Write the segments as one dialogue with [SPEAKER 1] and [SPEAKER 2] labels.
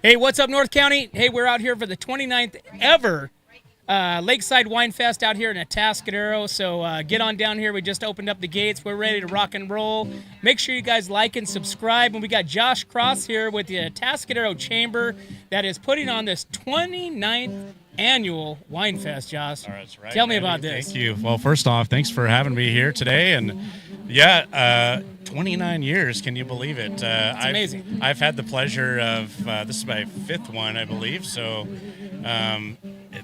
[SPEAKER 1] Hey, what's up, North County? Hey, we're out here for the 29th ever Lakeside WineFest out here in Atascadero. So get on down here. We just opened up the gates. We're ready to rock and roll. Make sure you guys like and subscribe. And we got Josh Cross here with the Atascadero Chamber that is putting on this 29th annual WineFest, Josh.
[SPEAKER 2] All right, that's right.
[SPEAKER 1] Tell me about this.
[SPEAKER 2] Thank you. Well, first off, thanks for having me here today. And yeah, 29 years. Can you believe it?
[SPEAKER 1] It's amazing.
[SPEAKER 2] I've had the pleasure of, this is my fifth one, I believe. So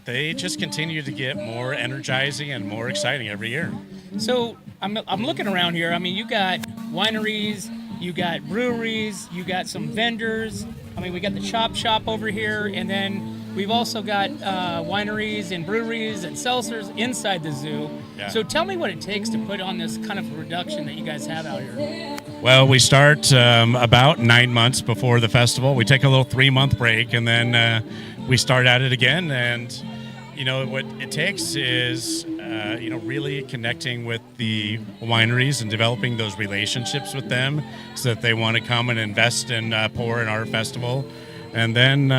[SPEAKER 2] they just continue to get more energizing and more exciting every year.
[SPEAKER 1] So I'm looking around here. I mean, you got wineries, you got breweries, you got some vendors. I mean, we got the chop shop over here, and then we've also got wineries and breweries and seltzers inside the zoo.
[SPEAKER 2] Yeah.
[SPEAKER 1] So tell me what it takes to put on this kind of production that you guys have out here.
[SPEAKER 2] Well, we start about 9 months before the festival. We take a little 3-month break, and then we start at it again. And, you know, what it takes is, really connecting with the wineries and developing those relationships with them so that they want to come and invest and pour in our festival. And then,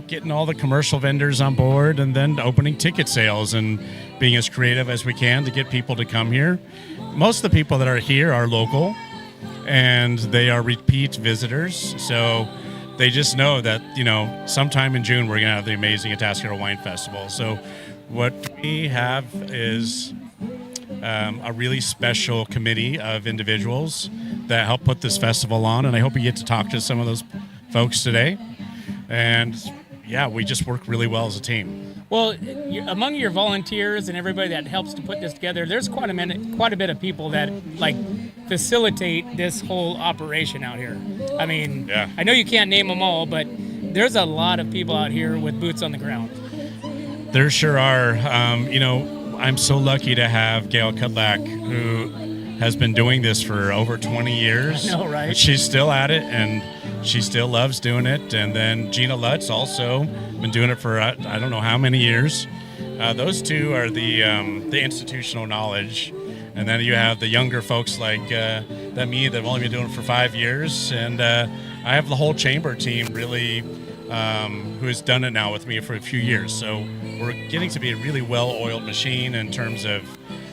[SPEAKER 2] getting all the commercial vendors on board, and then opening ticket sales and being as creative as we can to get people to come here. Most of the people that are here are local, and they are repeat visitors. So they just know that, sometime in June, we're going to have the amazing Atascadero Wine Festival. So what we have is a really special committee of individuals that help put this festival on. And I hope you get to talk to some of those folks today. And yeah, we just work really well as a team.
[SPEAKER 1] Well, among your volunteers and everybody that helps to put this together, there's quite a bit of people that facilitate this whole operation out here. I mean,
[SPEAKER 2] yeah.
[SPEAKER 1] I know you can't name them all, but there's a lot of people out here with boots on the ground.
[SPEAKER 2] There sure are. I'm so lucky to have Gail Cudlack, who has been doing this for over 20 years.
[SPEAKER 1] I know, right?
[SPEAKER 2] But she's still at it, and she still loves doing it. And then Gina Lutz also been doing it for I don't know how many years. Those two are the institutional knowledge. And then you have the younger folks like me that have only been doing it for 5 years. And I have the whole chamber team really who has done it now with me for a few years. So we're getting to be a really well-oiled machine in terms of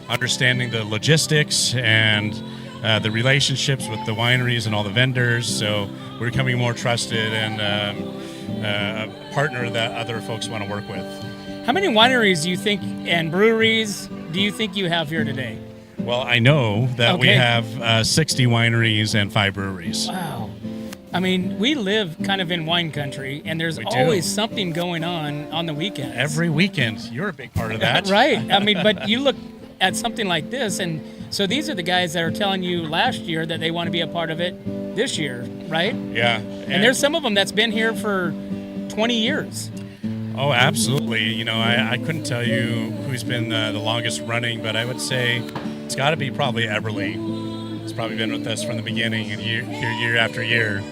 [SPEAKER 2] understanding the logistics and the relationships with the wineries and all the vendors. So we're becoming more trusted and a partner that other folks want to work with.
[SPEAKER 1] How many wineries do you think and breweries do you think you have here today?
[SPEAKER 2] Well, I know that we
[SPEAKER 1] Okay.
[SPEAKER 2] have 60 wineries and 5 breweries.
[SPEAKER 1] Wow. I mean, we live kind of in wine country, and there's
[SPEAKER 2] We do.
[SPEAKER 1] always something going on the weekends.
[SPEAKER 2] Every weekend. You're a big part of that.
[SPEAKER 1] Right. I mean, but you look at something like this, and so these are the guys that are telling you last year that they want to be a part of it this year, right?
[SPEAKER 2] Yeah.
[SPEAKER 1] And there's some of them that's been here for 20 years.
[SPEAKER 2] Oh, absolutely. I couldn't tell you who's been the longest running, but I would say it's got to be probably Everly. It's probably been with us from the beginning and year after year.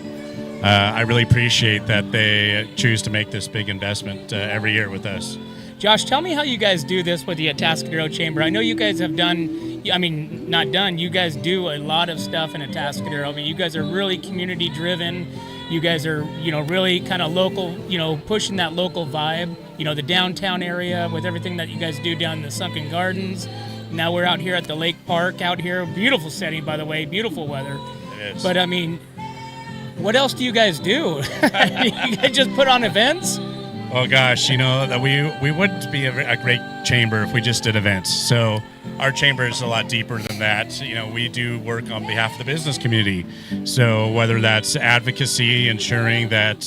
[SPEAKER 2] I really appreciate that they choose to make this big investment every year with us.
[SPEAKER 1] Josh, tell me how you guys do this with the Atascadero Chamber. I know you guys have you guys do a lot of stuff in Atascadero. I mean, you guys are really community driven. You guys are, really kind of local, pushing that local vibe, the downtown area with everything that you guys do down in the Sunken Gardens. Now we're out here at the Lake Park out here. Beautiful setting, by the way, beautiful weather.
[SPEAKER 2] It is.
[SPEAKER 1] But I mean, what else do you guys do? You guys just put on events?
[SPEAKER 2] Oh gosh, that we wouldn't be a great chamber if we just did events. So our chamber is a lot deeper than that. We do work on behalf of the business community. So whether that's advocacy, ensuring that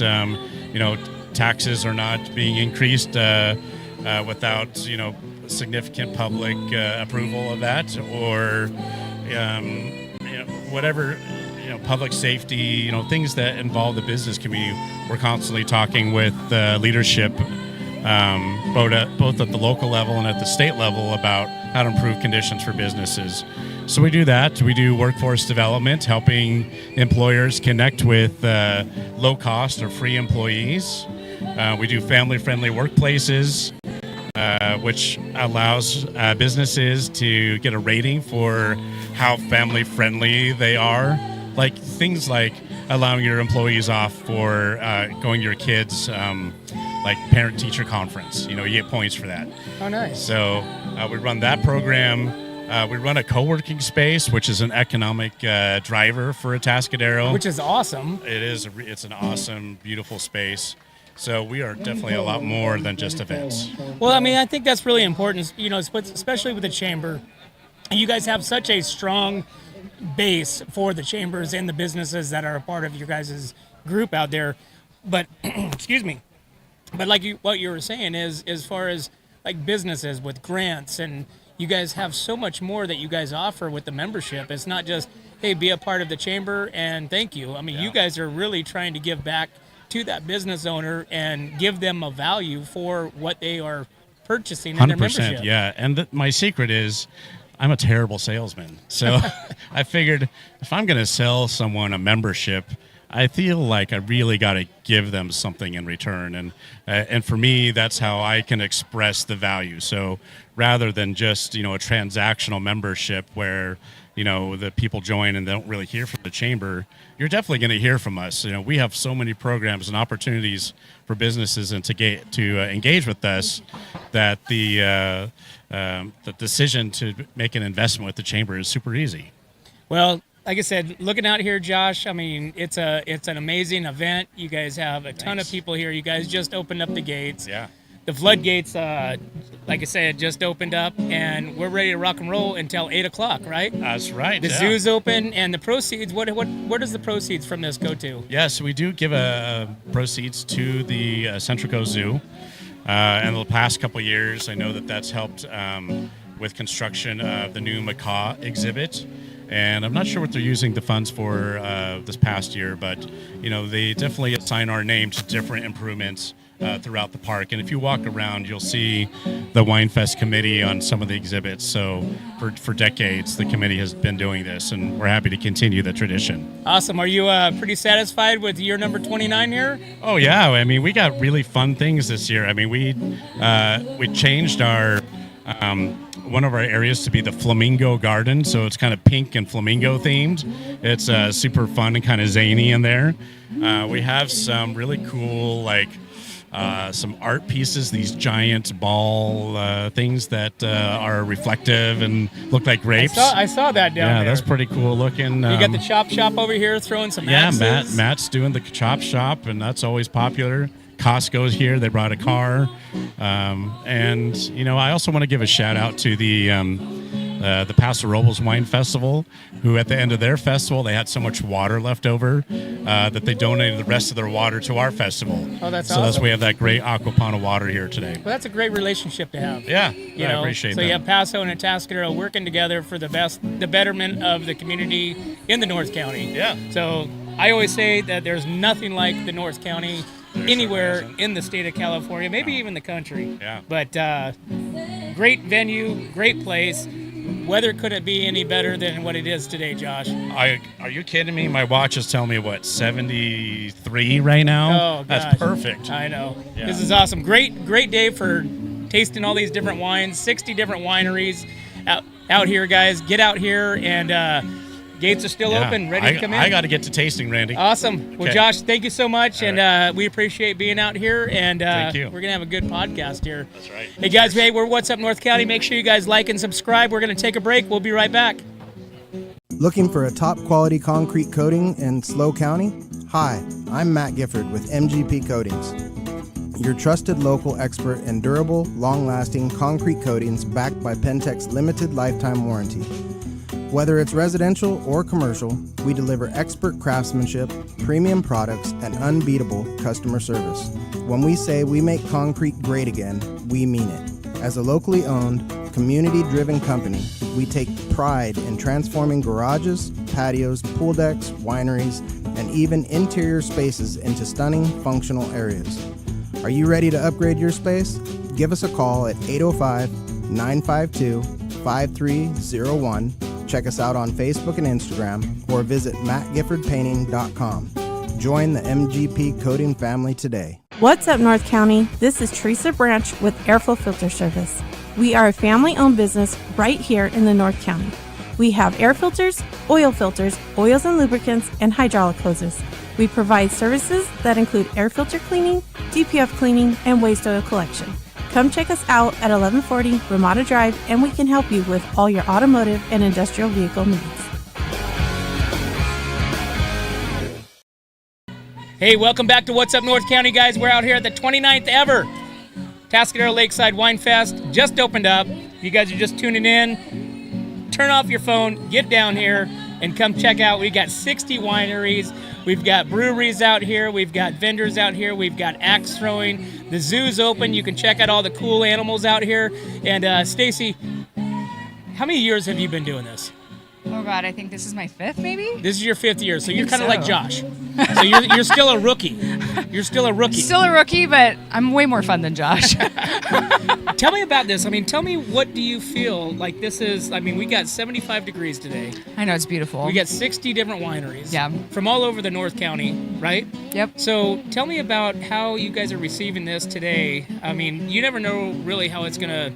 [SPEAKER 2] taxes are not being increased without significant public approval of that, or whatever. Public safety, things that involve the business community. We're constantly talking with leadership, both at the local level and at the state level, about how to improve conditions for businesses. So we do that. We do workforce development, helping employers connect with low-cost or free employees. We do family-friendly workplaces, which allows businesses to get a rating for how family-friendly they are. Like things like allowing your employees off for going to your kids' like parent-teacher conference. You get points for that.
[SPEAKER 1] Oh, nice.
[SPEAKER 2] So we run that program. We run a co-working space, which is an economic driver for Atascadero.
[SPEAKER 1] Which is awesome.
[SPEAKER 2] It is. It's an awesome, beautiful space. So we are definitely a lot more than just events.
[SPEAKER 1] Well, I mean, I think that's really important, especially with the chamber. You guys have such a strong base for the chambers and the businesses that are a part of your guys' group out there. But, excuse me, but like what you were saying is, as far as like businesses with grants, and you guys have so much more that you guys offer with the membership. It's not just, hey, be a part of the chamber and thank you. I mean, you guys are really trying to give back to that business owner and give them a value for what they are purchasing in their membership.
[SPEAKER 2] 100%, yeah. And my secret is I'm a terrible salesman. So I figured if I'm going to sell someone a membership, I feel like I really got to give them something in return. And for me, that's how I can express the value. So rather than just, a transactional membership where, the people join and they don't really hear from the chamber, you're definitely going to hear from us. We have so many programs and opportunities for businesses and to engage with us that the decision to make an investment with the chamber is super easy.
[SPEAKER 1] Well, like I said, looking out here, Josh, I mean, it's an amazing event. You guys have a ton of people here. You guys just opened up the gates.
[SPEAKER 2] Yeah.
[SPEAKER 1] The floodgates, like I said, just opened up, and we're ready to rock and roll until 8 o'clock, right?
[SPEAKER 2] That's right.
[SPEAKER 1] The zoo's open, and the proceeds, where does the proceeds from this go to?
[SPEAKER 2] Yes, we do give proceeds to the Central Coast Zoo. And the past couple of years, I know that's helped with construction of the new macaw exhibit. And I'm not sure what they're using the funds for this past year, but, they definitely assign our name to different improvements throughout the park. And if you walk around, you'll see the WineFest committee on some of the exhibits. So for decades, the committee has been doing this, and we're happy to continue the tradition.
[SPEAKER 1] Awesome. Are you pretty satisfied with year number 29 here?
[SPEAKER 2] Oh, yeah. I mean, we got really fun things this year. I mean, we changed our one of our areas to be the Flamingo Garden, so it's kind of pink and flamingo themed. It's super fun and kind of zany in there. We have some really cool, some art pieces, these giant ball things that are reflective and look like grapes.
[SPEAKER 1] I saw that down there.
[SPEAKER 2] Yeah, that's pretty cool looking.
[SPEAKER 1] You got the chop shop over here throwing some axes.
[SPEAKER 2] Yeah, Matt's doing the chop shop, and that's always popular. Costco's here. They brought a car. And, I also want to give a shout out to the Paso Robles Wine Festival, who at the end of their festival, they had so much water left over that they donated the rest of their water to our festival.
[SPEAKER 1] Oh, that's
[SPEAKER 2] so
[SPEAKER 1] awesome.
[SPEAKER 2] That's why we have that great Aquapana water here today.
[SPEAKER 1] Well, that's a great relationship to have.
[SPEAKER 2] Yeah, I appreciate that.
[SPEAKER 1] So you have Paso and Atascadero working together for the betterment of the community in the North County.
[SPEAKER 2] Yeah.
[SPEAKER 1] So I always say that there's nothing like the North County anywhere in the state of California, maybe even the country.
[SPEAKER 2] Yeah.
[SPEAKER 1] But great venue, great place. Weather couldn't be any better than what it is today, Josh.
[SPEAKER 2] Are you kidding me? My watch is telling me, 73 right now?
[SPEAKER 1] Oh, gosh.
[SPEAKER 2] That's perfect.
[SPEAKER 1] I know.
[SPEAKER 2] Yeah.
[SPEAKER 1] This is awesome. Great day for tasting all these different wines, 60 different wineries out here, guys. Get out here, and gates are still open, ready to come in.
[SPEAKER 2] I got to get to tasting, Randy.
[SPEAKER 1] Awesome. Well,
[SPEAKER 2] Okay.
[SPEAKER 1] Josh, thank you so much,
[SPEAKER 2] All
[SPEAKER 1] and we appreciate being out here, and
[SPEAKER 2] Thank you.
[SPEAKER 1] we're going to have a good podcast here.
[SPEAKER 2] That's right.
[SPEAKER 1] Hey, guys, we're What's Up North County. Make sure you guys like and subscribe. We're going to take a break. We'll be right back.
[SPEAKER 3] Looking for a top quality concrete coating in SLO County? Hi, I'm Matt Gifford with MGP Coatings, your trusted local expert in durable, long-lasting concrete coatings backed by Pentec's limited lifetime warranty. Whether it's residential or commercial, we deliver expert craftsmanship, premium products, and unbeatable customer service. When we say we make concrete great again, we mean it. As a locally owned, community-driven company, we take pride in transforming garages, patios, pool decks, wineries, and even interior spaces into stunning, functional areas. Are you ready to upgrade your space? Give us a call at 805-952-5301. Check us out on Facebook and Instagram, or visit mattgiffordpainting.com. Join the MGP Coating family today.
[SPEAKER 4] What's up, North County? This is Teresa Branch with Airflow Filter Service. We are a family-owned business right here in the North County. We have air filters, oils and lubricants, and hydraulic hoses. We provide services that include air filter cleaning, DPF cleaning, and waste oil collection. Come check us out at 1140 Ramada Drive, and we can help you with all your automotive and industrial vehicle needs.
[SPEAKER 1] Hey, welcome back to What's Up North County, guys. We're out here at the 29th ever Atascadero Lakeside WineFest. Just opened up. If you guys are just tuning in, turn off your phone, get down here, and come check out. We got 60 wineries. We've got breweries out here. We've got vendors out here. We've got axe throwing. The zoo's open. You can check out all the cool animals out here. And Stacy, how many years have you been doing this?
[SPEAKER 5] Oh God, I think this is my 5th, maybe?
[SPEAKER 1] This is your 5th year, so you're kind of like Josh. So you're still a rookie. You're still a rookie.
[SPEAKER 5] Still a rookie, but I'm way more fun than Josh.
[SPEAKER 1] Tell me about this. I mean, tell me, what do you feel like this is? I mean, we got 75 degrees today.
[SPEAKER 5] I know, it's beautiful.
[SPEAKER 1] We got 60 different wineries.
[SPEAKER 5] Yeah.
[SPEAKER 1] From all over the North County, right?
[SPEAKER 5] Yep.
[SPEAKER 1] So tell me about how you guys are receiving this today. I mean, you never know really how it's going to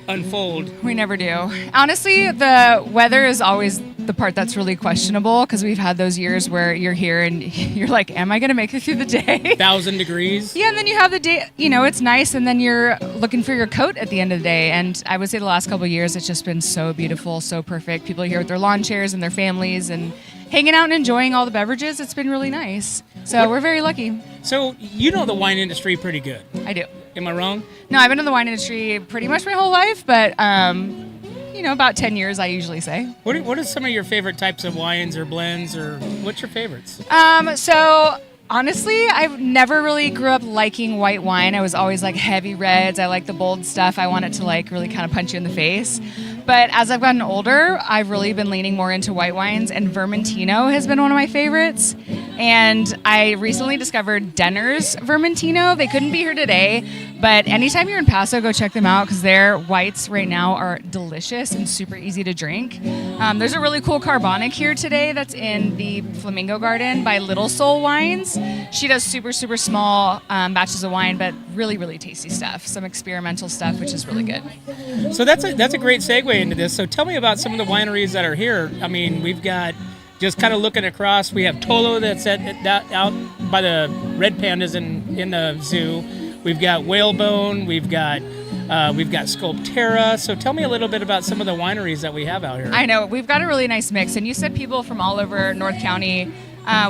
[SPEAKER 1] unfold.
[SPEAKER 5] We never do. Honestly, the weather is always the part that's really questionable, because we've had those years where you're here and you're like, am I going to make it through the day?
[SPEAKER 1] 1,000 degrees.
[SPEAKER 5] Yeah, and then you have the day, it's nice, and then you're looking for your coat at the end of the day. And I would say the last couple of years, it's just been so beautiful, so perfect. People are here with their lawn chairs and their families and hanging out and enjoying all the beverages. It's been really nice. So we're very lucky.
[SPEAKER 1] So you know the wine industry pretty good.
[SPEAKER 5] I do.
[SPEAKER 1] Am I wrong?
[SPEAKER 5] No, I've been in the wine industry pretty much my whole life, but about 10 years, I usually say.
[SPEAKER 1] What are some of your favorite types of wines or blends, or what's your favorites?
[SPEAKER 5] So honestly, I've never really grew up liking white wine. I was always like heavy reds. I like the bold stuff. I want it to like really kind of punch you in the face. But as I've gotten older, I've really been leaning more into white wines, and Vermentino has been one of my favorites. And I recently discovered Denner's Vermentino. They couldn't be here today, but anytime you're in Paso, go check them out, because their whites right now are delicious and super easy to drink. There's a really cool carbonic here today that's in the Flamingo Garden by Little Soul Wines. She does super, super small batches of wine, but really, really tasty stuff. Some experimental stuff, which is really good.
[SPEAKER 1] So that's a great segue into this. So tell me about some of the wineries that are here. I mean, we've got, just kind of looking across, we have Tolo that's out by the red pandas in the zoo. We've got Whalebone. We've got Sculptera. So tell me a little bit about some of the wineries that we have out here.
[SPEAKER 5] I know, we've got a really nice mix. And you said people from all over North County.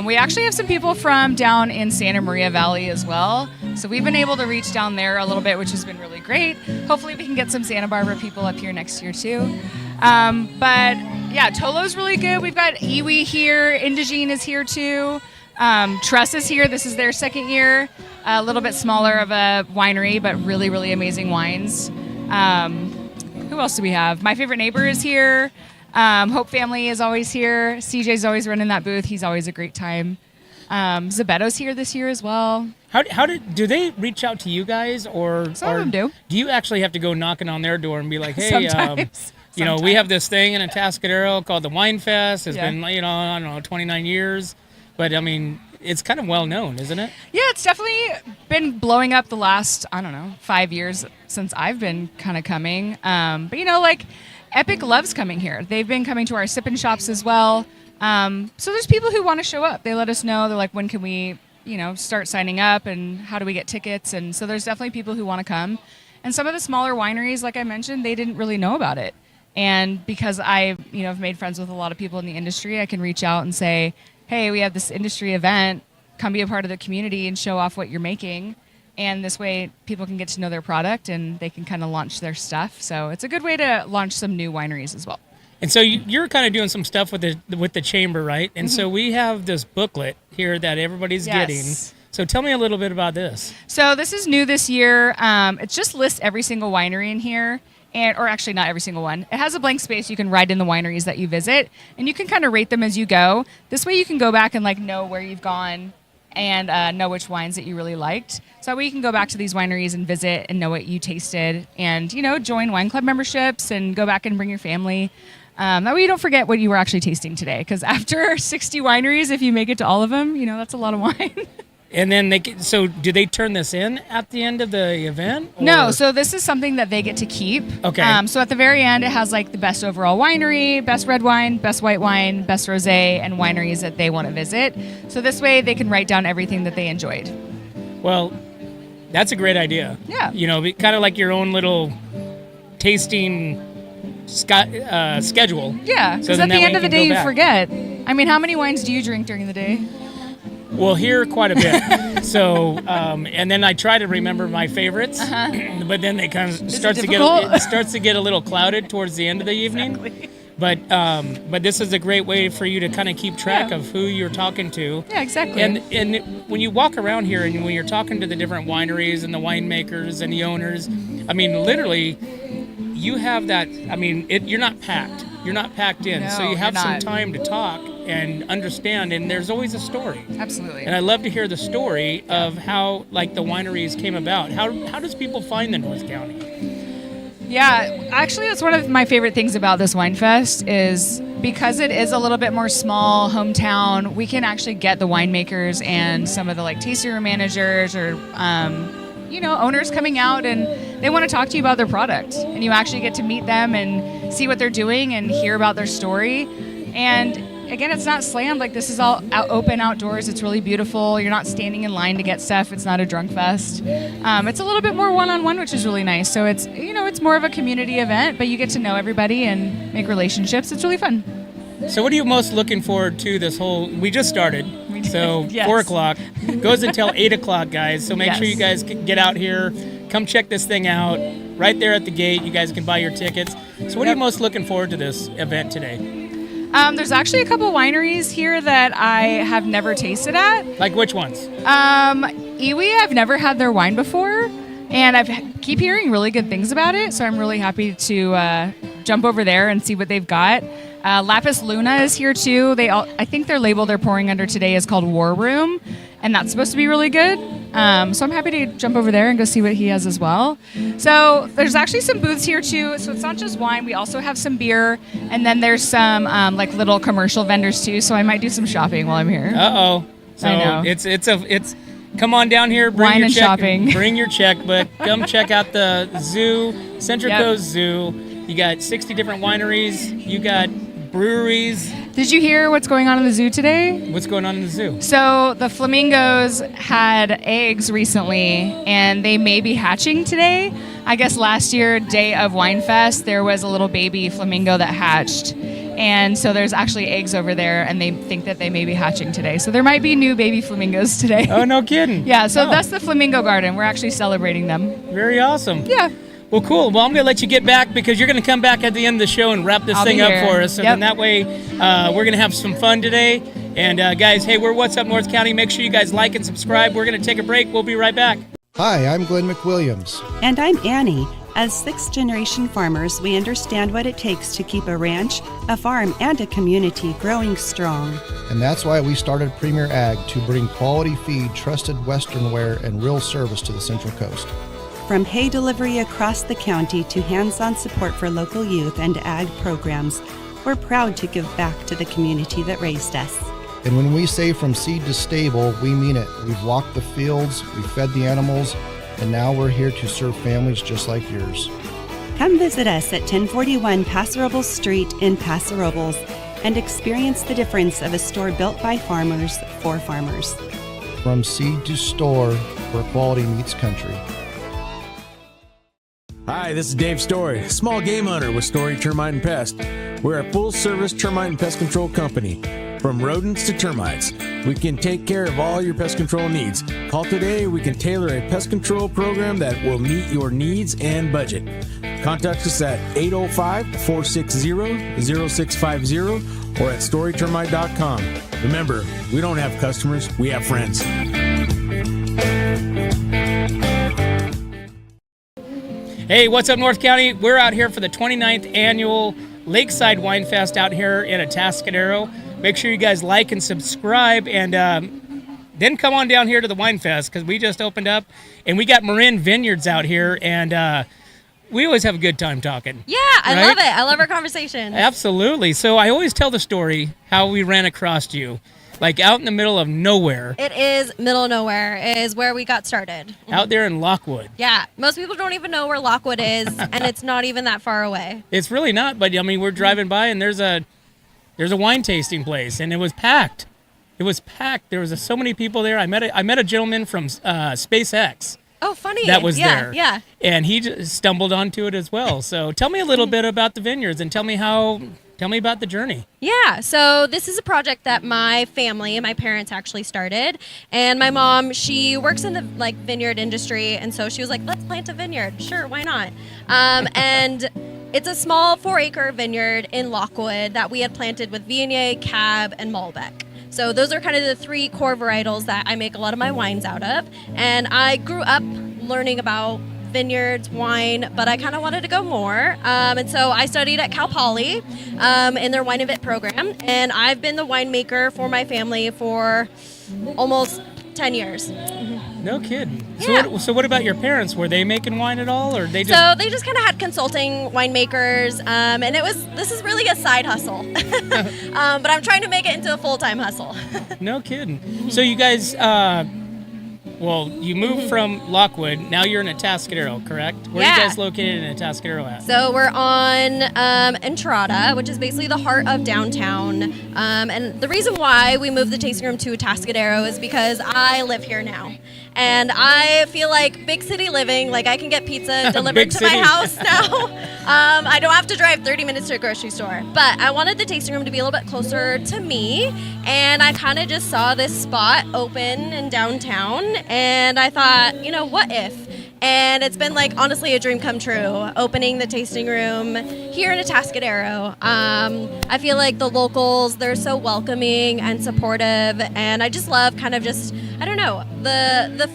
[SPEAKER 5] We actually have some people from down in Santa Maria Valley as well. So we've been able to reach down there a little bit, which has been really great. Hopefully we can get some Santa Barbara people up here next year too. But yeah, Tolo's really good. We've got Iwi here. Indigene is here too. Truss is here. This is their 2nd year. A little bit smaller of a winery, but really, really amazing wines. Who else do we have? My Favorite Neighbor is here. Hope Family is always here. CJ's always running that booth. He's always a great time. Zabetto's here this year as well.
[SPEAKER 1] Do they reach out to you guys, or
[SPEAKER 5] Some of them do.
[SPEAKER 1] Do you actually have to go knocking on their door and be like, hey,
[SPEAKER 5] Sometimes.
[SPEAKER 1] we have this thing in Atascadero called the WineFest. It's been, 29 years. But, I mean, it's kind of well known, isn't it?
[SPEAKER 5] Yeah, it's definitely been blowing up the last, 5 years since I've been kind of coming. But, Epic loves coming here. They've been coming to our sip-in shops as well. So there's people who want to show up. They let us know. They're like, when can we, start signing up, and how do we get tickets? And so there's definitely people who want to come. And some of the smaller wineries, like I mentioned, they didn't really know about it. And because I, have made friends with a lot of people in the industry, I can reach out and say, hey, we have this industry event. Come be a part of the community and show off what you're making. And this way people can get to know their product and they can kind of launch their stuff. So it's a good way to launch some new wineries as well.
[SPEAKER 1] And so you're kind of doing some stuff with the chamber, right? And so we have this booklet here that everybody's getting. So tell me a little bit about this.
[SPEAKER 5] So this is new this year. It just lists every single winery in here. Or actually not every single one. It has a blank space. You can write in the wineries that you visit, and you can kind of rate them as you go. This way you can go back and know where you've gone and know which wines that you really liked. So that way you can go back to these wineries and visit and know what you tasted, and join wine club memberships and go back and bring your family. That way you don't forget what you were actually tasting today, because after 60 wineries, if you make it to all of them, that's a lot of wine.
[SPEAKER 1] And then so do they turn this in at the end of the event? Or?
[SPEAKER 5] No, so this is something that they get to keep.
[SPEAKER 1] Okay.
[SPEAKER 5] So at the very end, it has like the best overall winery, best red wine, best white wine, best rosé, and wineries that they want to visit. So this way they can write down everything that they enjoyed.
[SPEAKER 1] Well, that's a great idea.
[SPEAKER 5] Yeah.
[SPEAKER 1] You know, kind of like your own little tasting schedule.
[SPEAKER 5] Yeah, because at the end of the day, you forget. I mean, how many wines do you drink during the day?
[SPEAKER 1] Well, here quite a bit. So, and then I try to remember my favorites, but then they kind of starts to get a little clouded towards the end of the evening.
[SPEAKER 5] Exactly.
[SPEAKER 1] But this is a great way for you to kind of keep track of who you're talking to.
[SPEAKER 5] Yeah, exactly.
[SPEAKER 1] And when you walk around here and when you're talking to the different wineries and the winemakers and the owners, I mean, literally, you have that. I mean, you're not packed. You're not packed in, so you have some time to talk and understand. And there's always a story.
[SPEAKER 5] Absolutely.
[SPEAKER 1] And I love to hear the story of how, like, the wineries came about. How does people find the North County?
[SPEAKER 5] Yeah, actually, that's one of my favorite things about this WineFest is because it is a little bit more small, hometown, we can actually get the winemakers and some of the like tasting room managers or owners coming out, and they want to talk to you about their product, and you actually get to meet them and see what they're doing and hear about their story. And again, it's not slammed. Like, this is all open outdoors. It's really beautiful. You're not standing in line to get stuff. It's not a drunk fest. It's a little bit more one-on-one, which is really nice. So it's more of a community event, but you get to know everybody and make relationships. It's really fun.
[SPEAKER 1] So what are you most looking forward to this whole... We just started, so
[SPEAKER 5] Yes.
[SPEAKER 1] 4 o'clock. Goes until 8 o'clock, guys. So make
[SPEAKER 5] Yes.
[SPEAKER 1] sure you guys get out here. Come check this thing out. Right there at the gate, you guys can buy your tickets. So what are you most looking forward to this event today?
[SPEAKER 5] There's actually a couple wineries here that I have never tasted at.
[SPEAKER 1] Like which ones?
[SPEAKER 5] Iwi, I've never had their wine before, and I keep hearing really good things about it, so I'm really happy to jump over there and see what they've got. Lapis Luna is here too. I think their label they're pouring under today is called War Room, and that's supposed to be really good. So I'm happy to jump over there and go see what he has as well. So there's actually some booths here too. So it's not just wine. We also have some beer, and then there's some like little commercial vendors too. So I might do some shopping while I'm here.
[SPEAKER 1] So
[SPEAKER 5] I know.
[SPEAKER 1] It's come on down here, bring
[SPEAKER 5] Wine
[SPEAKER 1] your
[SPEAKER 5] and
[SPEAKER 1] check,
[SPEAKER 5] shopping.
[SPEAKER 1] bring your checkbook. Come check out the zoo, Central Coast Zoo. You got 60 different wineries. You got breweries.
[SPEAKER 5] Did you hear what's going on in the zoo today?
[SPEAKER 1] What's going on in the zoo?
[SPEAKER 5] So the flamingos had eggs recently, and they may be hatching today. I guess last year, day of WineFest, there was a little baby flamingo that hatched. And so there's actually eggs over there, and they think that they may be hatching today. So there might be new baby flamingos today.
[SPEAKER 1] Oh, no kidding.
[SPEAKER 5] Yeah, so that's the Flamingo Garden. We're actually celebrating them.
[SPEAKER 1] Very awesome.
[SPEAKER 5] Yeah.
[SPEAKER 1] Well, cool. Well, I'm going to let you get back because you're going to come back at the end of the show and wrap this
[SPEAKER 5] I'll
[SPEAKER 1] thing
[SPEAKER 5] be
[SPEAKER 1] up
[SPEAKER 5] here.
[SPEAKER 1] for us. So then that way we're going to have some fun today. And guys, hey, we're What's Up North County. Make sure you guys like and subscribe. We're going to take a break. We'll be right back.
[SPEAKER 3] Hi, I'm Glenn McWilliams.
[SPEAKER 6] And I'm Annie. As sixth-generation farmers, we understand what it takes to keep a ranch, a farm, and a community growing strong.
[SPEAKER 3] And that's why we started Premier Ag to bring quality feed, trusted Western wear, and real service to the Central Coast.
[SPEAKER 6] From hay delivery across the county to hands-on support for local youth and ag programs, we're proud to give back to the community that raised us.
[SPEAKER 3] And when we say from seed to stable, we mean it. We've walked the fields, we've fed the animals, and now we're here to serve families just like yours.
[SPEAKER 6] Come visit us at 1041 Paso Robles Street in Paso Robles and experience the difference of a store built by farmers for farmers.
[SPEAKER 3] From seed to store, where quality meets country.
[SPEAKER 7] Hi, this is Dave Story, small game hunter with Story Termite and Pest. We're a full-service termite and pest control company. From rodents to termites, we can take care of all your pest control needs. Call today, we can tailor a pest control program that will meet your needs and budget. Contact us at 805-460-0650 or at storytermite.com. Remember, we don't have customers, we have friends.
[SPEAKER 1] Hey, what's up, North County? We're out here for the 29th annual Lakeside WineFest out here in Atascadero. Make sure you guys like and subscribe, and then come on down here to the WineFest because we just opened up, and we got Marin Vineyards out here, and we always have a good time talking.
[SPEAKER 8] Yeah, I love it. I love our conversation.
[SPEAKER 1] Absolutely. So I always tell the story how we ran across you. Like out in the middle of nowhere.
[SPEAKER 8] It is middle of nowhere is where we got started.
[SPEAKER 1] Out there in Lockwood.
[SPEAKER 8] Yeah, most people don't even know where Lockwood is, and it's not even that far away.
[SPEAKER 1] It's really not, but I mean, we're driving by and there's a wine tasting place, and it was packed. It was packed. There was so many people there. I met a gentleman from SpaceX.
[SPEAKER 8] Oh, funny.
[SPEAKER 1] That was there.
[SPEAKER 8] Yeah.
[SPEAKER 1] And he just stumbled onto it as well. So tell me a little bit about the vineyards and tell me about the journey.
[SPEAKER 8] Yeah, so this is a project that my family and my parents actually started. And my mom, she works in the vineyard industry, and so she was like, let's plant a vineyard. Sure, why not? And it's a small 4-acre vineyard in Lockwood that we had planted with Viognier, Cab, and Malbec. So those are kind of the 3 core varietals that I make a lot of my wines out of. And I grew up learning about vineyards, wine, but I kind of wanted to go more. And so I studied at Cal Poly in their Wine and Vit program. And I've been the winemaker for my family for almost 10 years.
[SPEAKER 1] No kidding.
[SPEAKER 8] Yeah.
[SPEAKER 1] So what about your parents? Were they making wine at all, or they just?
[SPEAKER 8] So they just kind of had consulting winemakers, and this is really a side hustle. But I'm trying to make it into a full-time hustle.
[SPEAKER 1] No kidding. So you guys, you moved from Lockwood. Now you're in Atascadero, correct? Where are you guys located in Atascadero at?
[SPEAKER 8] So we're on Entrada, which is basically the heart of downtown. And the reason why we moved the tasting room to Atascadero is because I live here now. And I feel like big city living, like I can get pizza delivered to my house now. I don't have to drive 30 minutes to a grocery store. But I wanted the tasting room to be a little bit closer to me. And I kind of just saw this spot open in downtown. And I thought, what if? And it's been honestly a dream come true, opening the tasting room here in Atascadero. I feel like the locals, they're so welcoming and supportive, and I just love the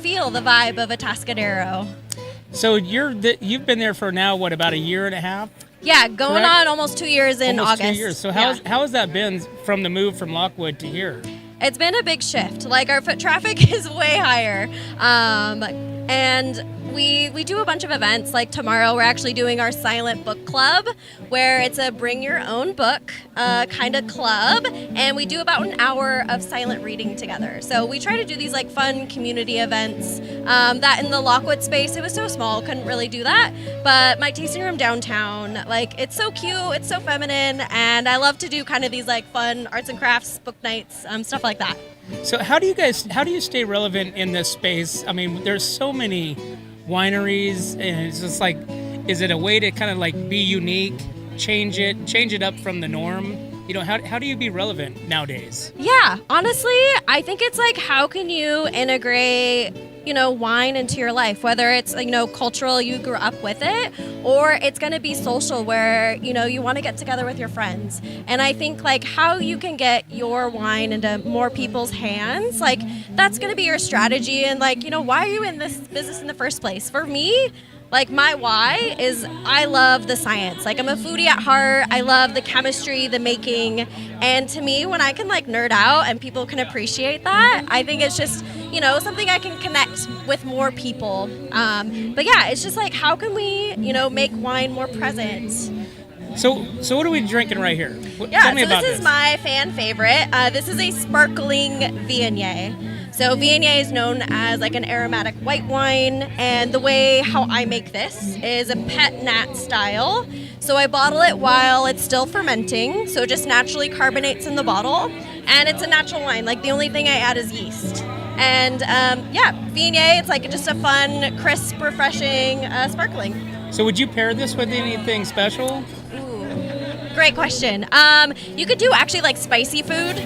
[SPEAKER 8] feel, the vibe of Atascadero.
[SPEAKER 1] So you've been there for now, about a year and a half?
[SPEAKER 8] Yeah, going
[SPEAKER 1] correct?
[SPEAKER 8] On almost 2 years in
[SPEAKER 1] almost
[SPEAKER 8] August.
[SPEAKER 1] 2 years. So how has that been from the move from Lockwood to here?
[SPEAKER 8] It's been a big shift. Our foot traffic is way higher. And we do a bunch of events. Like tomorrow, we're actually doing our silent book club, where it's a bring your own book kind of club, and we do about an hour of silent reading together. So we try to do these fun community events. That in the Lockwood space, it was so small, couldn't really do that. But my tasting room downtown, it's so cute, it's so feminine, and I love to do kind of these fun arts and crafts, book nights, stuff like that.
[SPEAKER 1] So how do you stay relevant in this space? I mean, there's so many wineries, and it's just is it a way to kind of be unique, change it up from the norm? How do you be relevant nowadays?
[SPEAKER 8] Yeah, honestly, I think it's how can you integrate wine into your life, whether it's cultural, you grew up with it, or it's going to be social, where you want to get together with your friends. And I think how you can get your wine into more people's hands, that's going to be your strategy. And why are you in this business in the first place? For me, my why is I love the science. I'm a foodie at heart. I love the chemistry, the making. And to me, when I can nerd out and people can appreciate that, I think it's just, something I can connect with more people. But yeah, it's just how can we, make wine more present?
[SPEAKER 1] So what are we drinking right here?
[SPEAKER 8] Yeah,
[SPEAKER 1] Tell me
[SPEAKER 8] so
[SPEAKER 1] about
[SPEAKER 8] this is my fan favorite. This is a sparkling Viognier. So Viognier is known as an aromatic white wine, and the way how I make this is a pet nat style. So I bottle it while it's still fermenting, so it just naturally carbonates in the bottle, and it's a natural wine. The only thing I add is yeast. And Viognier, it's just a fun, crisp, refreshing, sparkling.
[SPEAKER 1] So would you pair this with anything special?
[SPEAKER 8] Great question. You could do actually spicy food.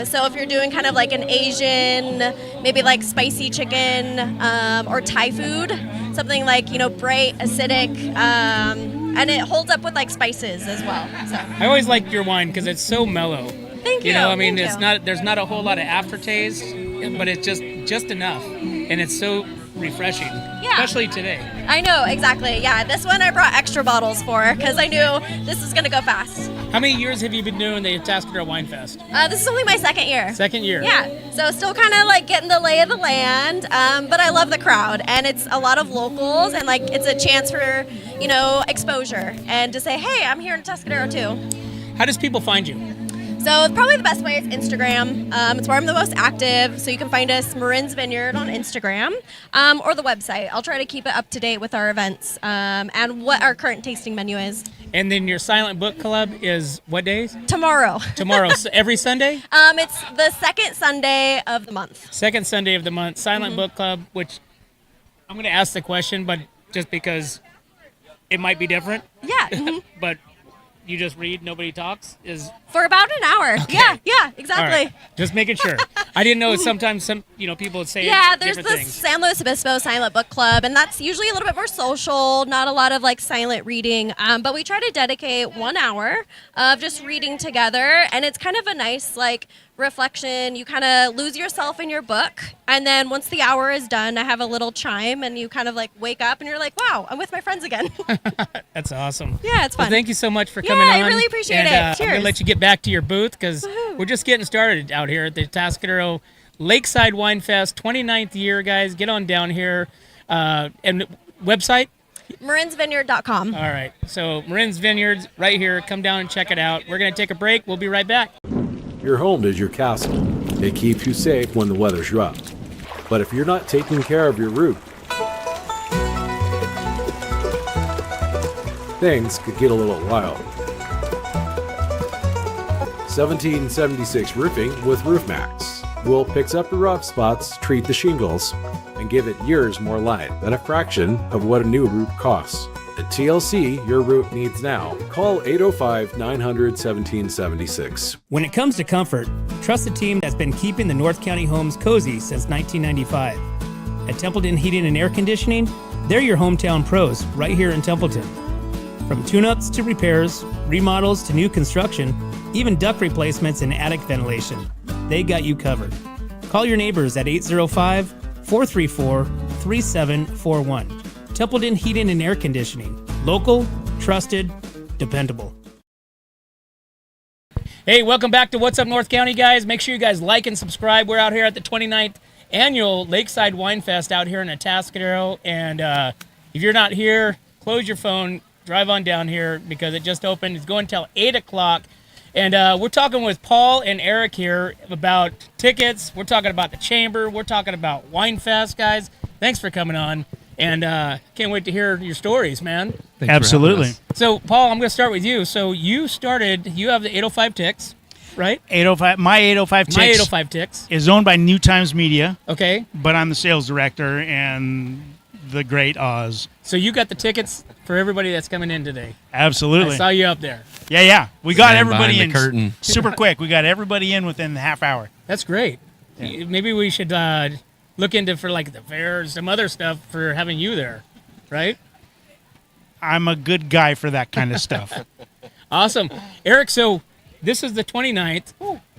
[SPEAKER 8] So if you're doing kind of an Asian, maybe spicy chicken, or Thai food, something bright, acidic, and it holds up with spices as well. So
[SPEAKER 1] I always liked your wine because it's so mellow.
[SPEAKER 8] Thank you.
[SPEAKER 1] There's not a whole lot of aftertaste, but it's just enough, and it's so refreshing, especially today.
[SPEAKER 8] I know, exactly. Yeah, this one I brought extra bottles for because I knew this is going to go fast.
[SPEAKER 1] How many years have you been doing the Atascadero WineFest?
[SPEAKER 8] This is only my second year.
[SPEAKER 1] Second year.
[SPEAKER 8] Yeah, so still kind of getting the lay of the land, but I love the crowd, and it's a lot of locals, and it's a chance for, exposure, and to say, hey, I'm here in Atascadero too.
[SPEAKER 1] How does people find you?
[SPEAKER 8] So probably the best way is Instagram. It's where I'm the most active. So you can find us Marin's Vineyard on Instagram or the website. I'll try to keep it up to date with our events and what our current tasting menu is.
[SPEAKER 1] And then your silent book club is what days?
[SPEAKER 8] Tomorrow.
[SPEAKER 1] Tomorrow, so every Sunday?
[SPEAKER 8] It's the second Sunday of the month.
[SPEAKER 1] Second Sunday of the month, silent book club, which I'm going to ask the question, but just because it might be different.
[SPEAKER 8] Yeah.
[SPEAKER 1] But you just read, nobody talks? Is
[SPEAKER 8] For about an hour.
[SPEAKER 1] Okay.
[SPEAKER 8] Yeah, exactly.
[SPEAKER 1] All right. Just making sure. I didn't know sometimes some people would say
[SPEAKER 8] there's
[SPEAKER 1] different
[SPEAKER 8] the
[SPEAKER 1] things.
[SPEAKER 8] San Luis Obispo Silent Book Club, and that's usually a little bit more social, not a lot of like silent reading, but we try to dedicate 1 hour of just reading together, and it's kind of a nice like reflection. You kind of lose yourself in your book, and then once the hour is done, I have a little chime, and you kind of like wake up, and you're like, wow, I'm with my friends again.
[SPEAKER 1] That's awesome.
[SPEAKER 8] Yeah, it's fun.
[SPEAKER 1] Well, thank you so much for coming on.
[SPEAKER 8] I really appreciate it.
[SPEAKER 1] I'm
[SPEAKER 8] Cheers.
[SPEAKER 1] going to let you get back to your booth because we're just getting started out here at the Atascadero Lakeside WineFest, 29th year, guys. Get on down here. And website?
[SPEAKER 8] marinsvineyard.com.
[SPEAKER 1] All right. So Marin's Vineyards right here. Come down and check it out. We're going to take a break. We'll be right back.
[SPEAKER 9] Your home is your castle. It keeps you safe when the weather's rough. But if you're not taking care of your roof, things could get a little wild. 1776 Roofing with RoofMax will fix up the rough spots, treat the shingles, and give it years more life at a fraction of what a new roof costs. At TLC, your roof needs now. Call 805-900-1776.
[SPEAKER 1] When it comes to comfort, trust the team that's been keeping the North County homes cozy since 1995. At Templeton Heating and Air Conditioning, they're your hometown pros right here in Templeton. From tune-ups to repairs, remodels to new construction, even duct replacements and attic ventilation, they got you covered. Call your neighbors at 805-434-3741. Templeton Heating and Air Conditioning. Local, trusted, dependable. Hey, welcome back to What's Up North County, guys. Make sure you guys like and subscribe. We're out here at the 29th Annual Lakeside WineFest out here in Atascadero. And if you're not here, close your phone, drive on down here because it just opened. It's going until 8 o'clock. And we're talking with Paul and Eric here about tickets. We're talking about the Chamber. We're talking about WineFest, guys. Thanks for coming on. And can't wait to hear your stories, man.
[SPEAKER 10] Absolutely.
[SPEAKER 1] So, Paul, I'm going to start with you. So you have the 805 Ticks, right?
[SPEAKER 10] 805. My 805 Ticks.
[SPEAKER 1] My 805 Ticks
[SPEAKER 10] is owned by New Times Media.
[SPEAKER 1] Okay.
[SPEAKER 10] But I'm the sales director and the great Oz.
[SPEAKER 1] So you got the tickets for everybody that's coming in today.
[SPEAKER 10] Absolutely.
[SPEAKER 1] I saw you up there.
[SPEAKER 10] Yeah. We got everybody in
[SPEAKER 2] curtain.
[SPEAKER 10] super quick. We got everybody in within the half hour.
[SPEAKER 1] That's great. Yeah. Maybe we should look into for like the fair or some other stuff for having you there, right?
[SPEAKER 10] I'm a good guy for that kind of stuff.
[SPEAKER 1] Awesome. Eric, so this is the 29th.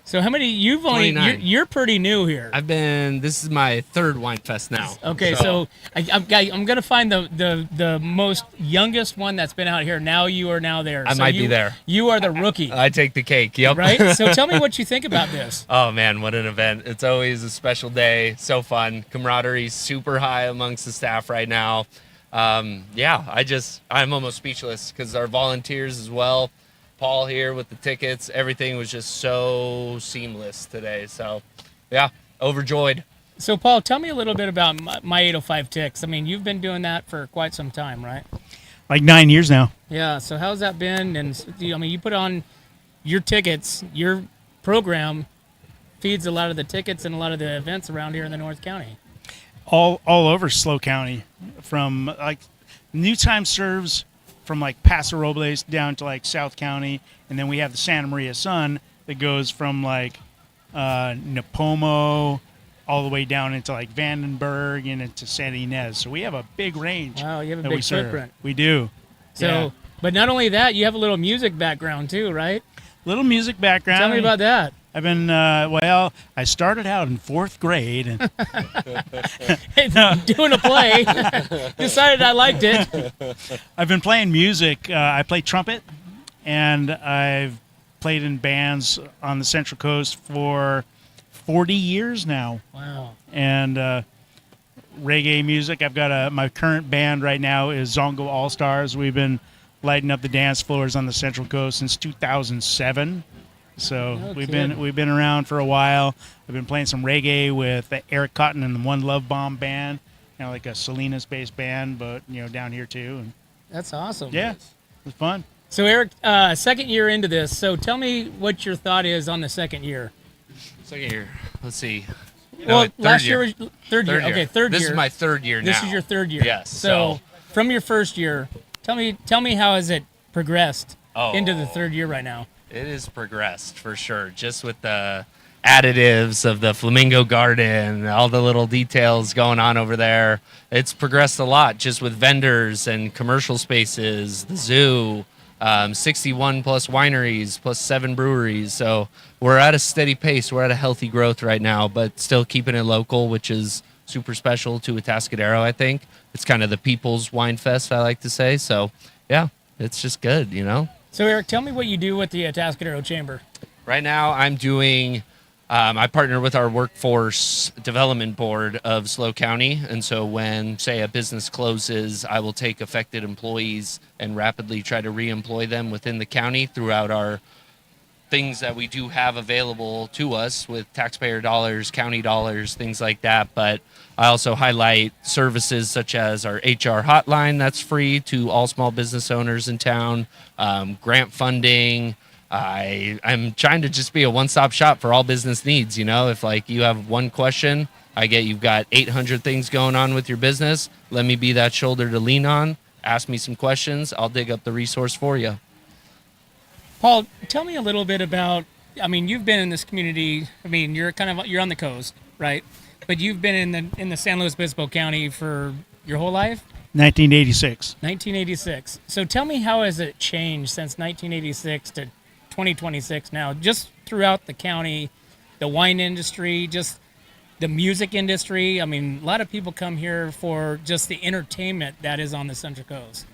[SPEAKER 1] So how many you've only
[SPEAKER 11] 29.
[SPEAKER 1] You're pretty new here.
[SPEAKER 11] This is my third WineFest now.
[SPEAKER 1] Okay, so I'm gonna find the most youngest one that's been out here. Now you are now there.
[SPEAKER 11] I might be there.
[SPEAKER 1] You are the rookie.
[SPEAKER 11] I take the cake. Yep.
[SPEAKER 1] Right. So tell me what you think about this.
[SPEAKER 11] Oh man, what an event! It's always a special day. So fun. Camaraderie super high amongst the staff right now. I'm almost speechless because our volunteers as well. Paul here with the tickets. Everything was just so seamless today. So, yeah, overjoyed.
[SPEAKER 1] So, Paul, tell me a little bit about my 805 Ticks. I mean, you've been doing that for quite some time, right?
[SPEAKER 10] Like 9 years now.
[SPEAKER 1] Yeah. So, how's that been? And you put on your tickets. Your program feeds a lot of the tickets and a lot of the events around here in the North County.
[SPEAKER 10] All over SLO County, from like New Time serves from like Paso Robles down to like South County, and then we have the Santa Maria Sun that goes from like Napomo all the way down into like Vandenberg and into Santa Ynez. So we have a big range.
[SPEAKER 1] Wow, you have a
[SPEAKER 10] that
[SPEAKER 1] big
[SPEAKER 10] we serve.
[SPEAKER 1] footprint.
[SPEAKER 10] We do.
[SPEAKER 1] So,
[SPEAKER 10] yeah.
[SPEAKER 1] But not only that, you have a little music background too, right?
[SPEAKER 10] Little music background.
[SPEAKER 1] Tell me about that.
[SPEAKER 10] I've been, I started out in 4th grade and
[SPEAKER 1] doing a play. Decided I liked it.
[SPEAKER 10] I've been playing music. I play trumpet, and I've played in bands on the Central Coast for 40 years now.
[SPEAKER 1] Wow.
[SPEAKER 10] And reggae music. I've got my current band right now is Zongo All Stars. We've been lighting up the dance floors on the Central Coast since 2007. So
[SPEAKER 1] No
[SPEAKER 10] we've
[SPEAKER 1] kidding.
[SPEAKER 10] been around for a while. I've been playing some reggae with Eric Cotton and the One Love Bomb band, like a Salinas-based band, but down here too. And
[SPEAKER 1] That's awesome.
[SPEAKER 10] yeah, it's fun.
[SPEAKER 1] So Eric, second year into this. So tell me what your thought is on the second year.
[SPEAKER 11] Second year. Let's see.
[SPEAKER 1] Well,
[SPEAKER 11] third
[SPEAKER 1] last year was third year. Okay, third year.
[SPEAKER 11] This is my third year now.
[SPEAKER 1] This is your third year.
[SPEAKER 11] Yes.
[SPEAKER 1] So from your first year, tell me how has it progressed into the third year right now?
[SPEAKER 11] It has progressed for sure. Just with the additives of the Flamingo Garden, all the little details going on over there. It's progressed a lot just with vendors and commercial spaces, the zoo, 61 plus wineries, plus 7 breweries. So we're at a steady pace. We're at a healthy growth right now, but still keeping it local, which is super special to Atascadero, I think. It's kind of the people's wine fest, I like to say. So, yeah, it's just good,
[SPEAKER 1] So Eric, tell me what you do with the Atascadero Chamber.
[SPEAKER 11] Right now, I'm doing. I partner with our workforce development board of SLO County, and so when, say, a business closes, I will take affected employees and rapidly try to re-employ them within the county throughout our things that we do have available to us with taxpayer dollars, county dollars, things like that. But I also highlight services such as our HR hotline that's free to all small business owners in town, grant funding. I'm trying to just be a one-stop shop for all business needs. If you have one question, you've got 800 things going on with your business. Let me be that shoulder to lean on. Ask me some questions. I'll dig up the resource for you.
[SPEAKER 1] Paul, tell me a little bit about. You've been in this community. You're you're on the coast, right? But you've been in the San Luis Obispo County for your whole life.
[SPEAKER 10] 1986.
[SPEAKER 1] 1986. So tell me, how has it changed since 1986 to 2026 now, just throughout the county, the wine industry, just the music industry? A lot of people come here for just the entertainment that is on the Central Coast.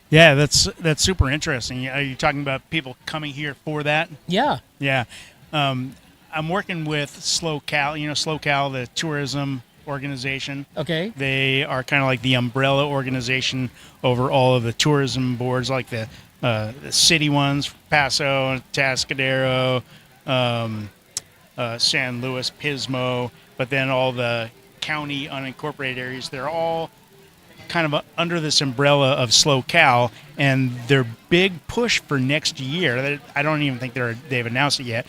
[SPEAKER 10] Yeah, that's super interesting. Are you talking about people coming here for that?
[SPEAKER 1] Yeah.
[SPEAKER 10] Yeah. I'm working with SLO Cal, SLO Cal, the tourism organization.
[SPEAKER 1] Okay.
[SPEAKER 10] They are kind of like the umbrella organization over all of the tourism boards, like the city ones, Paso, Atascadero, San Luis, Pismo, but then all the county unincorporated areas. They're all kind of under this umbrella of SLO Cal, and their big push for next year, I don't even think they've announced it yet,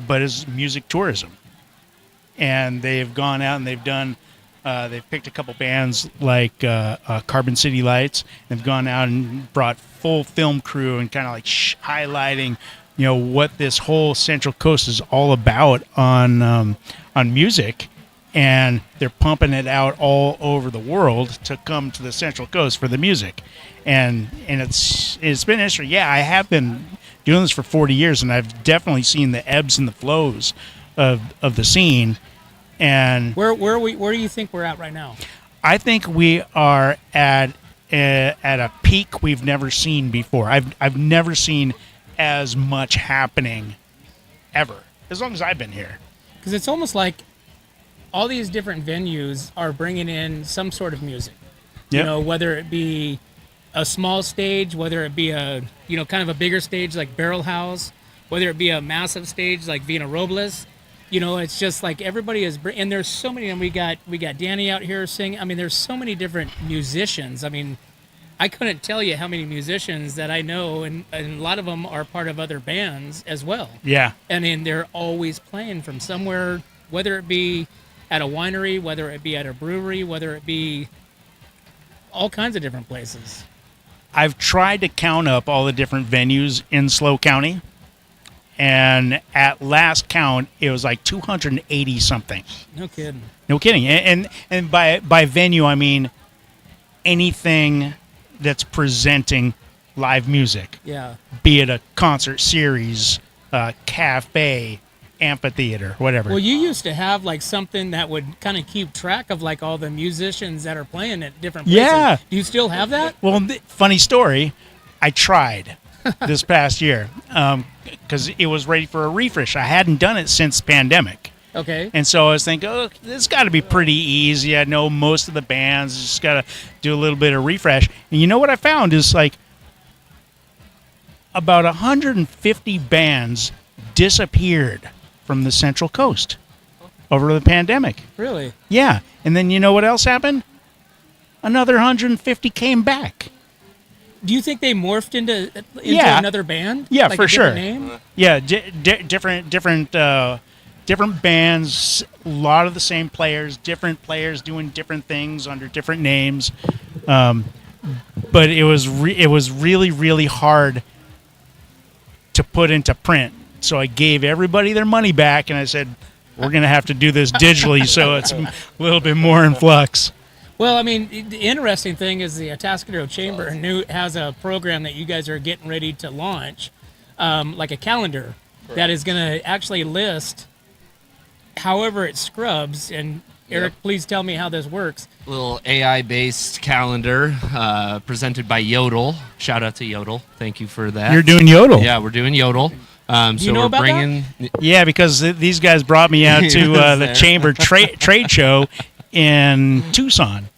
[SPEAKER 10] but is music tourism. And they've gone out and they've done, they've picked a couple bands like Carbon City Lights. They've gone out and brought full film crew and kind of highlighting, what this whole Central Coast is all about on music. And they're pumping it out all over the world to come to the Central Coast for the music. And it's been interesting. Yeah, I have been doing this for 40 years, and I've definitely seen the ebbs and the flows of the scene. And
[SPEAKER 1] where do you think we're at right now?
[SPEAKER 10] I think we are at a peak we've never seen before. I've never seen as much happening ever, as long as I've been here.
[SPEAKER 1] Because it's almost like all these different venues are bringing in some sort of music.
[SPEAKER 10] Yep.
[SPEAKER 1] Whether it be a small stage, whether it be a kind of a bigger stage like Barrel House, whether it be a massive stage like Vina Robles. It's just like everybody is, and there's so many, and we got Danny out here singing. There's so many different musicians. I couldn't tell you how many musicians that I know, and a lot of them are part of other bands as well.
[SPEAKER 10] Yeah.
[SPEAKER 1] And they're always playing from somewhere, whether it be at a winery, whether it be at a brewery, whether it be all kinds of different places.
[SPEAKER 10] I've tried to count up all the different venues in SLO County, and at last count, it was like 280 something.
[SPEAKER 1] No kidding.
[SPEAKER 10] No kidding. And by venue, I mean anything that's presenting live music.
[SPEAKER 1] Yeah.
[SPEAKER 10] Be it a concert series, cafe, amphitheater, whatever.
[SPEAKER 1] Well, you used to have like something that would kind of keep track of like all the musicians that are playing at different places.
[SPEAKER 10] Yeah.
[SPEAKER 1] Do you still have that?
[SPEAKER 10] Well, funny story. I tried this past year because it was ready for a refresh. I hadn't done it since pandemic.
[SPEAKER 1] Okay.
[SPEAKER 10] And so I was thinking, this got to be pretty easy. I know most of the bands, just got to do a little bit of refresh. And you know what I found is like about 150 bands disappeared from the Central Coast over the pandemic.
[SPEAKER 1] Really?
[SPEAKER 10] Yeah. And then you know what else happened? Another 150 came back.
[SPEAKER 1] Do you think they morphed into
[SPEAKER 10] Yeah.
[SPEAKER 1] another band?
[SPEAKER 10] Yeah,
[SPEAKER 1] Like
[SPEAKER 10] for
[SPEAKER 1] a different
[SPEAKER 10] sure.
[SPEAKER 1] Name?
[SPEAKER 10] Yeah, different bands, a lot of the same players, different players doing different things under different names. But it was really, really hard to put into print. So I gave everybody their money back, and I said, we're going to have to do this digitally so it's a little bit more in flux.
[SPEAKER 1] Well, I mean, the interesting thing is the Atascadero Chamber has a program that you guys are getting ready to launch, like a calendar that is going to actually list however it scrubs. And Eric, please tell me how this works.
[SPEAKER 11] Little AI-based calendar presented by Yodel. Shout out to Yodel. Thank you for that.
[SPEAKER 10] You're doing Yodel.
[SPEAKER 11] Yeah, we're doing Yodel.
[SPEAKER 1] Do you know
[SPEAKER 11] we're
[SPEAKER 1] about
[SPEAKER 11] bringing.
[SPEAKER 10] Yeah, because these guys brought me out to the Chamber trade show in Tucson,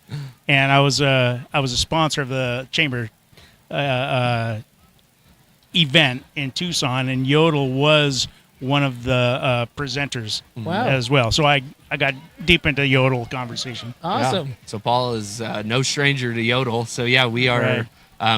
[SPEAKER 10] and I was a sponsor of the Chamber event in Tucson, and Yodel was one of the presenters as well. So I got deep into Yodel conversation.
[SPEAKER 1] Awesome.
[SPEAKER 11] Yeah. So Paul is no stranger to Yodel. So yeah, we are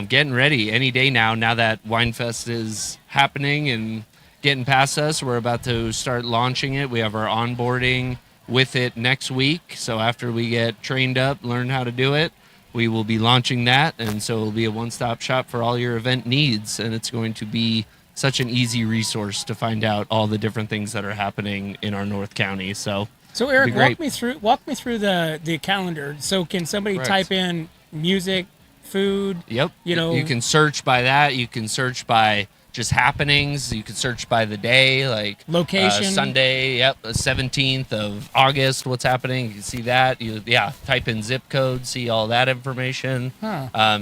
[SPEAKER 11] getting ready any day now. Now that WineFest is happening and getting past us, we're about to start launching it. We have our onboarding with it next week. So after we get trained up, learn how to do it, we will be launching that. And so it'll be a one-stop shop for all your event needs. And it's going to be such an easy resource to find out all the different things that are happening in our North County. So
[SPEAKER 1] Eric, walk me through the calendar. So can somebody type in music, food?
[SPEAKER 11] Yep.
[SPEAKER 1] You
[SPEAKER 11] can search by that. You can search by just happenings. You can search by the day, like
[SPEAKER 1] location.
[SPEAKER 11] Sunday, 17th of August. What's happening? You can see that. Type in zip code, see all that information.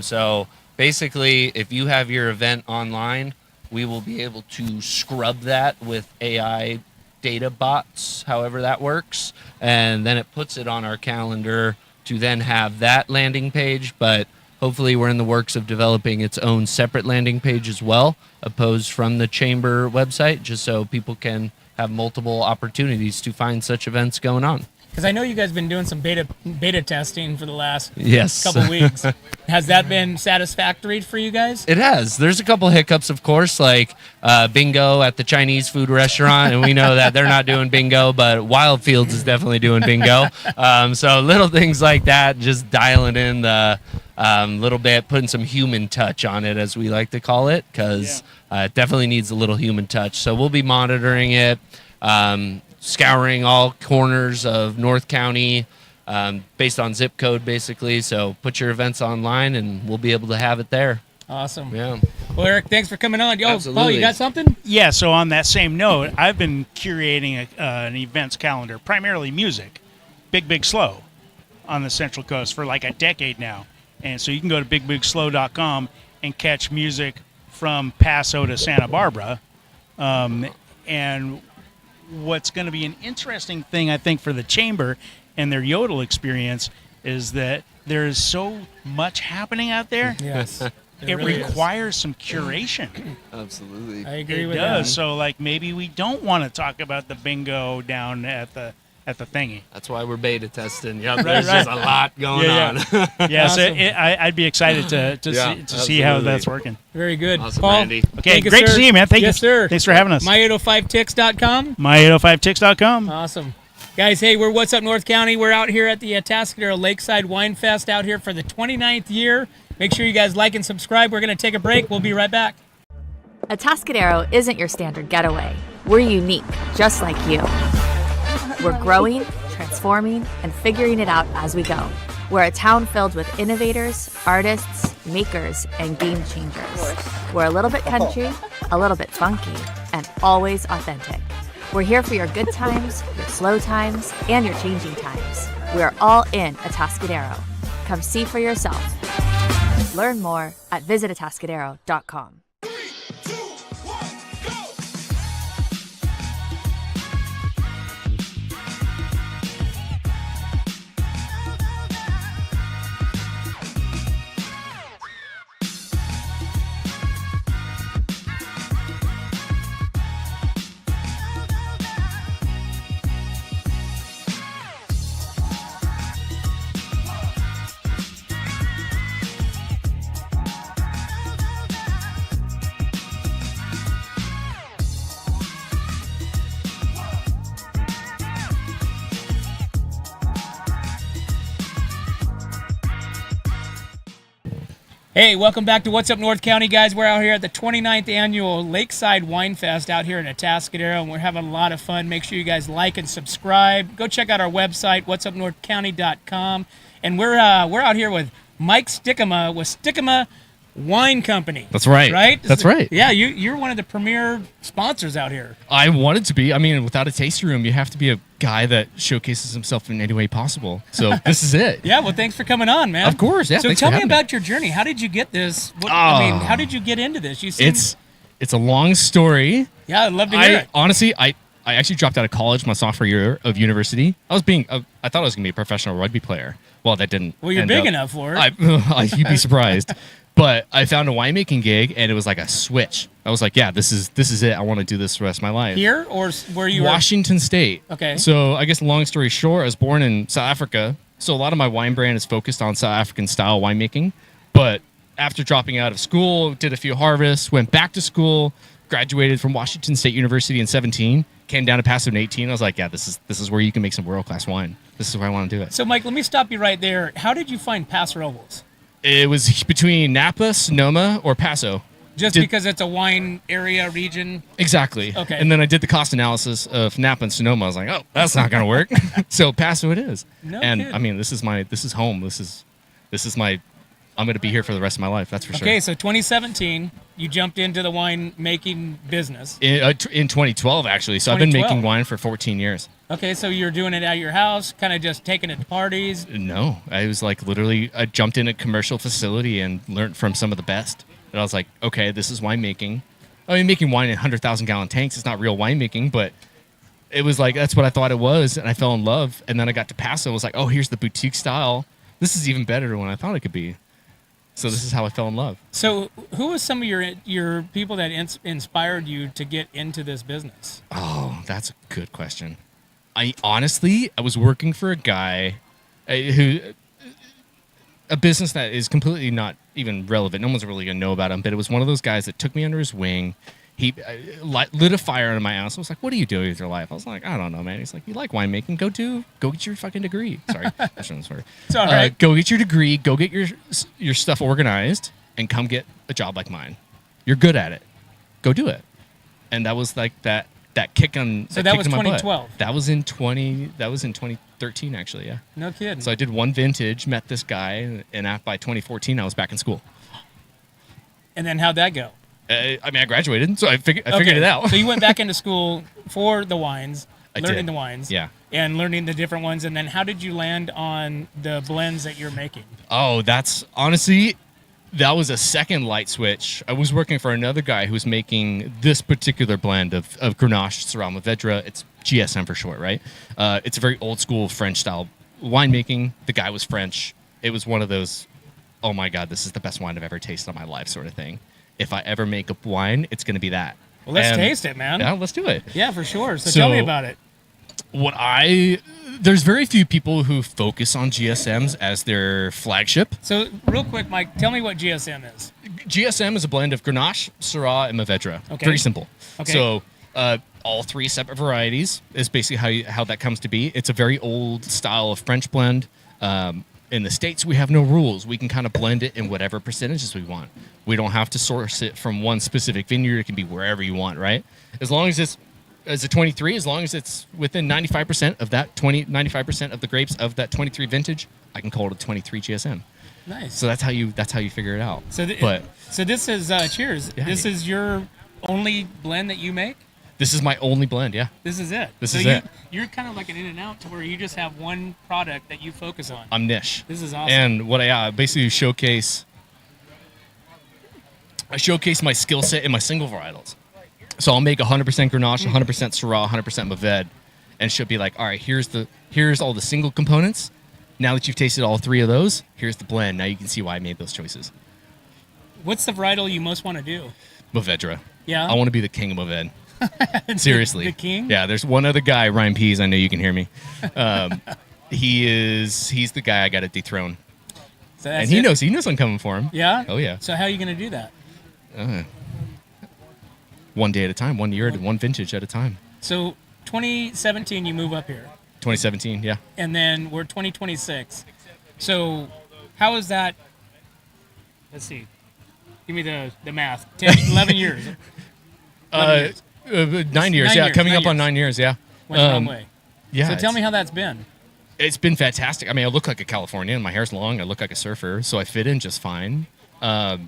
[SPEAKER 11] So basically, if you have your event online, we will be able to scrub that with AI data bots, however that works, and then it puts it on our calendar to then have that landing page. But hopefully we're in the works of developing its own separate landing page as well, opposed from the Chamber website, just so people can have multiple opportunities to find such events going on.
[SPEAKER 1] Because I know you guys have been doing some beta testing for the last
[SPEAKER 11] Yes.
[SPEAKER 1] couple weeks. Has that been satisfactory for you guys?
[SPEAKER 11] It has. There's a couple hiccups, of course, like bingo at the Chinese food restaurant, and we know that they're not doing bingo, but Wildfields is definitely doing bingo. So little things like that, just dialing in the little bit, putting some human touch on it, as we like to call it, because it definitely needs a little human touch. So we'll be monitoring it, scouring all corners of North County based on zip code, basically. So put your events online, and we'll be able to have it there.
[SPEAKER 1] Awesome.
[SPEAKER 11] Yeah.
[SPEAKER 1] Well, Eric, thanks for coming on. Yo,
[SPEAKER 11] Absolutely.
[SPEAKER 1] Paul, you got something?
[SPEAKER 10] Yeah, so on that same note, I've been curating an events calendar, primarily music, Big Slow, on the Central Coast for like a decade now. And so you can go to bigbigslow.com and catch music from Paso to Santa Barbara. And what's going to be an interesting thing, I think, for the Chamber and their Yodel experience is that there is so much happening out there.
[SPEAKER 1] Yes.
[SPEAKER 10] It
[SPEAKER 1] really
[SPEAKER 10] requires some curation.
[SPEAKER 11] Absolutely.
[SPEAKER 1] I agree
[SPEAKER 10] It
[SPEAKER 1] with
[SPEAKER 10] does.
[SPEAKER 1] that.
[SPEAKER 10] So, like, maybe we don't want to talk about the bingo down at the thingy.
[SPEAKER 11] That's why we're beta testing. Yep, there's just a lot going on.
[SPEAKER 10] Yeah, so
[SPEAKER 1] Awesome.
[SPEAKER 10] I'd be excited to see how that's working.
[SPEAKER 1] Very good.
[SPEAKER 11] Awesome,
[SPEAKER 1] Paul,
[SPEAKER 11] Randy.
[SPEAKER 10] Okay,
[SPEAKER 1] thank you,
[SPEAKER 10] great to
[SPEAKER 1] sir.
[SPEAKER 10] see you, man. Thank
[SPEAKER 1] yes,
[SPEAKER 10] you.
[SPEAKER 1] sir.
[SPEAKER 10] Thanks for having us.
[SPEAKER 1] My805tix.com.
[SPEAKER 10] My805tix.com.
[SPEAKER 1] Awesome. Guys, hey, we're What's Up North County. We're out here at the Atascadero Lakeside WineFest out here for the 29th year. Make sure you guys like and subscribe. We're going to take a break. We'll be right back.
[SPEAKER 12] Atascadero isn't your standard getaway. We're unique, just like you. We're growing, transforming, and figuring it out as we go. We're a town filled with innovators, artists, makers, and game changers. We're a little bit country, a little bit funky, and always authentic. We're here for your good times, your slow times, and your changing times. We are all in Atascadero. Come see for yourself. Learn more at visitatascadero.com.
[SPEAKER 1] Hey, welcome back to What's Up North County, guys. We're out here at the 29th annual Lakeside WineFest out here in Atascadero, and we're having a lot of fun. Make sure you guys like and subscribe. Go check out our website, whatsupnorthcounty.com. And we're out here with Mike Stickema with Stickema Wine Company.
[SPEAKER 13] That's right.
[SPEAKER 1] Right?
[SPEAKER 13] That's right.
[SPEAKER 1] Yeah, you're one of the premier sponsors out here.
[SPEAKER 13] I wanted to be. I mean, without a tasting room, you have to be a guy that showcases himself in any way possible. So this is it.
[SPEAKER 1] Yeah, well, thanks for coming on, man.
[SPEAKER 13] Of course, yeah.
[SPEAKER 1] So
[SPEAKER 13] thanks
[SPEAKER 1] tell
[SPEAKER 13] for
[SPEAKER 1] me
[SPEAKER 13] having
[SPEAKER 1] about your journey. How did you get this? How did you get into this?
[SPEAKER 13] It's a long story.
[SPEAKER 1] Yeah, I'd love to hear it.
[SPEAKER 13] Honestly, I actually dropped out of college my sophomore year of university. I thought I was gonna be a professional rugby player. Well, that didn't.
[SPEAKER 1] Well, you're
[SPEAKER 13] end
[SPEAKER 1] big
[SPEAKER 13] up.
[SPEAKER 1] enough for it.
[SPEAKER 13] You'd be surprised. But I found a winemaking gig, and it was like a switch. I was like, yeah, this is it. I want to do this the rest of my life.
[SPEAKER 1] Here or where you
[SPEAKER 13] Washington State.
[SPEAKER 1] Okay.
[SPEAKER 13] So I guess long story short, I was born in South Africa. So a lot of my wine brand is focused on South African style winemaking. But after dropping out of school, did a few harvests, went back to school, graduated from Washington State University in 17, came down to Paso in 18. I was like, yeah, this is where you can make some world-class wine. This is where I want to do it.
[SPEAKER 1] So, Mike, let me stop you right there. How did you find Paso Robles?
[SPEAKER 13] It was between Napa, Sonoma, or Paso.
[SPEAKER 1] Because it's a wine area region?
[SPEAKER 13] Exactly.
[SPEAKER 1] Okay.
[SPEAKER 13] And then I did the cost analysis of Napa and Sonoma. I was like, oh, that's not going to work. So Paso it is.
[SPEAKER 1] No
[SPEAKER 13] and
[SPEAKER 1] kidding.
[SPEAKER 13] I mean, this is home. This is my, I'm going to be here for the rest of my life. That's for sure.
[SPEAKER 1] Okay, so 2017, you jumped into the wine making business.
[SPEAKER 13] In 2012, actually. So I've been making wine for 14 years.
[SPEAKER 1] Okay, so you're doing it at your house, kind of just taking it to parties?
[SPEAKER 13] No, I was like literally, I jumped in a commercial facility and learned from some of the best. And I was like, okay, this is winemaking. I mean, making wine in 100,000 gallon tanks is not real winemaking, but it was like, that's what I thought it was. And I fell in love. And then I got to Paso and was like, oh, here's the boutique style. This is even better than what I thought it could be. So this is how I fell in love.
[SPEAKER 1] So who was some of your people that inspired you to get into this business?
[SPEAKER 13] Oh, that's a good question. I was working for a guy a business that is completely not even relevant. No one's really going to know about him, but it was one of those guys that took me under his wing. He lit a fire under my ass. I was like, what are you doing with your life? I was like, I don't know, man. He's like, you like winemaking? Go get your fucking degree. Sorry. I shouldn't swear.
[SPEAKER 1] It's all right.
[SPEAKER 13] Go get your degree. Go get your stuff organized and come get a job like mine. You're good at it. Go do it. And that was like that kick on.
[SPEAKER 1] So that was 2012.
[SPEAKER 13] That was in 2013, actually. Yeah.
[SPEAKER 1] No kidding.
[SPEAKER 13] So I did one vintage, met this guy, and by 2014, I was back in school.
[SPEAKER 1] And then how'd that go?
[SPEAKER 13] I mean, I graduated, so I figured it out.
[SPEAKER 1] So you went back into school for the wines, learning
[SPEAKER 13] did.
[SPEAKER 1] the wines,
[SPEAKER 13] Yeah.
[SPEAKER 1] and learning the different ones. And then how did you land on the blends that you're making?
[SPEAKER 13] Oh, that's honestly, that was a second light switch. I was working for another guy who was making this particular blend of Grenache, Syrah, Mourvedre. It's GSM for short, right? It's a very old school French style winemaking. The guy was French. It was one of those, oh my God, this is the best wine I've ever tasted in my life sort of thing. If I ever make a wine, it's going to be that.
[SPEAKER 1] Well, let's taste it, man.
[SPEAKER 13] Yeah, let's do it.
[SPEAKER 1] Yeah, for sure. So tell me about it.
[SPEAKER 13] There's very few people who focus on GSMs as their flagship.
[SPEAKER 1] So real quick, Mike, tell me what GSM is.
[SPEAKER 13] GSM is a blend of Grenache, Syrah, and Mourvedre.
[SPEAKER 1] Okay.
[SPEAKER 13] Very simple.
[SPEAKER 1] Okay.
[SPEAKER 13] So all three separate varieties is basically how that comes to be. It's a very old style of French blend. In the States, we have no rules. We can kind of blend it in whatever percentages we want. We don't have to source it from one specific vineyard. It can be wherever you want, right? As long as it's a 23, as long as it's within 95% of that 95% of the grapes of that 23 vintage, I can call it a 23 GSM.
[SPEAKER 1] Nice.
[SPEAKER 13] So that's how you figure it out.
[SPEAKER 1] So this is cheers.
[SPEAKER 13] Yeah,
[SPEAKER 1] this is your only blend that you make?
[SPEAKER 13] This is my only blend, yeah.
[SPEAKER 1] This is it.
[SPEAKER 13] This is it.
[SPEAKER 1] You're kind of like an in and out to where you just have one product that you focus on.
[SPEAKER 13] I'm niche.
[SPEAKER 1] This is awesome.
[SPEAKER 13] And what I basically showcase my skill set in my single varietals. So I'll make 100% Grenache, 100% Syrah, 100% Mourvedre, and she'll be like, all right, here's all the single components. Now that you've tasted all three of those, here's the blend. Now you can see why I made those choices.
[SPEAKER 1] What's the varietal you most want to do?
[SPEAKER 13] Mourvedre.
[SPEAKER 1] Yeah?
[SPEAKER 13] I want to be the king of Mourvedre. Seriously.
[SPEAKER 1] The king?
[SPEAKER 13] Yeah, there's one other guy, Ryan Pease, I know you can hear me. He's the guy I got to dethrone.
[SPEAKER 1] So
[SPEAKER 13] and he knows I'm coming for him.
[SPEAKER 1] Yeah?
[SPEAKER 13] Oh, yeah.
[SPEAKER 1] So how are you going to do that?
[SPEAKER 13] One day at a time, 1 year, one vintage at a time.
[SPEAKER 1] So 2017, you move up here.
[SPEAKER 13] 2017, yeah.
[SPEAKER 1] And then we're 2026. So how is that let's see. Give me the math. 10, 11 years. 11 years.
[SPEAKER 13] 9 years, yeah. Coming up on 9 years, yeah.
[SPEAKER 1] Went the wrong way.
[SPEAKER 13] Yeah.
[SPEAKER 1] So tell me how that's been.
[SPEAKER 13] It's been fantastic. I mean, I look like a Californian. My hair's long. I look like a surfer, so I fit in just fine. El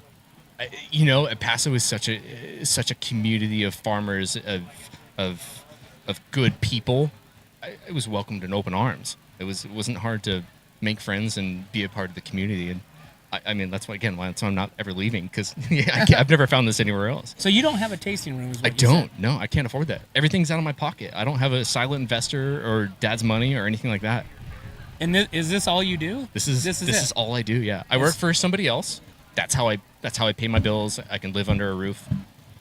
[SPEAKER 13] Paso is such a community of farmers, of good people. It was welcomed in open arms. It wasn't hard to make friends and be a part of the community. And I mean, that's why I'm not ever leaving, because I've never found this anywhere else.
[SPEAKER 1] So you don't have a tasting room? Is what
[SPEAKER 13] I don't. Said. No, I can't afford that. Everything's out of my pocket. I don't have a silent investor or dad's money or anything like that.
[SPEAKER 1] And is this all you do?
[SPEAKER 13] This is all I do. Yeah, I work for somebody else. That's how I pay my bills. I can live under a roof.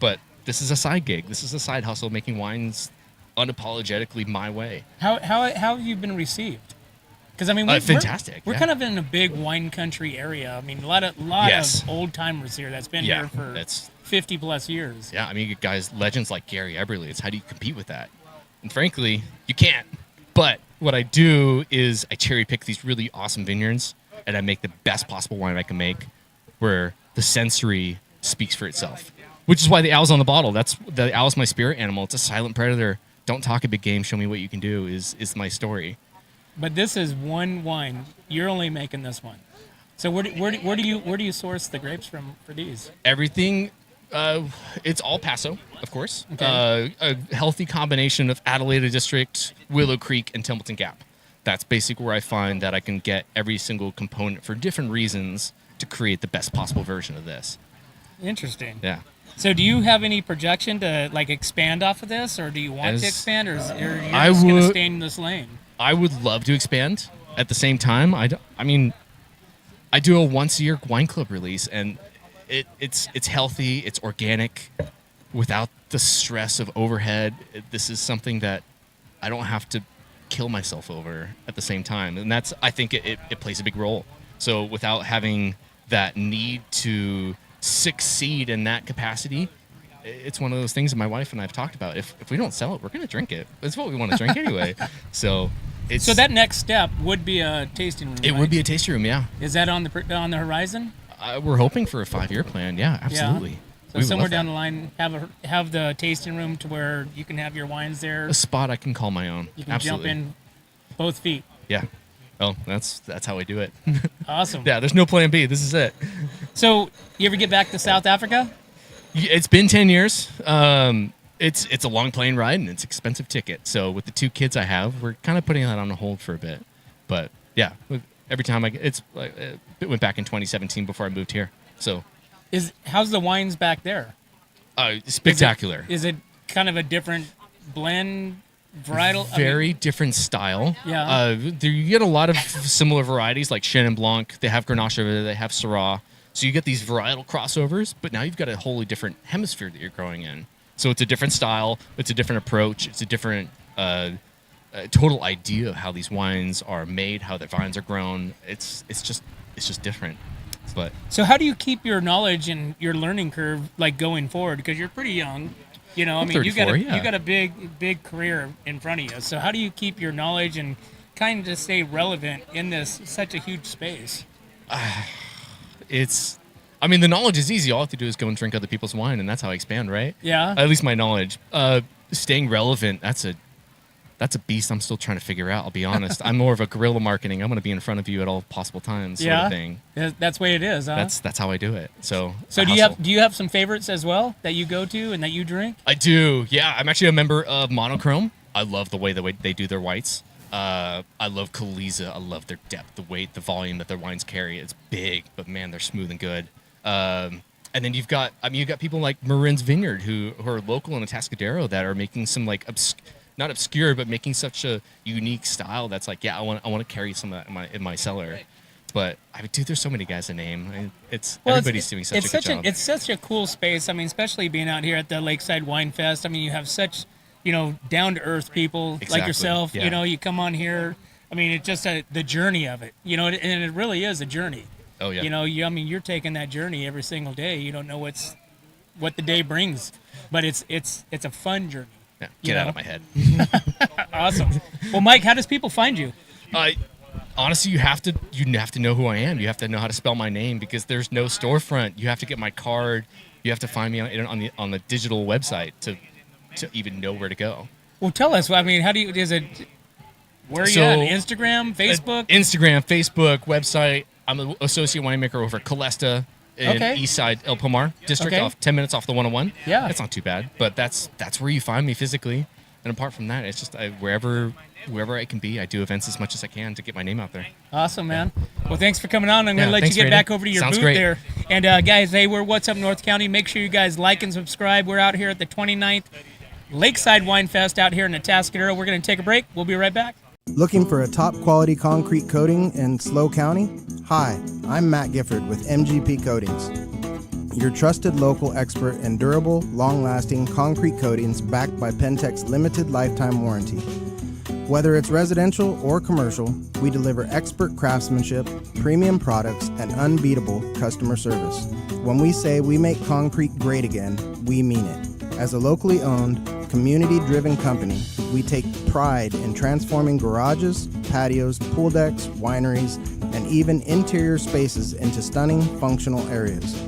[SPEAKER 13] But this is a side gig. This is a side hustle, making wines unapologetically my way.
[SPEAKER 1] How have you been received? Because I mean,
[SPEAKER 13] fantastic.
[SPEAKER 1] We're kind of in a big wine country area. I mean, a lot of old timers here that's been here for 50 plus years.
[SPEAKER 13] Yeah, I mean, you guys, legends like Gary Eberle. It's how do you compete with that? And frankly, you can't. But what I do is I cherry pick these really awesome vineyards, and I make the best possible wine I can make, where the sensory speaks for itself. Which is why the owl's on the bottle. The owl's my spirit animal. It's a silent predator. Don't talk a big game. Show me what you can do. Is my story.
[SPEAKER 1] But this is one wine. You're only making this one. So where do you source the grapes from for these?
[SPEAKER 13] Everything. It's all Paso, of course.
[SPEAKER 1] Okay.
[SPEAKER 13] A healthy combination of Adelaida District, Willow Creek, and Templeton Gap. That's basically where I find that I can get every single component for different reasons to create the best possible version of this.
[SPEAKER 1] Interesting.
[SPEAKER 13] Yeah.
[SPEAKER 1] So do you have any projection to expand off of this, or do you want to expand, or you're just going to stay in this lane?
[SPEAKER 13] I would love to expand. At the same time, I do a once-a-year wine club release, and it's healthy, it's organic, without the stress of overhead. This is something that I don't have to kill myself over at the same time, and I think it plays a big role. So without having that need to succeed in that capacity, it's one of those things that my wife and I have talked about. If we don't sell it, we're going to drink it. That's what we want to drink anyway. So
[SPEAKER 1] that next step would be a tasting room.
[SPEAKER 13] It would be a tasting room, yeah.
[SPEAKER 1] Is that on the horizon?
[SPEAKER 13] We're hoping for a 5-year plan. Yeah, absolutely.
[SPEAKER 1] Yeah. So somewhere down the line, have the tasting room to where you can have your wines there.
[SPEAKER 13] A spot I can call my own.
[SPEAKER 1] You can
[SPEAKER 13] absolutely.
[SPEAKER 1] jump in both feet.
[SPEAKER 13] Yeah. Well, that's how I do it.
[SPEAKER 1] Awesome.
[SPEAKER 13] Yeah, there's no plan B. This is it.
[SPEAKER 1] So, you ever get back to South Africa?
[SPEAKER 13] It's been 10 years. It's a long plane ride, and it's an expensive ticket. So with the 2 kids I have, we're kind of putting that on hold for a bit. But yeah, every time it went back in 2017 before I moved here. So
[SPEAKER 1] how's the wines back there?
[SPEAKER 13] Spectacular.
[SPEAKER 1] Is it kind of a different blend? Varietal,
[SPEAKER 13] very different style.
[SPEAKER 1] Yeah.
[SPEAKER 13] You get a lot of similar varieties like Chenin Blanc. They have Grenache over there. They have Syrah. So you get these varietal crossovers, but now you've got a wholly different hemisphere that you're growing in. So it's a different style. It's a different approach. It's a different total idea of how these wines are made, how the vines are grown. It's just different. But
[SPEAKER 1] so how do you keep your knowledge and your learning curve going forward? Because you're pretty young. You know, I mean, you got a big career in front of you. So how do you keep your knowledge and kind of just stay relevant in this such a huge space?
[SPEAKER 13] The knowledge is easy. All I have to do is go and drink other people's wine, and that's how I expand, right?
[SPEAKER 1] Yeah.
[SPEAKER 13] At least my knowledge. Staying relevant, that's a beast I'm still trying to figure out, I'll be honest. I'm more of a guerrilla marketing. I'm going to be in front of you at all possible times sort of thing.
[SPEAKER 1] That's the way it is, huh?
[SPEAKER 13] That's how I do it. So
[SPEAKER 1] do you have some favorites as well that you go to and that you drink?
[SPEAKER 13] I do, yeah. I'm actually a member of Monochrome. I love the way they do their whites. I love Kaliza. I love their depth, the weight, the volume that their wines carry. It's big, but man, they're smooth and good. And then you've got people like Marin's Vineyard who are local in Atascadero that are making some not obscure, but making such a unique style that's I want to carry some of that in my cellar. But there's so many guys to name. Everybody's doing such a good job.
[SPEAKER 1] It's such a cool space. I mean, especially being out here at the Lakeside WineFest. I mean, you have such down to earth people like yourself.
[SPEAKER 13] Yeah.
[SPEAKER 1] You come on here. I mean, it's just the journey of it. And it really is a journey.
[SPEAKER 13] Oh yeah.
[SPEAKER 1] You're taking that journey every single day. You don't know what the day brings, but it's a fun journey.
[SPEAKER 13] Yeah, get out of my head.
[SPEAKER 1] Awesome. Well, Mike, how does people find you?
[SPEAKER 13] honestly, you have to know who I am. You have to know how to spell my name because there's no storefront. You have to get my card. You have to find me on the digital website to even know where to go.
[SPEAKER 1] Well, tell us. I mean, how do you? Is it? Where are you at? Instagram, Facebook?
[SPEAKER 13] Instagram, Facebook, website. I'm an associate winemaker over at Calesta in Eastside El Pomar district, off 10 minutes off the 101.
[SPEAKER 1] Yeah,
[SPEAKER 13] it's not too bad, but that's where you find me physically. And apart from that, it's just wherever I can be, I do events as much as I can to get my name out there.
[SPEAKER 1] Awesome, man. Well, thanks for coming on. I'm going to let you get
[SPEAKER 13] Brady.
[SPEAKER 1] back over to your
[SPEAKER 13] Sounds
[SPEAKER 1] booth
[SPEAKER 13] great.
[SPEAKER 1] there. And guys, hey, we're What's Up North County. Make sure you guys like and subscribe. We're out here at the 29th Lakeside WineFest out here in Atascadero. We're going to take a break. We'll be right back.
[SPEAKER 3] Looking for a top quality concrete coating in SLO County? Hi, I'm Matt Gifford with MGP Coatings, your trusted local expert in durable, long-lasting concrete coatings backed by Pentec's limited lifetime warranty. Whether it's residential or commercial, we deliver expert craftsmanship, premium products, and unbeatable customer service. When we say we make concrete great again, we mean it. As a locally owned, community-driven company, we take pride in transforming garages, patios, pool decks, wineries, and even interior spaces into stunning, functional areas.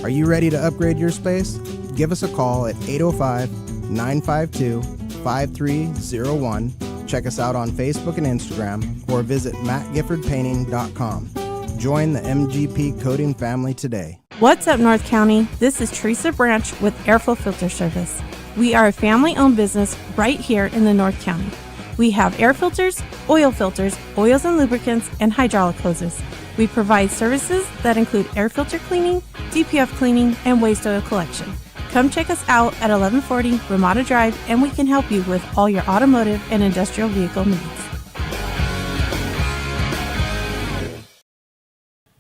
[SPEAKER 3] Are you ready to upgrade your space? Give us a call at 805-952-5301. Check us out on Facebook and Instagram, or visit mattgiffordpainting.com. Join the MGP Coating family today.
[SPEAKER 4] What's up, North County? This is Teresa Branch with Airflow Filter Service. We are a family-owned business right here in the North County. We have air filters, oils and lubricants, and hydraulic hoses. We provide services that include air filter cleaning, DPF cleaning, and waste oil collection. Come check us out at 1140 Ramada Drive, and we can help you with all your automotive and industrial vehicle needs.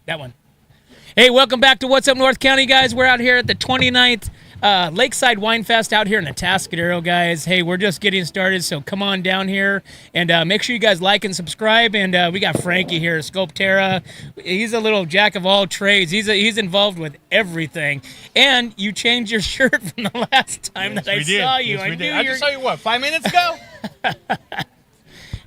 [SPEAKER 1] That one. Hey, welcome back to What's Up North County, guys. We're out here at the 29th Lakeside WineFest out here in Atascadero, guys. Hey, we're just getting started, so come on down here and make sure you guys like and subscribe. And we got Frankie here, Sculptera. He's a little jack of all trades. He's involved with everything. And you changed your shirt from the last time that I saw you.
[SPEAKER 14] I just saw you, 5 minutes ago?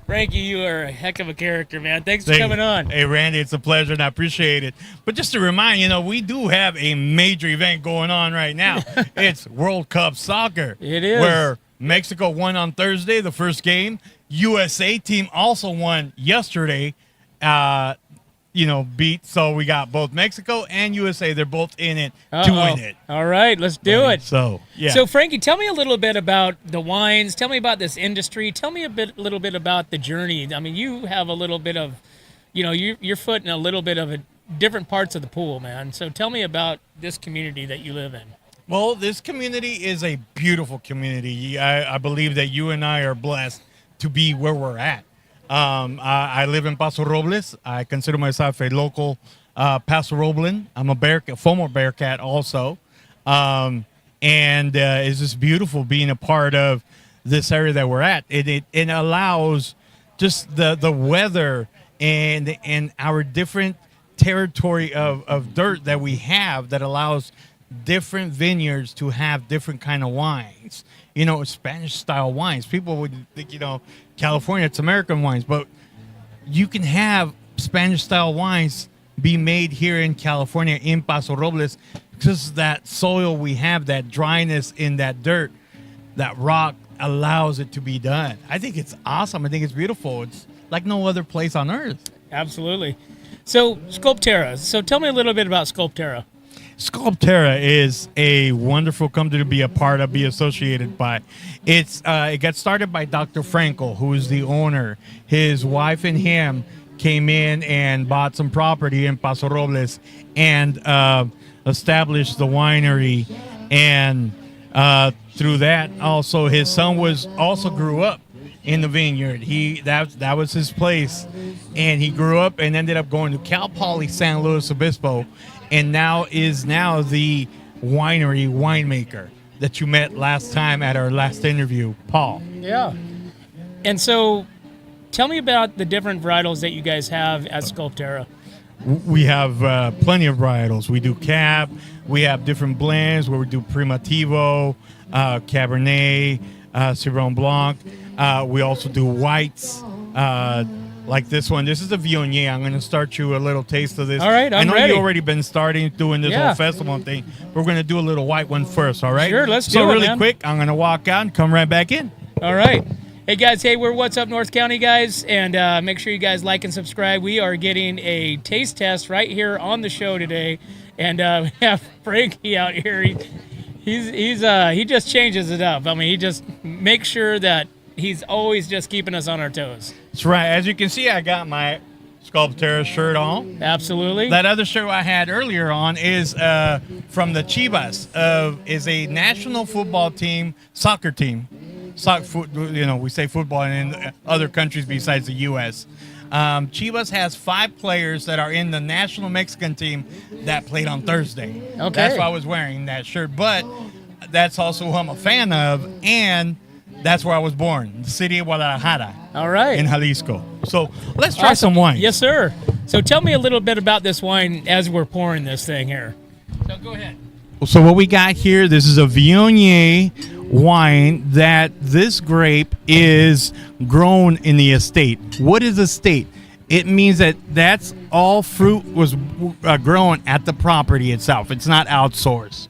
[SPEAKER 1] Frankie, you are a heck of a character, man. Thanks for coming on.
[SPEAKER 14] Hey, Randy, it's a pleasure, and I appreciate it. But just to remind, we do have a major event going on right now. It's World Cup Soccer.
[SPEAKER 1] It is.
[SPEAKER 14] Where Mexico won on Thursday, the first game. USA team also won yesterday. Beat. So we got both Mexico and USA. They're both in it to win it.
[SPEAKER 1] All right, let's do it.
[SPEAKER 14] So, yeah.
[SPEAKER 1] So, Frankie, tell me a little bit about the wines. Tell me about this industry. Tell me a little bit about the journey. I mean, you have a little bit of, your foot in a little bit of different parts of the pool, man. So tell me about this community that you live in.
[SPEAKER 14] Well, this community is a beautiful community. I believe that you and I are blessed to be where we're at. I live in Paso Robles. I consider myself a local Paso Roblan. I'm a former Bearcat also. And it's just beautiful being a part of this area that we're at. It allows just the weather and our different territory of dirt that we have that allows different vineyards to have different kind of wines. Spanish style wines. People would think, California, it's American wines, but you can have Spanish style wines be made here in California, in Paso Robles, because that soil we have, that dryness in that dirt, that rock allows it to be done. I think it's awesome. I think it's beautiful. It's like no other place on earth.
[SPEAKER 1] Absolutely. So, Sculptera. So tell me a little bit about Sculptera.
[SPEAKER 14] Sculptera is a wonderful company to be a part of, be associated by. It got started by Dr. Frankel, who is the owner. His wife and him came in and bought some property in Paso Robles and established the winery. And through that, also his son grew up in the vineyard. That was his place, and he grew up and ended up going to Cal Poly San Luis Obispo. And now is the winemaker that you met last time at our last interview, Paul.
[SPEAKER 1] Yeah. And so tell me about the different varietals that you guys have at Sculptera.
[SPEAKER 14] We have plenty of varietals. We do Cab. We have different blends where we do Primitivo, Cabernet, Sauvignon Blanc. We also do whites, like this one. This is a Viognier. I'm going to start you a little taste of this.
[SPEAKER 1] All right,
[SPEAKER 14] I know
[SPEAKER 1] ready.
[SPEAKER 14] you already been starting doing this whole festival thing. But we're going to do a little white one first, all right?
[SPEAKER 1] Sure, let's do
[SPEAKER 14] So
[SPEAKER 1] it,
[SPEAKER 14] really
[SPEAKER 1] man.
[SPEAKER 14] quick, I'm going to walk out and come right back in.
[SPEAKER 1] All right. Hey, guys. Hey, we're What's Up North County, guys. And make sure you guys like and subscribe. We are getting a taste test right here on the show today. And we have Frankie out here. He just changes it up. I mean, he just makes sure that he's always just keeping us on our toes.
[SPEAKER 14] That's right. As you can see, I got my Sculptera shirt on.
[SPEAKER 1] Absolutely.
[SPEAKER 14] That other shirt I had earlier on is from the Chivas. Is a national football team, soccer team. We say football in other countries besides the U.S. Chivas has 5 players that are in the national Mexican team that played on Thursday.
[SPEAKER 1] Okay.
[SPEAKER 14] That's why I was wearing that shirt. But that's also who I'm a fan of, and that's where I was born, the city of Guadalajara.
[SPEAKER 1] All right.
[SPEAKER 14] In Jalisco. So let's try some wine.
[SPEAKER 1] Yes, sir. So tell me a little bit about this wine as we're pouring this thing here. So go ahead.
[SPEAKER 14] So what we got here, this is a Viognier wine that this grape is grown in the estate. What is estate? It means that that's all fruit was grown at the property itself. It's not outsourced.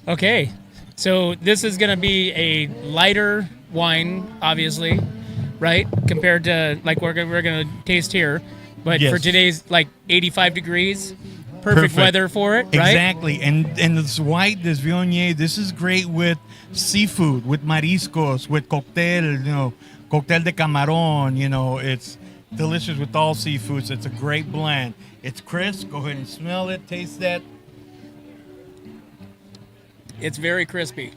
[SPEAKER 1] Okay. So this is going to be a lighter wine, obviously, right? Compared to like we're going to taste here. But
[SPEAKER 14] Yes.
[SPEAKER 1] for today's like 85 degrees, perfect weather for it, right?
[SPEAKER 14] Exactly. And this white, this Viognier, this is great with seafood, with mariscos, with cocktail, cocktail de camarón, it's delicious with all seafoods. It's a great blend. It's crisp. Go ahead and smell it, taste that.
[SPEAKER 1] It's very crispy.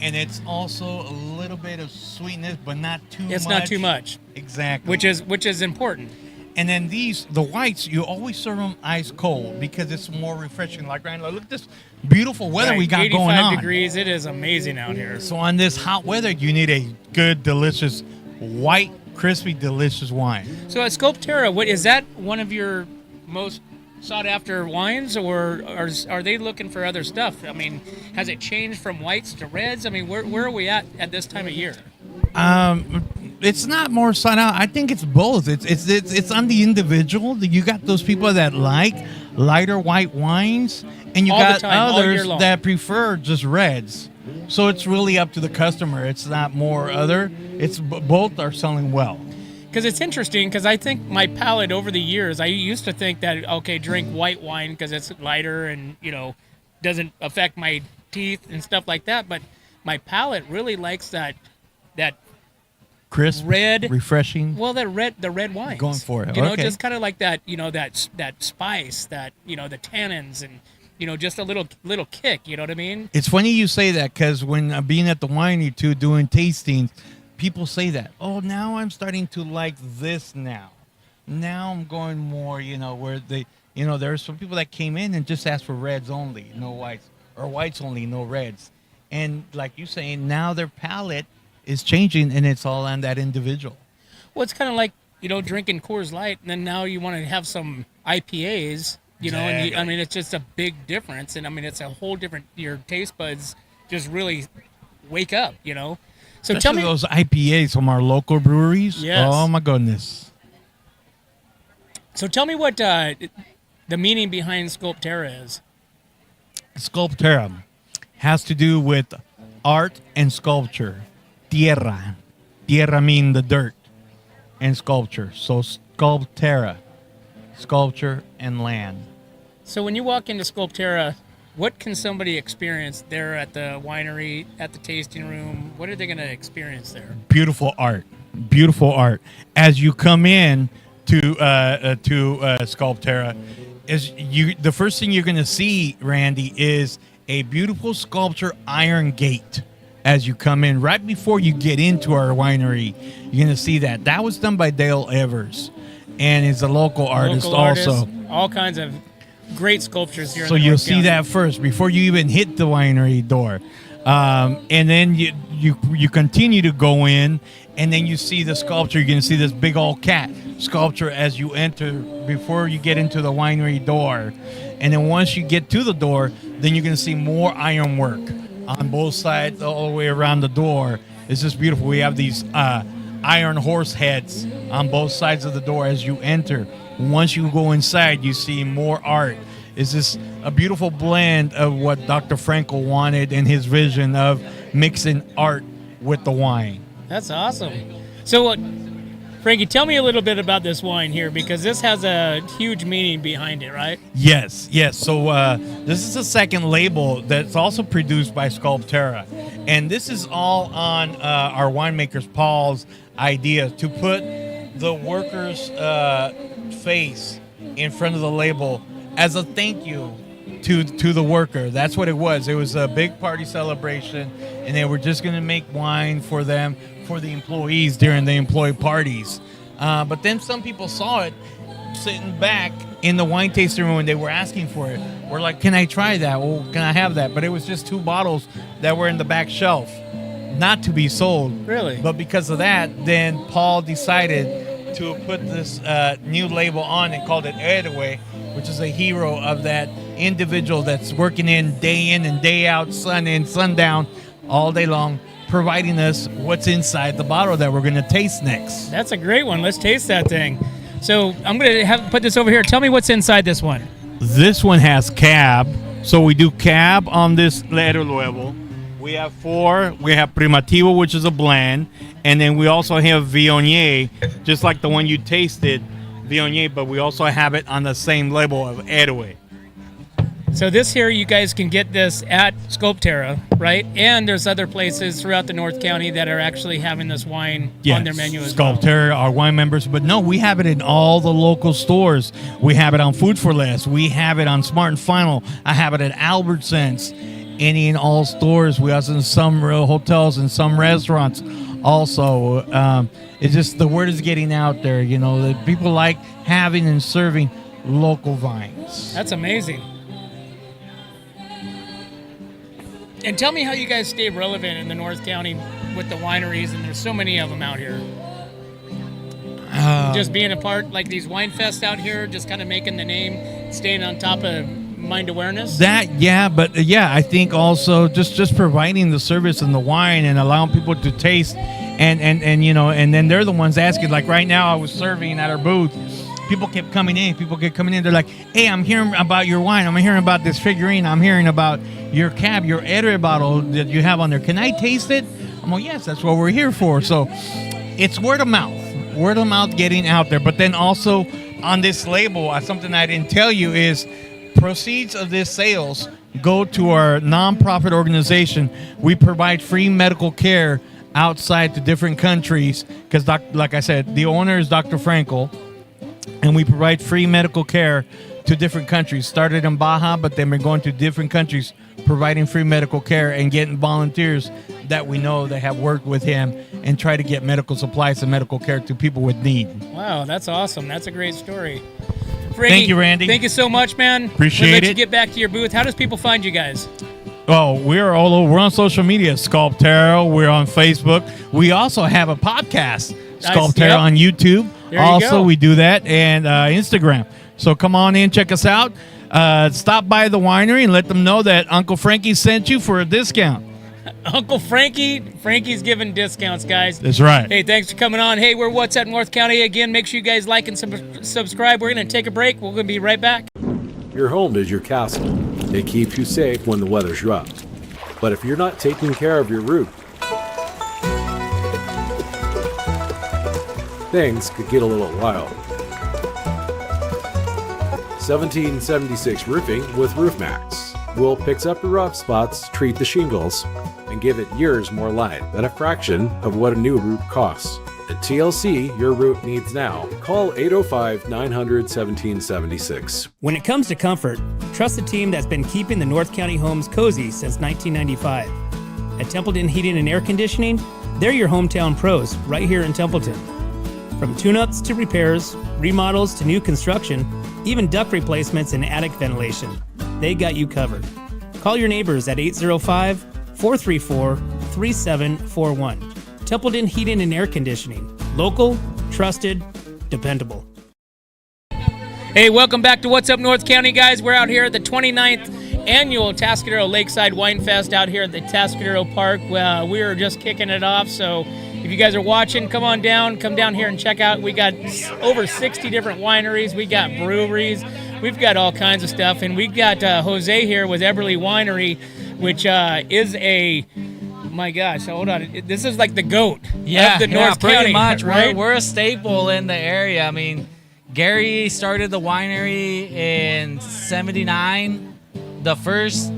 [SPEAKER 14] And it's also a little bit of sweetness, but not too much.
[SPEAKER 1] It's not too much.
[SPEAKER 14] Exactly.
[SPEAKER 1] Which is important.
[SPEAKER 14] And then the whites, you always serve them ice cold because it's more refreshing. Like right now, look at this beautiful weather
[SPEAKER 1] Right,
[SPEAKER 14] we got
[SPEAKER 1] 85
[SPEAKER 14] going on.
[SPEAKER 1] degrees. It is amazing out here.
[SPEAKER 14] So on this hot weather, you need a good, delicious, white, crispy, delicious wine.
[SPEAKER 1] So at Sculptera, what is that one of your most sought after wines, or are they looking for other stuff? I mean, has it changed from whites to reds? I mean, where are we at this time of year?
[SPEAKER 14] It's not more sought out. I think it's both. It's on the individual. You got those people that like lighter white wines, and you
[SPEAKER 1] All the
[SPEAKER 14] got
[SPEAKER 1] time, all year
[SPEAKER 14] others
[SPEAKER 1] long.
[SPEAKER 14] that prefer just reds. So it's really up to the customer. It's not more other. It's both are selling well.
[SPEAKER 1] Because it's interesting, because I think my palate over the years, I used to think that, okay, drink white wine because it's lighter and, doesn't affect my teeth and stuff like that. But my palate really likes that
[SPEAKER 14] Crisp,
[SPEAKER 1] red,
[SPEAKER 14] refreshing.
[SPEAKER 1] Well, the red wines.
[SPEAKER 14] Going for it.
[SPEAKER 1] Okay.
[SPEAKER 14] Okay.
[SPEAKER 1] Just kind of like that, that spice, that, the tannins and, just a little kick, you know what I mean?
[SPEAKER 14] It's funny you say that because when being at the winery too, doing tastings, people say that. Oh, now I'm starting to like this now. Now I'm going more, where there are some people that came in and just asked for reds only, no whites, or whites only, no reds. And like you saying, now their palate is changing and it's all on that individual.
[SPEAKER 1] Well, it's kind of like, drinking Coors Light, and then now you want to have some IPAs, and it's just a big difference. And I mean, it's a whole different, your taste buds just really wake up, So
[SPEAKER 14] Especially
[SPEAKER 1] tell me
[SPEAKER 14] those IPAs from our local breweries.
[SPEAKER 1] Yes.
[SPEAKER 14] Oh my goodness.
[SPEAKER 1] So tell me what the meaning behind Sculptera is.
[SPEAKER 14] Sculptera has to do with art and sculpture. Tierra. Tierra means the dirt. And sculpture. So Sculptera. Sculpture and land.
[SPEAKER 1] So when you walk into Sculptera, what can somebody experience there at the winery, at the tasting room? What are they going to experience there?
[SPEAKER 14] Beautiful art. Beautiful art. As you come in to Sculptera, the first thing you're going to see, Randy, is a beautiful sculpture iron gate. As you come in, right before you get into our winery, you're going to see that. That was done by Dale Evers, and is a local artist also.
[SPEAKER 1] All kinds of great sculptures here.
[SPEAKER 14] So
[SPEAKER 1] in the
[SPEAKER 14] you'll
[SPEAKER 1] North
[SPEAKER 14] see
[SPEAKER 1] County.
[SPEAKER 14] that first before you even hit the winery door, and then you continue to go in, and then you see the sculpture. You're going to see this big old cat sculpture as you enter before you get into the winery door, and then once you get to the door, then you're going to see more ironwork on both sides all the way around the door. It's just beautiful. We have these iron horse heads on both sides of the door as you enter. Once you go inside, you see more art. It's just a beautiful blend of what Dr. Frankel wanted in his vision of mixing art with the wine.
[SPEAKER 1] That's awesome. So, Frankie, tell me a little bit about this wine here, because this has a huge meaning behind it, right?
[SPEAKER 14] Yes. So this is the second label that's also produced by Sculptera. And this is all on our winemaker's Paul's idea to put the worker's face in front of the label as a thank you to the worker. That's what it was. It was a big party celebration, and they were just going to make wine for them, for the employees during the employee parties. But then some people saw it sitting back in the wine tasting room and they were asking for it. We're like, can I try that? Well, can I have that? But it was just 2 bottles that were in the back shelf, not to be sold.
[SPEAKER 1] Really?
[SPEAKER 14] But because of that, then Paul decided to put this new label on and called it Héroe, which is a hero of that individual that's working in and day out, sun in, sundown, all day long, providing us what's inside the bottle that we're going to taste next.
[SPEAKER 1] That's a great one. Let's taste that thing. So I'm going to put this over here. Tell me what's inside this one.
[SPEAKER 14] This one has cab. So we do cab on this letter level. We have 4. We have Primitivo, which is a blend. And then we also have Viognier, just like the one you tasted, Viognier, but we also have it on the same label of Héroe.
[SPEAKER 1] So this here, you guys can get this at Sculptera, right? And there's other places throughout the North County that are actually having this wine on their menu as well.
[SPEAKER 14] Sculptera, our wine members. But no, we have it in all the local stores. We have it on Food for Less. We have it on Smart and Final. I have it at Albertsons. Any and all stores. We also in some hotels and some restaurants also. It's just the word is getting out there, you know, that people like having and serving local vines.
[SPEAKER 1] That's amazing. And tell me how you guys stay relevant in the North County with the wineries, and there's so many of them out here. Just being a part, like these WineFest out here, just kind of making the name, staying on top of mind awareness.
[SPEAKER 14] I think also just providing the service and the wine and allowing people to taste, and you know, and then they're the ones asking. Like right now, I was serving at our booth. People kept coming in. They're like, hey, I'm hearing about your wine. I'm hearing about this figurine. I'm hearing about your cab, your Héroe bottle that you have on there. Can I taste it? I'm like, yes, that's what we're here for. So it's word of mouth getting out there. But then also on this label, something I didn't tell you is proceeds of this sales go to our nonprofit organization. We provide free medical care outside to different countries because, like I said, the owner is Dr. Frankel. And we provide free medical care to different countries. Started in Baja, but then we're going to different countries providing free medical care and getting volunteers that we know that have worked with him and try to get medical supplies and medical care to people with need.
[SPEAKER 1] Wow, that's awesome. That's a great story.
[SPEAKER 14] Frankie, thank you, Randy.
[SPEAKER 1] Thank you so much, man.
[SPEAKER 14] Appreciate
[SPEAKER 1] we'll let
[SPEAKER 14] it.
[SPEAKER 1] you get back to your booth. How does people find you guys?
[SPEAKER 14] Oh, we're all over. We're on social media, Sculptera. We're on Facebook. We also have a podcast, Sculptera, on YouTube.
[SPEAKER 1] There you
[SPEAKER 14] also,
[SPEAKER 1] go.
[SPEAKER 14] we do that, and Instagram. So come on in, check us out. Stop by the winery and let them know that Uncle Frankie sent you for a discount.
[SPEAKER 1] Uncle Frankie's giving discounts, guys.
[SPEAKER 14] That's right.
[SPEAKER 1] Hey, thanks for coming on. Hey, we're What's Up North County again. Make sure you guys like and subscribe. We're going to take a break. We're going to be right back.
[SPEAKER 9] Your home is your castle. It keeps you safe when the weather's rough. But if you're not taking care of your roof, things could get a little wild. 1776 Roofing with RoofMax. We'll fix up the rough spots, treat the shingles, and give it years more life at a fraction of what a new roof costs. At TLC, your roof needs now. Call 805-900-1776.
[SPEAKER 1] When it comes to comfort, trust the team that's been keeping the North County homes cozy since 1995. At Templeton Heating and Air Conditioning, they're your hometown pros right here in Templeton. From tune-ups to repairs, remodels to new construction, even duct replacements and attic ventilation, they got you covered. Call your neighbors at 805-434-3741. Templeton Heating and Air Conditioning. Local, trusted, dependable. Hey, welcome back to What's Up North County, guys. We're out here at the 29th annual Atascadero Lakeside WineFest out here at the Atascadero Park. We are just kicking it off, so if you guys are watching, come down here and check out. We got over 60 different wineries. We got breweries. We've got all kinds of stuff, and we've got Jose here with Eberly Winery, which is a, my gosh, hold on. This is like the GOAT of the North
[SPEAKER 15] pretty
[SPEAKER 1] County,
[SPEAKER 15] much.
[SPEAKER 1] right?
[SPEAKER 15] We're a staple in the area. I mean, Gary started the winery in '79. The first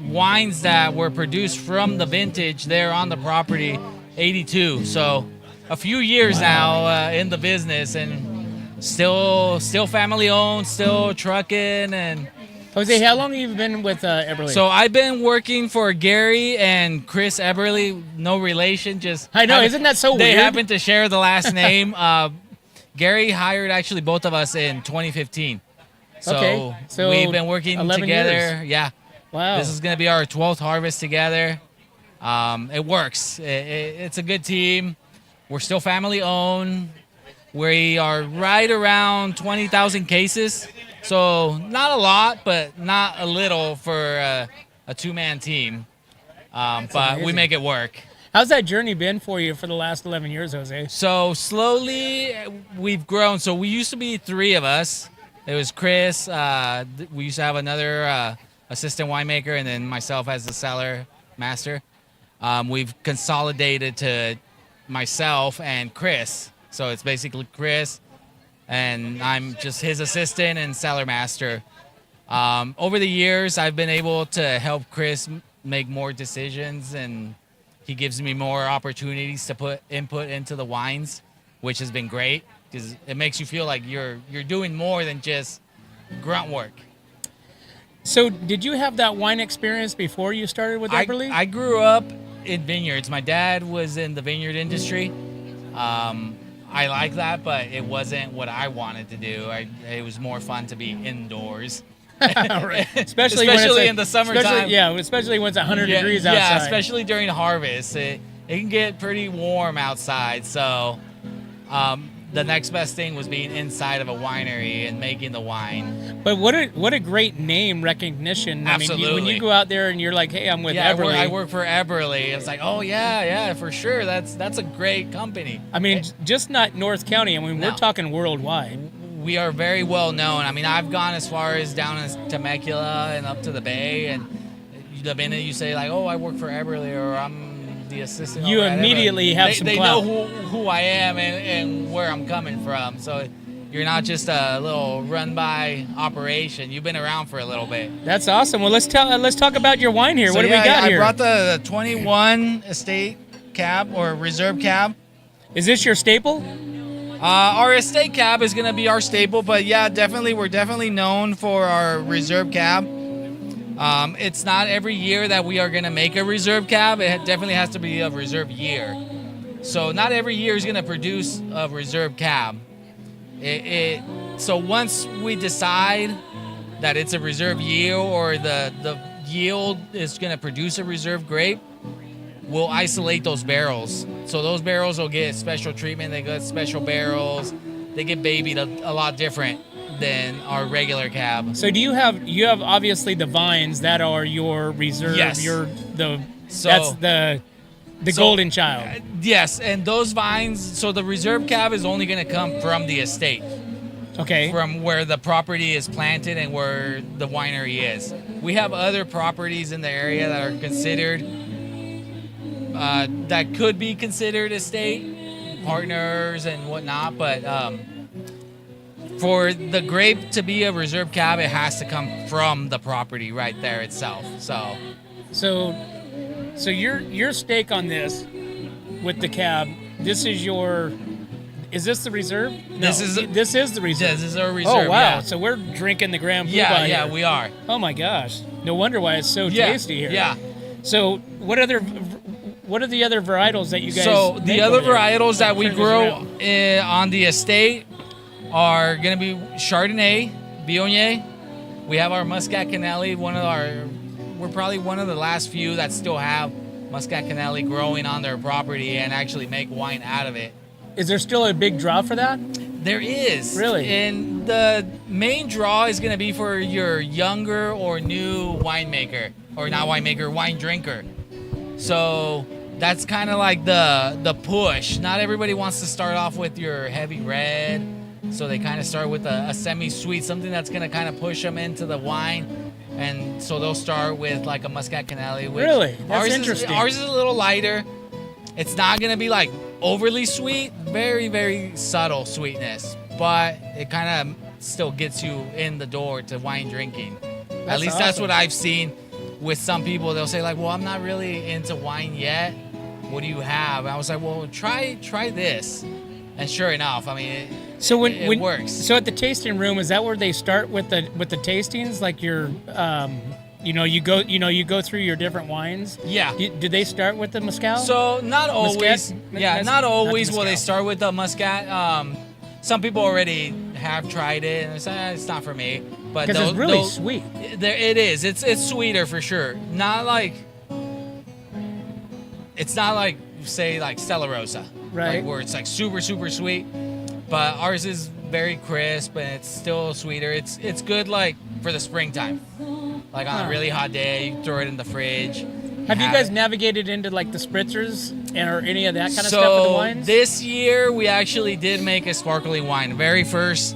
[SPEAKER 15] wines that were produced from the vintage there on the property, '82. So a few years now in the business, and still family owned, still trucking. And
[SPEAKER 1] Jose, how long have you been with Eberly?
[SPEAKER 15] so I've been working for Gary and Chris Eberly, no relation. Just
[SPEAKER 1] I know, isn't that so
[SPEAKER 15] they
[SPEAKER 1] weird?
[SPEAKER 15] happen to share the last name. Gary hired actually both of us in 2015. So,
[SPEAKER 1] Okay, so
[SPEAKER 15] we've been working
[SPEAKER 1] 11
[SPEAKER 15] together.
[SPEAKER 1] years.
[SPEAKER 15] Yeah.
[SPEAKER 1] Wow.
[SPEAKER 15] This is going to be our 12th harvest together. It works. It's a good team. We're still family owned. We are right around 20,000 cases. So not a lot, but not a little for a two-man team. But we
[SPEAKER 1] amazing.
[SPEAKER 15] make it work.
[SPEAKER 1] How's that journey been for you for the last 11 years, Jose?
[SPEAKER 15] So slowly we've grown. So we used to be three of us. It was Chris. We used to have another assistant winemaker, and then myself as the cellar master. We've consolidated to myself and Chris. So it's basically Chris, and I'm just his assistant and cellar master. Over the years, I've been able to help Chris make more decisions, and he gives me more opportunities to put input into the wines, which has been great because it makes you feel like you're doing more than just grunt work.
[SPEAKER 1] So did you have that wine experience before you started with Eberly?
[SPEAKER 15] I grew up in vineyards. My dad was in the vineyard industry. I like that, but it wasn't what I wanted to do. It was more fun to be indoors.
[SPEAKER 1] Right. Especially
[SPEAKER 15] in the summertime.
[SPEAKER 1] Especially when it's 100 degrees outside.
[SPEAKER 15] Yeah, especially during harvest. It can get pretty warm outside. So the next best thing was being inside of a winery and making the wine.
[SPEAKER 1] But what a great name recognition.
[SPEAKER 15] Absolutely.
[SPEAKER 1] I mean, when you go out there and you're like, hey, I'm with Eberly.
[SPEAKER 15] I work for Eberly. It's like, oh, yeah, for sure. That's a great company.
[SPEAKER 1] I mean, just not North County. I mean, we're talking worldwide.
[SPEAKER 15] We are very well known. I mean, I've gone as far as down as Temecula and up to the Bay, and the minute you say like, "Oh, I work for Eberly," or "I'm the assistant,"
[SPEAKER 1] you immediately have some
[SPEAKER 15] they
[SPEAKER 1] clout.
[SPEAKER 15] know who I am and where I'm coming from. So you're not just a little run-by operation. You've been around for a little bit.
[SPEAKER 1] That's awesome. Well, let's talk about your wine here.
[SPEAKER 15] So,
[SPEAKER 1] what do we got here?
[SPEAKER 15] I brought the 21 Estate Cab or Reserve Cab.
[SPEAKER 1] Is this your staple?
[SPEAKER 15] Our Estate Cab is going to be our staple, but yeah, we're definitely known for our Reserve Cab. It's not every year that we are going to make a Reserve Cab. It definitely has to be a Reserve year. So not every year is going to produce a Reserve Cab. So once we decide that it's a Reserve yield or the yield is going to produce a Reserve grape, we'll isolate those barrels. So those barrels will get special treatment. They get special barrels. They get babied a lot different than our regular cab.
[SPEAKER 1] So do you have obviously the vines that are your reserve?
[SPEAKER 15] Yes.
[SPEAKER 1] That's the golden child.
[SPEAKER 15] Yes, and those vines. So the Reserve Cab is only going to come from the estate.
[SPEAKER 1] Okay.
[SPEAKER 15] From where the property is planted and where the winery is. We have other properties in the area that are considered. That could be considered estate partners and whatnot, but for the grape to be a Reserve Cab, it has to come from the property right there itself.
[SPEAKER 1] So your stake on this with the cab. This is your. Is this the Reserve? No, this is the Reserve.
[SPEAKER 15] This is our Reserve.
[SPEAKER 1] Oh wow!
[SPEAKER 15] Yeah.
[SPEAKER 1] So we're drinking the Grand Poobah
[SPEAKER 15] Yeah,
[SPEAKER 1] here.
[SPEAKER 15] we are.
[SPEAKER 1] Oh my gosh! No wonder why it's so tasty here.
[SPEAKER 15] Yeah.
[SPEAKER 1] So what are the other varietals that you guys?
[SPEAKER 15] So the other varietals that we
[SPEAKER 1] Turn this
[SPEAKER 15] grow
[SPEAKER 1] around.
[SPEAKER 15] on the estate are going to be Chardonnay, Viognier. We have our Muscat Canelli. We're probably one of the last few that still have Muscat Canelli growing on their property and actually make wine out of it.
[SPEAKER 1] Is there still a big draw for that?
[SPEAKER 15] There is.
[SPEAKER 1] Really?
[SPEAKER 15] And the main draw is going to be for your younger or new winemaker, or not winemaker, wine drinker. So that's kind of like the push. Not everybody wants to start off with your heavy red. So they kind of start with a semi-sweet, something that's going to kind of push them into the wine. And so they'll start with like a Muscat Canelli. Which
[SPEAKER 1] Really? That's
[SPEAKER 15] ours
[SPEAKER 1] interesting.
[SPEAKER 15] Ours is a little lighter. It's not going to be like overly sweet, very, very subtle sweetness, but it kind of still gets you in the door to wine drinking. At least that's
[SPEAKER 1] awesome.
[SPEAKER 15] what I've seen with some people. They'll say like, well, I'm not really into wine yet. What do you have? And I was like, well, try this. And sure enough, I mean, it works.
[SPEAKER 1] So at the tasting room, is that where they start with the tastings? Like your, you go through your different wines.
[SPEAKER 15] Yeah.
[SPEAKER 1] Do they start with the mezcal?
[SPEAKER 15] So not always.
[SPEAKER 1] Muscat?
[SPEAKER 15] Not always
[SPEAKER 1] Not the
[SPEAKER 15] will they
[SPEAKER 1] mezcal.
[SPEAKER 15] start with the Muscat. Some people already have tried it and they say it's not for me. But
[SPEAKER 1] Because it's really sweet.
[SPEAKER 15] It is. It's sweeter for sure. It's not like say like Stella Rosa,
[SPEAKER 1] Right.
[SPEAKER 15] Like where it's like super super sweet. But ours is very crisp and it's still sweeter. It's good like for the springtime, like on a really hot day. You throw it in the fridge.
[SPEAKER 1] Have you guys navigated into like the spritzers or any of that kind of
[SPEAKER 15] So
[SPEAKER 1] stuff with the wines?
[SPEAKER 15] this year we actually did make a sparkling wine. Very first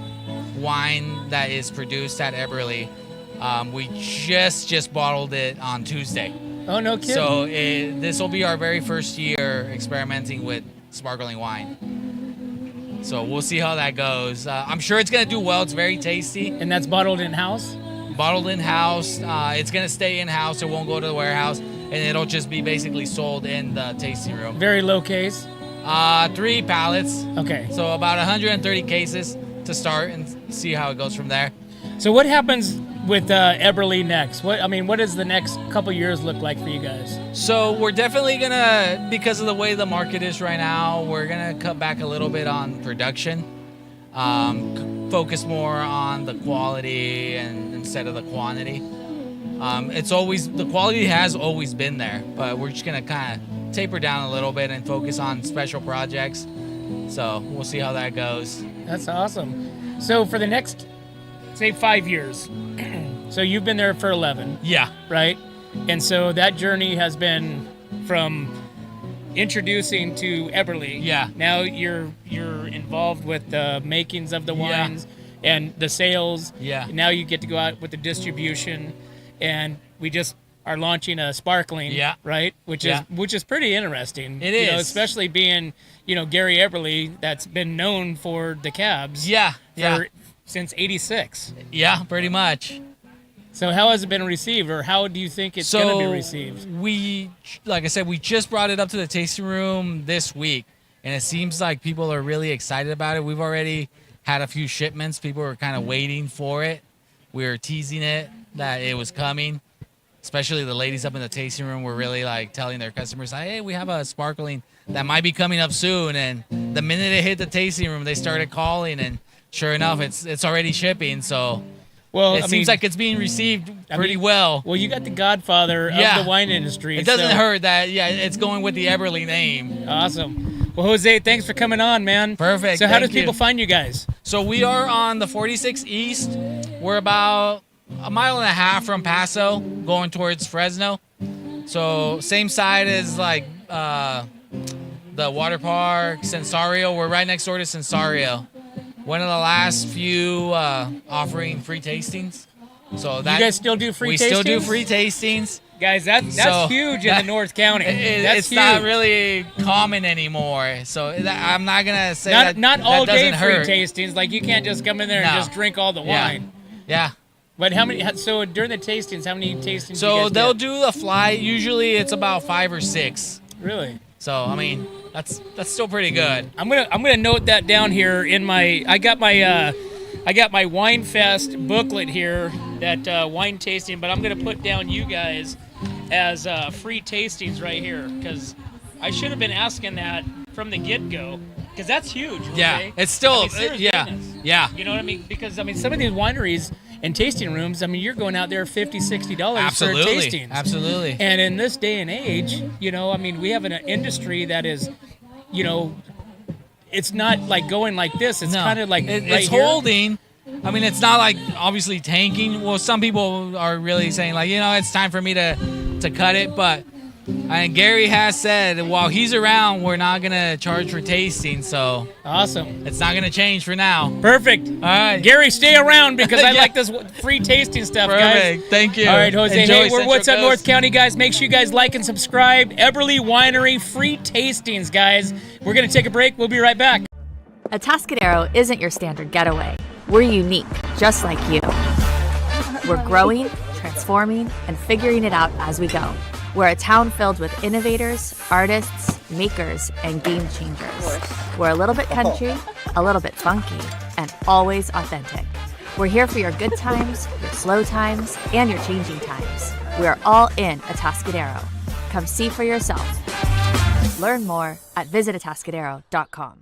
[SPEAKER 15] wine that is produced at Eberly. We just bottled it on Tuesday.
[SPEAKER 1] Oh, no kidding.
[SPEAKER 15] So this will be our very first year experimenting with sparkling wine. So we'll see how that goes. I'm sure it's going to do well. It's very tasty.
[SPEAKER 1] And that's bottled in-house?
[SPEAKER 15] Bottled in-house. It's going to stay in-house. It won't go to the warehouse. And it'll just be basically sold in the tasting room.
[SPEAKER 1] Very low case?
[SPEAKER 15] 3 pallets.
[SPEAKER 1] Okay.
[SPEAKER 15] So about 130 cases to start and see how it goes from there.
[SPEAKER 1] So what happens with Eberly next? What does the next couple years look like for you guys?
[SPEAKER 15] So we're definitely gonna, because of the way the market is right now, we're gonna cut back a little bit on production, focus more on the quality and instead of the quantity. The quality has always been there, but we're just gonna kind of taper down a little bit and focus on special projects. So we'll see how that goes.
[SPEAKER 1] That's awesome. So for the next, say 5 years, so you've been there for 11.
[SPEAKER 15] Yeah.
[SPEAKER 1] Right? And so that journey has been from introducing to Eberly.
[SPEAKER 15] Yeah.
[SPEAKER 1] Now you're involved with the makings of the wines and the sales.
[SPEAKER 15] Yeah.
[SPEAKER 1] Now you get to go out with the distribution, and we just are launching a sparkling.
[SPEAKER 15] Yeah.
[SPEAKER 1] Right? Which is pretty interesting.
[SPEAKER 15] It
[SPEAKER 1] is.
[SPEAKER 15] is.
[SPEAKER 1] Especially being, Gary Eberly, that's been known for the cabs.
[SPEAKER 15] Yeah.
[SPEAKER 1] Since '86.
[SPEAKER 15] Yeah, pretty much.
[SPEAKER 1] So how has it been received, or how do you think it's going to be received?
[SPEAKER 15] We, like I said, we just brought it up to the tasting room this week, and it seems like people are really excited about it. We've already had a few shipments. People were kind of waiting for it. We were teasing it that it was coming. Especially the ladies up in the tasting room were really like telling their customers, hey, we have a sparkling that might be coming up soon. And the minute it hit the tasting room, they started calling, and sure enough, it's already shipping. So it seems like it's being received pretty well.
[SPEAKER 1] Well, you got the godfather of the wine industry.
[SPEAKER 15] It doesn't hurt that, it's going with the Eberly name.
[SPEAKER 1] Awesome. Well, Jose, thanks for coming on, man.
[SPEAKER 15] Perfect.
[SPEAKER 1] So how do
[SPEAKER 15] Thank you.
[SPEAKER 1] people find you guys?
[SPEAKER 15] So we are on the 46 East. We're about a mile and a half from Paso, going towards Fresno. So same side as like the water park, Sensario. We're right next door to Sensario. One of the last few offering free tastings. So that
[SPEAKER 1] You guys still do free tastings?
[SPEAKER 15] We still do free tastings.
[SPEAKER 1] Guys, that's huge in the North County. That's
[SPEAKER 15] it's
[SPEAKER 1] huge.
[SPEAKER 15] not really common anymore. So I'm not going to say
[SPEAKER 1] not
[SPEAKER 15] that
[SPEAKER 1] all
[SPEAKER 15] that
[SPEAKER 1] day
[SPEAKER 15] doesn't
[SPEAKER 1] free
[SPEAKER 15] hurt.
[SPEAKER 1] tastings. Like you can't just come in there and
[SPEAKER 15] No.
[SPEAKER 1] just drink all the
[SPEAKER 15] Yeah.
[SPEAKER 1] wine.
[SPEAKER 15] Yeah.
[SPEAKER 1] But so during the tastings, how many tastings do you
[SPEAKER 15] So
[SPEAKER 1] guys
[SPEAKER 15] they'll
[SPEAKER 1] get?
[SPEAKER 15] do the flight. Usually it's about 5 or 6.
[SPEAKER 1] Really?
[SPEAKER 15] So I mean that's still pretty good.
[SPEAKER 1] I'm gonna note that down here in my. I got my WineFest booklet here, that wine tasting. But I'm gonna put down you guys as free tastings right here, because I should have been asking that from the get-go, because that's huge.
[SPEAKER 15] Yeah,
[SPEAKER 1] okay?
[SPEAKER 15] it's still-
[SPEAKER 1] I mean, serious business.
[SPEAKER 15] yeah.
[SPEAKER 1] You know what I mean? Because I mean, some of these wineries and tasting rooms, I mean, you're going out there $50, $60 for a tasting.
[SPEAKER 15] Absolutely.
[SPEAKER 1] And in this day and age, I mean, we have an industry that is, it's not like going like this. It's kind of like
[SPEAKER 15] it's
[SPEAKER 1] here.
[SPEAKER 15] holding. I mean, it's not like obviously tanking. Well, some people are really saying like, it's time for me to cut it. But Gary has said while he's around, we're not gonna charge for tasting. So
[SPEAKER 1] awesome.
[SPEAKER 15] It's not gonna change for now.
[SPEAKER 1] Perfect.
[SPEAKER 15] All right,
[SPEAKER 1] Gary, stay around because I
[SPEAKER 15] Yeah.
[SPEAKER 1] like this free tasting stuff,
[SPEAKER 15] Perfect.
[SPEAKER 1] guys.
[SPEAKER 15] Thank you.
[SPEAKER 1] All right, Jose.
[SPEAKER 15] Enjoy
[SPEAKER 1] Hey, we're
[SPEAKER 15] Central
[SPEAKER 1] What's Up
[SPEAKER 15] Coast.
[SPEAKER 1] North County, guys. Make sure you guys like and subscribe. Eberly Winery, free tastings, guys. We're gonna take a break. We'll be right back.
[SPEAKER 12] Atascadero isn't your standard getaway. We're unique, just like you. We're growing, transforming, and figuring it out as we go. We're a town filled with innovators, artists, makers, and game changers. We're a little bit country, a little bit funky, and always authentic. We're here for your good times, your slow times, and your changing times. We are all in Atascadero. Come see for yourself. Learn more at visitatascadero.com.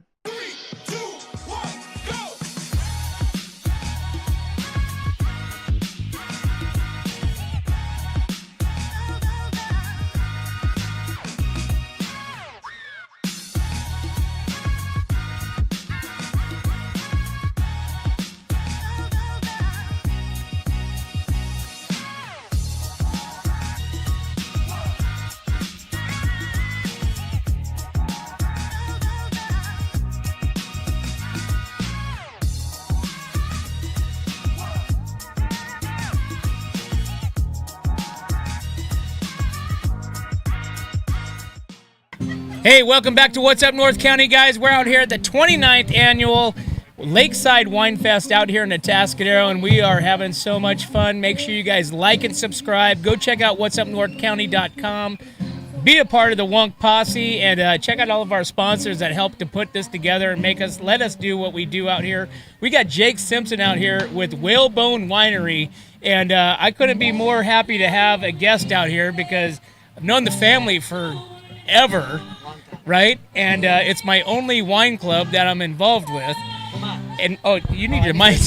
[SPEAKER 1] Hey, welcome back to What's Up North County, guys. We're out here at the 29th annual Lakeside WineFest out here in Atascadero, and we are having so much fun. Make sure you guys like and subscribe. Go check out whatsupnorthcounty.com. Be a part of the Wunc posse, and check out all of our sponsors that help to put this together and let us do what we do out here. We got Jake Simpson out here with Whalebone Winery, and I couldn't be more happy to have a guest out here because I've known the family forever, right? And it's my only wine club that I'm involved with. And you need your mic.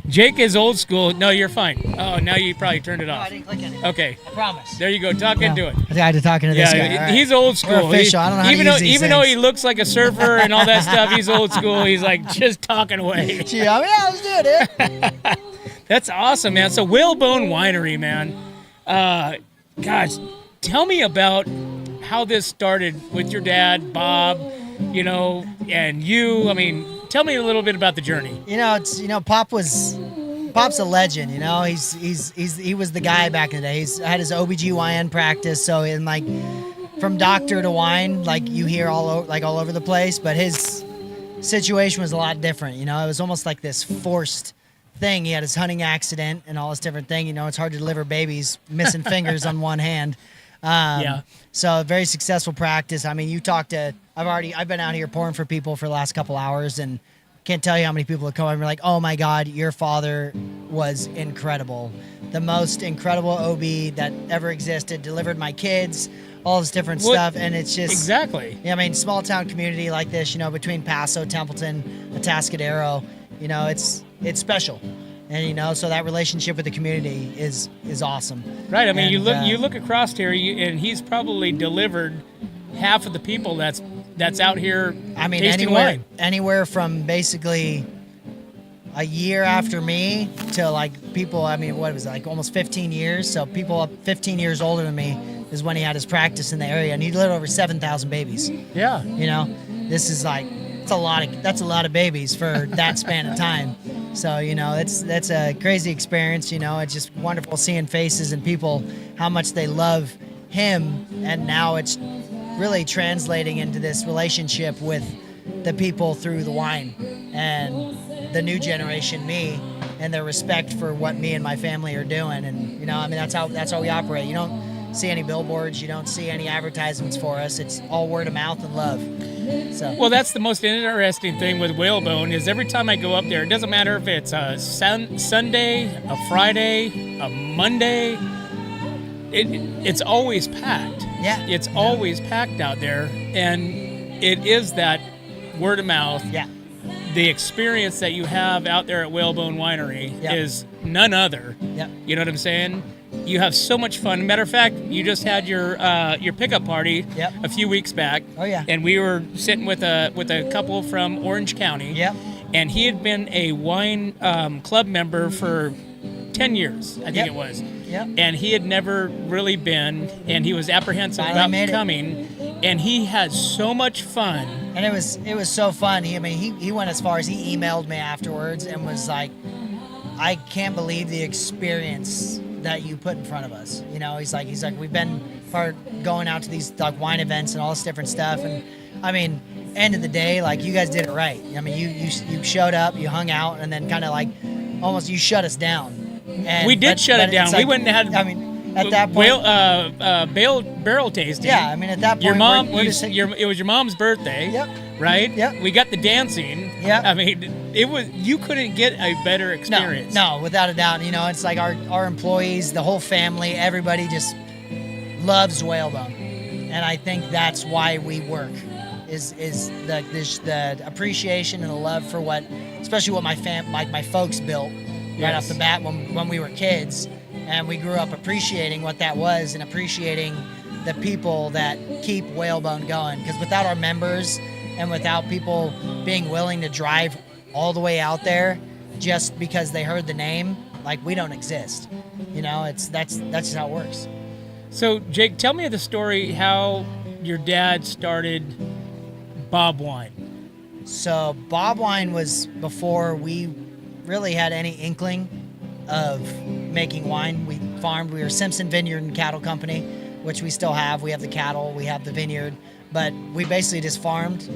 [SPEAKER 1] Jake is old school. No, you're fine. Oh, now you probably turned it off.
[SPEAKER 16] I didn't click anything.
[SPEAKER 1] Okay.
[SPEAKER 16] I promise.
[SPEAKER 1] There you go. Talk into it.
[SPEAKER 16] I had to talk into this guy. All right.
[SPEAKER 1] He's old school.
[SPEAKER 16] We're official. I don't know how to use these
[SPEAKER 1] even though
[SPEAKER 16] things.
[SPEAKER 1] he looks like a surfer and all that stuff, he's old school. He's like just talking away.
[SPEAKER 16] Yeah, let's do it.
[SPEAKER 1] That's awesome, man. So Whalebone Winery, man. Gosh, tell me about how this started with your dad, Bob, and you. I mean, tell me a little bit about the journey.
[SPEAKER 16] Pop's a legend, he was the guy back in the day. He's had his OBGYN practice, so from doctor to wine, you hear all over the place, but his situation was a lot different. It was almost like this forced thing. He had his hunting accident and all this different thing. It's hard to deliver babies, missing fingers on one hand. So very successful practice. I mean, I've been out here pouring for people for the last couple hours, and can't tell you how many people have come and be like, oh my God, your father was incredible. The most incredible OB that ever existed, delivered my kids, all this different stuff. And it's just.
[SPEAKER 1] Exactly.
[SPEAKER 16] Yeah, I mean, small town community like this, between Paso, Templeton, Atascadero, it's special. And, so that relationship with the community is awesome.
[SPEAKER 1] Right. I mean, you look across here and he's probably delivered half of the people that's out here tasting wine.
[SPEAKER 16] Anywhere from basically a year after me to people, what was it, almost 15 years. So people up 15 years older than me is when he had his practice in the area, and he delivered over 7,000 babies.
[SPEAKER 1] Yeah.
[SPEAKER 16] This is that's a lot of babies for that span of time. So, that's a crazy experience. It's just wonderful seeing faces and people, how much they love him. And now it's really translating into this relationship with the people through the wine and the new generation, me, and their respect for what me and my family are doing. And, that's how we operate. You don't see any billboards. You don't see any advertisements for us. It's all word of mouth and love. So.
[SPEAKER 1] Well, that's the most interesting thing with Whalebone is every time I go up there, it doesn't matter if it's a Sunday, a Friday, a Monday, it's always packed.
[SPEAKER 16] Yeah.
[SPEAKER 1] It's always packed out there, and it is that word of mouth.
[SPEAKER 16] Yeah.
[SPEAKER 1] The experience that you have out there at Whalebone Winery is none other.
[SPEAKER 16] Yep.
[SPEAKER 1] You know what I'm saying? You have so much fun. Matter of fact, you just had your pickup party a few weeks back.
[SPEAKER 16] Oh yeah.
[SPEAKER 1] And we were sitting with a couple from Orange County.
[SPEAKER 16] Yep.
[SPEAKER 1] And he had been a wine club member for 10 years, I think it was.
[SPEAKER 16] Yep.
[SPEAKER 1] And he had never really been, and he was apprehensive
[SPEAKER 16] Finally
[SPEAKER 1] about
[SPEAKER 16] made it.
[SPEAKER 1] coming. And he had so much fun.
[SPEAKER 16] And it was so fun. He went as far as he emailed me afterwards and was like, I can't believe the experience that you put in front of us. You know, he's like we've been going out to these like wine events and all this different stuff. And I mean, end of the day, like you guys did it right. I mean, you showed up, you hung out, and then kind of like almost you shut us down. And,
[SPEAKER 1] We did shut it down.
[SPEAKER 16] Like,
[SPEAKER 1] We went and had.
[SPEAKER 16] I mean, at that point,
[SPEAKER 1] barrel tasting.
[SPEAKER 16] yeah. I mean, at that point,
[SPEAKER 1] Your mom,
[SPEAKER 16] we're just
[SPEAKER 1] it was your mom's birthday.
[SPEAKER 16] Yep.
[SPEAKER 1] Right.
[SPEAKER 16] Yep.
[SPEAKER 1] We got the dancing.
[SPEAKER 16] Yep.
[SPEAKER 1] I mean, you couldn't get a better experience.
[SPEAKER 16] No, without a doubt. You know, it's like our employees, the whole family, everybody just loves Whalebone, and I think that's why we work. Is the appreciation and the love for what, especially what my folks built right off the bat when we were kids, and we grew up appreciating what that was and appreciating the people that keep Whalebone going. Because without our members and without people being willing to drive all the way out there just because they heard the name, like we don't exist. You know, that's just how it works.
[SPEAKER 1] So Jake, tell me the story how your dad started Bob Wine.
[SPEAKER 16] So Bob Wine was before we really had any inkling of making wine. We farmed. We were Simpson Vineyard and Cattle Company, which we still have. We have the cattle, we have the vineyard, but we basically just farmed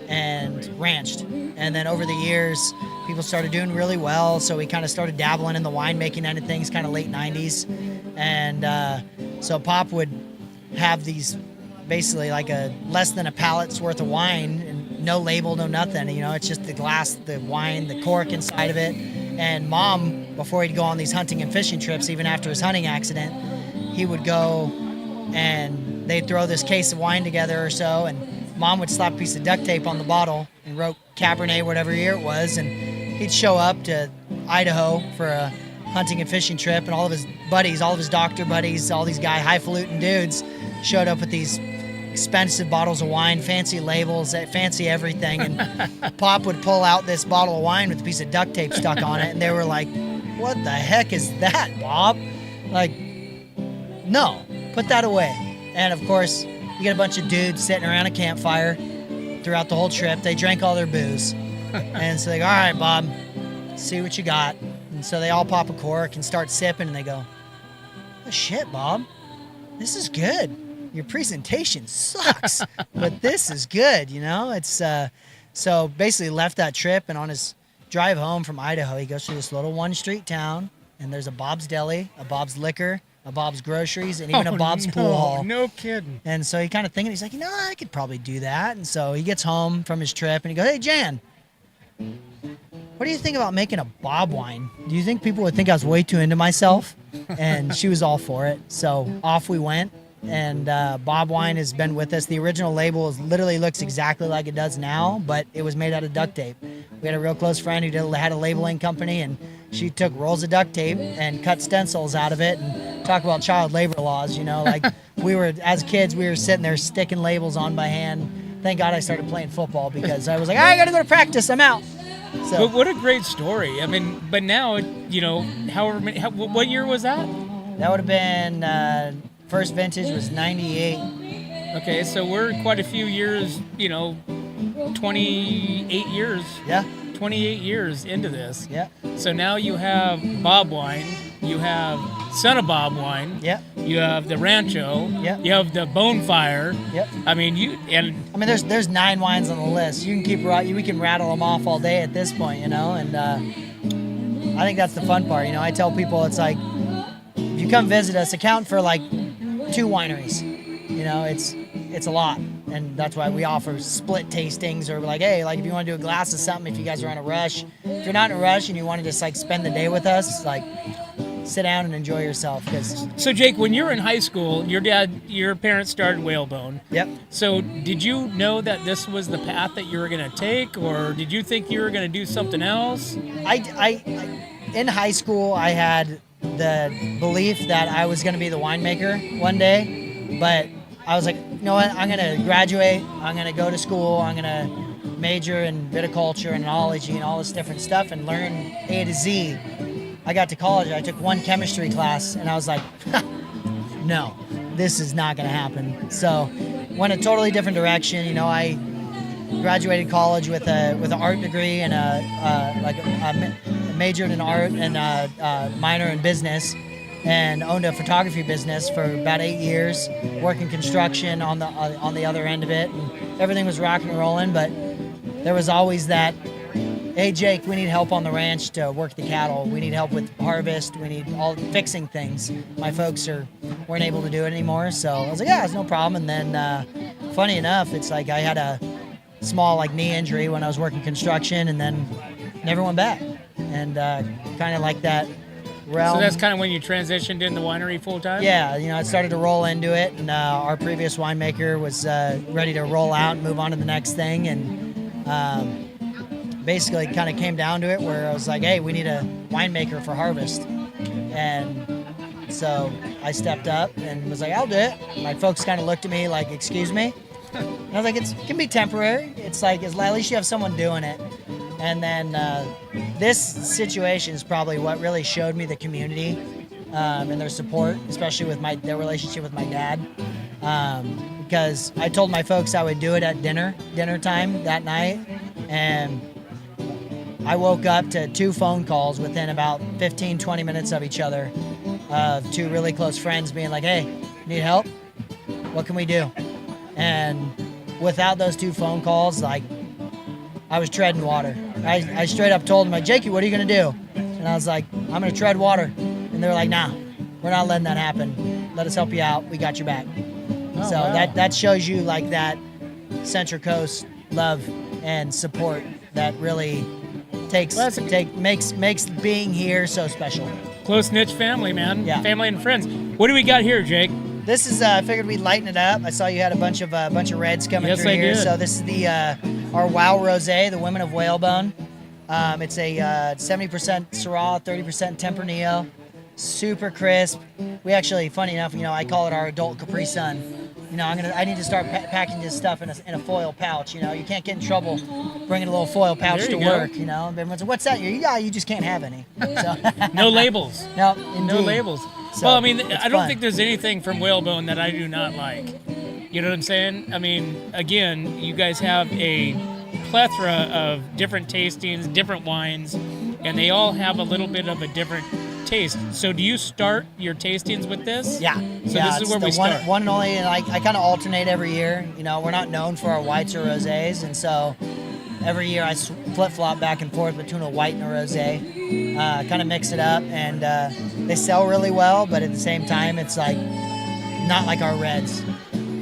[SPEAKER 16] and ranched. And then over the years, people started doing really well, so we kind of started dabbling in the winemaking end of things, kind of late 90s. And so Pop would have these basically like a less than a pallet's worth of wine, and no label, no nothing. You know, it's just the glass, the wine, the cork inside of it. And Mom, before he'd go on these hunting and fishing trips, even after his hunting accident, he would go and they'd throw this case of wine together or so, and Mom would slap a piece of duct tape on the bottle and wrote Cabernet whatever year it was, and he'd show up to Idaho for a hunting and fishing trip, and all of his buddies, all of his doctor buddies, all these highfalutin dudes showed up with these expensive bottles of wine, fancy labels, fancy everything, and Pop would pull out this bottle of wine with a piece of duct tape stuck on it, and they were like, what the heck is that, Bob? Like, no, put that away. And of course, you get a bunch of dudes sitting around a campfire throughout the whole trip. They drank all their booze. And so they go, all right, Bob, see what you got. And so they all pop a cork and start sipping, and they go, oh shit, Bob, this is good. Your presentation sucks, but this is good, you know? It's so basically left that trip, and on his drive home from Idaho, he goes through this little one-street town, and there's a Bob's Deli, a Bob's Liquor, a Bob's Groceries, and even a Bob's Pool Hall.
[SPEAKER 1] No kidding.
[SPEAKER 16] And so he kind of thinking, he's like, you know, I could probably do that. And so he gets home from his trip, and he goes, hey, Jan, what do you think about making a Bob wine? Do you think people would think I was way too into myself? And she was all for it. So off we went. And Bob Wine has been with us. The original label literally looks exactly like it does now, but it was made out of duct tape. We had a real close friend who had a labeling company, and she took rolls of duct tape and cut stencils out of it, and talk about child labor laws, you know, like as kids, we were sitting there sticking labels on by hand. Thank God I started playing football, because I was like, I gotta go to practice, I'm out. So,
[SPEAKER 1] But what a great story. I mean, but now, you know, what year was that?
[SPEAKER 16] That would have been, first vintage was 98.
[SPEAKER 1] Okay, so we're quite a few years, you know, 28 years.
[SPEAKER 16] Yeah.
[SPEAKER 1] 28 years into this.
[SPEAKER 16] Yeah.
[SPEAKER 1] So now you have Bob Wine, you have Son of Bob Wine.
[SPEAKER 16] Yeah.
[SPEAKER 1] You have the Rancho.
[SPEAKER 16] Yeah.
[SPEAKER 1] You have the Bonefire.
[SPEAKER 16] Yep.
[SPEAKER 1] I mean,
[SPEAKER 16] there's 9 wines on the list. You can we can rattle them off all day at this point, you know, and I think that's the fun part. You know, I tell people, it's like, if you come visit us, account for like 2 wineries. You know, it's a lot, and that's why we offer split tastings, or like, hey, like if you want to do a glass of something, if you guys are in a rush. If you're not in a rush and you want to just like spend the day with us, like sit down and enjoy yourself.
[SPEAKER 1] So Jake, when you were in high school, your parents started Whalebone.
[SPEAKER 16] Yep.
[SPEAKER 1] So did you know that this was the path that you were going to take, or did you think you were going to do something else?
[SPEAKER 16] I in high school, I had the belief that I was going to be the winemaker one day, but I was like, you know what? I'm going to graduate. I'm going to go to school. I'm going to major in viticulture and enology and all this different stuff and learn A to Z. I got to college. I took one chemistry class, and I was like, no, this is not going to happen. So went a totally different direction. You know, I graduated college with an art degree and majored in art and a minor in business, and owned a photography business for about 8 years, working construction on the other end of it, and everything was rocking and rolling. But there was always that, hey Jake, we need help on the ranch to work the cattle. We need help with harvest. We need all fixing things. My folks weren't able to do it anymore, so I was like, yeah, it's no problem. And then, funny enough, it's like I had a small knee injury when I was working construction, and then never went back. And kind of like that realm.
[SPEAKER 1] So that's kind of when you transitioned in the winery full time?
[SPEAKER 16] Yeah, I started to roll into it, and our previous winemaker was ready to roll out and move on to the next thing, and basically kind of came down to it where I was like, hey, we need a winemaker for harvest. And so I stepped up and was like, I'll do it. My folks kind of looked at me like, excuse me? And I was like, it can be temporary. It's like, at least you have someone doing it. And then this situation is probably what really showed me the community and their support, especially with their relationship with my dad. Because I told my folks I would do it at dinner time that night. And I woke up to 2 phone calls within about 15, 20 minutes of each other of 2 really close friends being like, hey, need help? What can we do? And without those 2 phone calls, I was treading water. I straight up told them, like, Jakey, what are you going to do? And I was like, I'm going to tread water. And they were like, nah, we're not letting that happen. Let us help you out. We got your back.
[SPEAKER 1] Oh,
[SPEAKER 16] so
[SPEAKER 1] wow.
[SPEAKER 16] that shows you that Central Coast love and support that really makes being here so special.
[SPEAKER 1] Close-knit family, man.
[SPEAKER 16] Yeah.
[SPEAKER 1] Family and friends. What do we got here, Jake?
[SPEAKER 16] This is I figured we'd lighten it up. I saw you had a bunch of reds coming
[SPEAKER 1] Yes,
[SPEAKER 16] through
[SPEAKER 1] I
[SPEAKER 16] here.
[SPEAKER 1] did.
[SPEAKER 16] So this is the our Wow Rosé, the Women of Whalebone. It's a 70% Syrah, 30% Tempranillo. Super crisp. We actually, funny enough, I call it our adult Capri Sun. I need to start packing this stuff in a foil pouch. You can't get in trouble bringing a little foil pouch
[SPEAKER 1] There
[SPEAKER 16] to
[SPEAKER 1] you go.
[SPEAKER 16] work. Everyone's like, "What's that?" You just can't have any. So.
[SPEAKER 1] No labels.
[SPEAKER 16] No, indeed.
[SPEAKER 1] No labels.
[SPEAKER 16] So,
[SPEAKER 1] well, I mean,
[SPEAKER 16] it's
[SPEAKER 1] I don't
[SPEAKER 16] fun.
[SPEAKER 1] think there's anything from whalebone that I do not like. You know what I'm saying? I mean, again, you guys have a plethora of different tastings, different wines, and they all have a little bit of a different taste. So do you start your tastings with this?
[SPEAKER 16] Yeah.
[SPEAKER 1] So
[SPEAKER 16] yeah,
[SPEAKER 1] this is where we start.
[SPEAKER 16] One and only, and I kind of alternate every year. We're not known for our whites or rosés, and so every year I flip-flop back and forth between a white and a rosé, kind of mix it up, and they sell really well, but at the same time, it's not like our reds.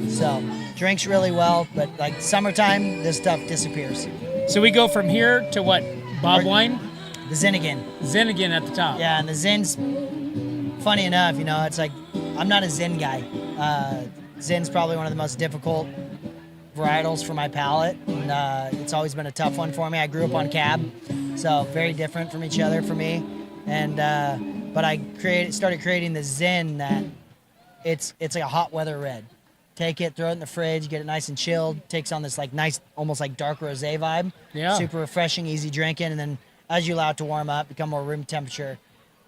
[SPEAKER 16] So drinks really well, but summertime, this stuff disappears.
[SPEAKER 1] So we go from here to what? Bob Wine?
[SPEAKER 16] The Zinnigan.
[SPEAKER 1] Zinnigan at the top.
[SPEAKER 16] Yeah, and the Zin's, funny enough, it's like, I'm not a Zin guy. Zin's probably one of the most difficult varietals for my palate, and it's always been a tough one for me. I grew up on Cab, so very different from each other for me. And but I started creating the Zin that it's like a hot weather red. Take it, throw it in the fridge, get it nice and chilled. Takes on this nice, almost dark rosé vibe.
[SPEAKER 1] Yeah.
[SPEAKER 16] Super refreshing, easy drinking, and then as you allow it to warm up, become more room temperature,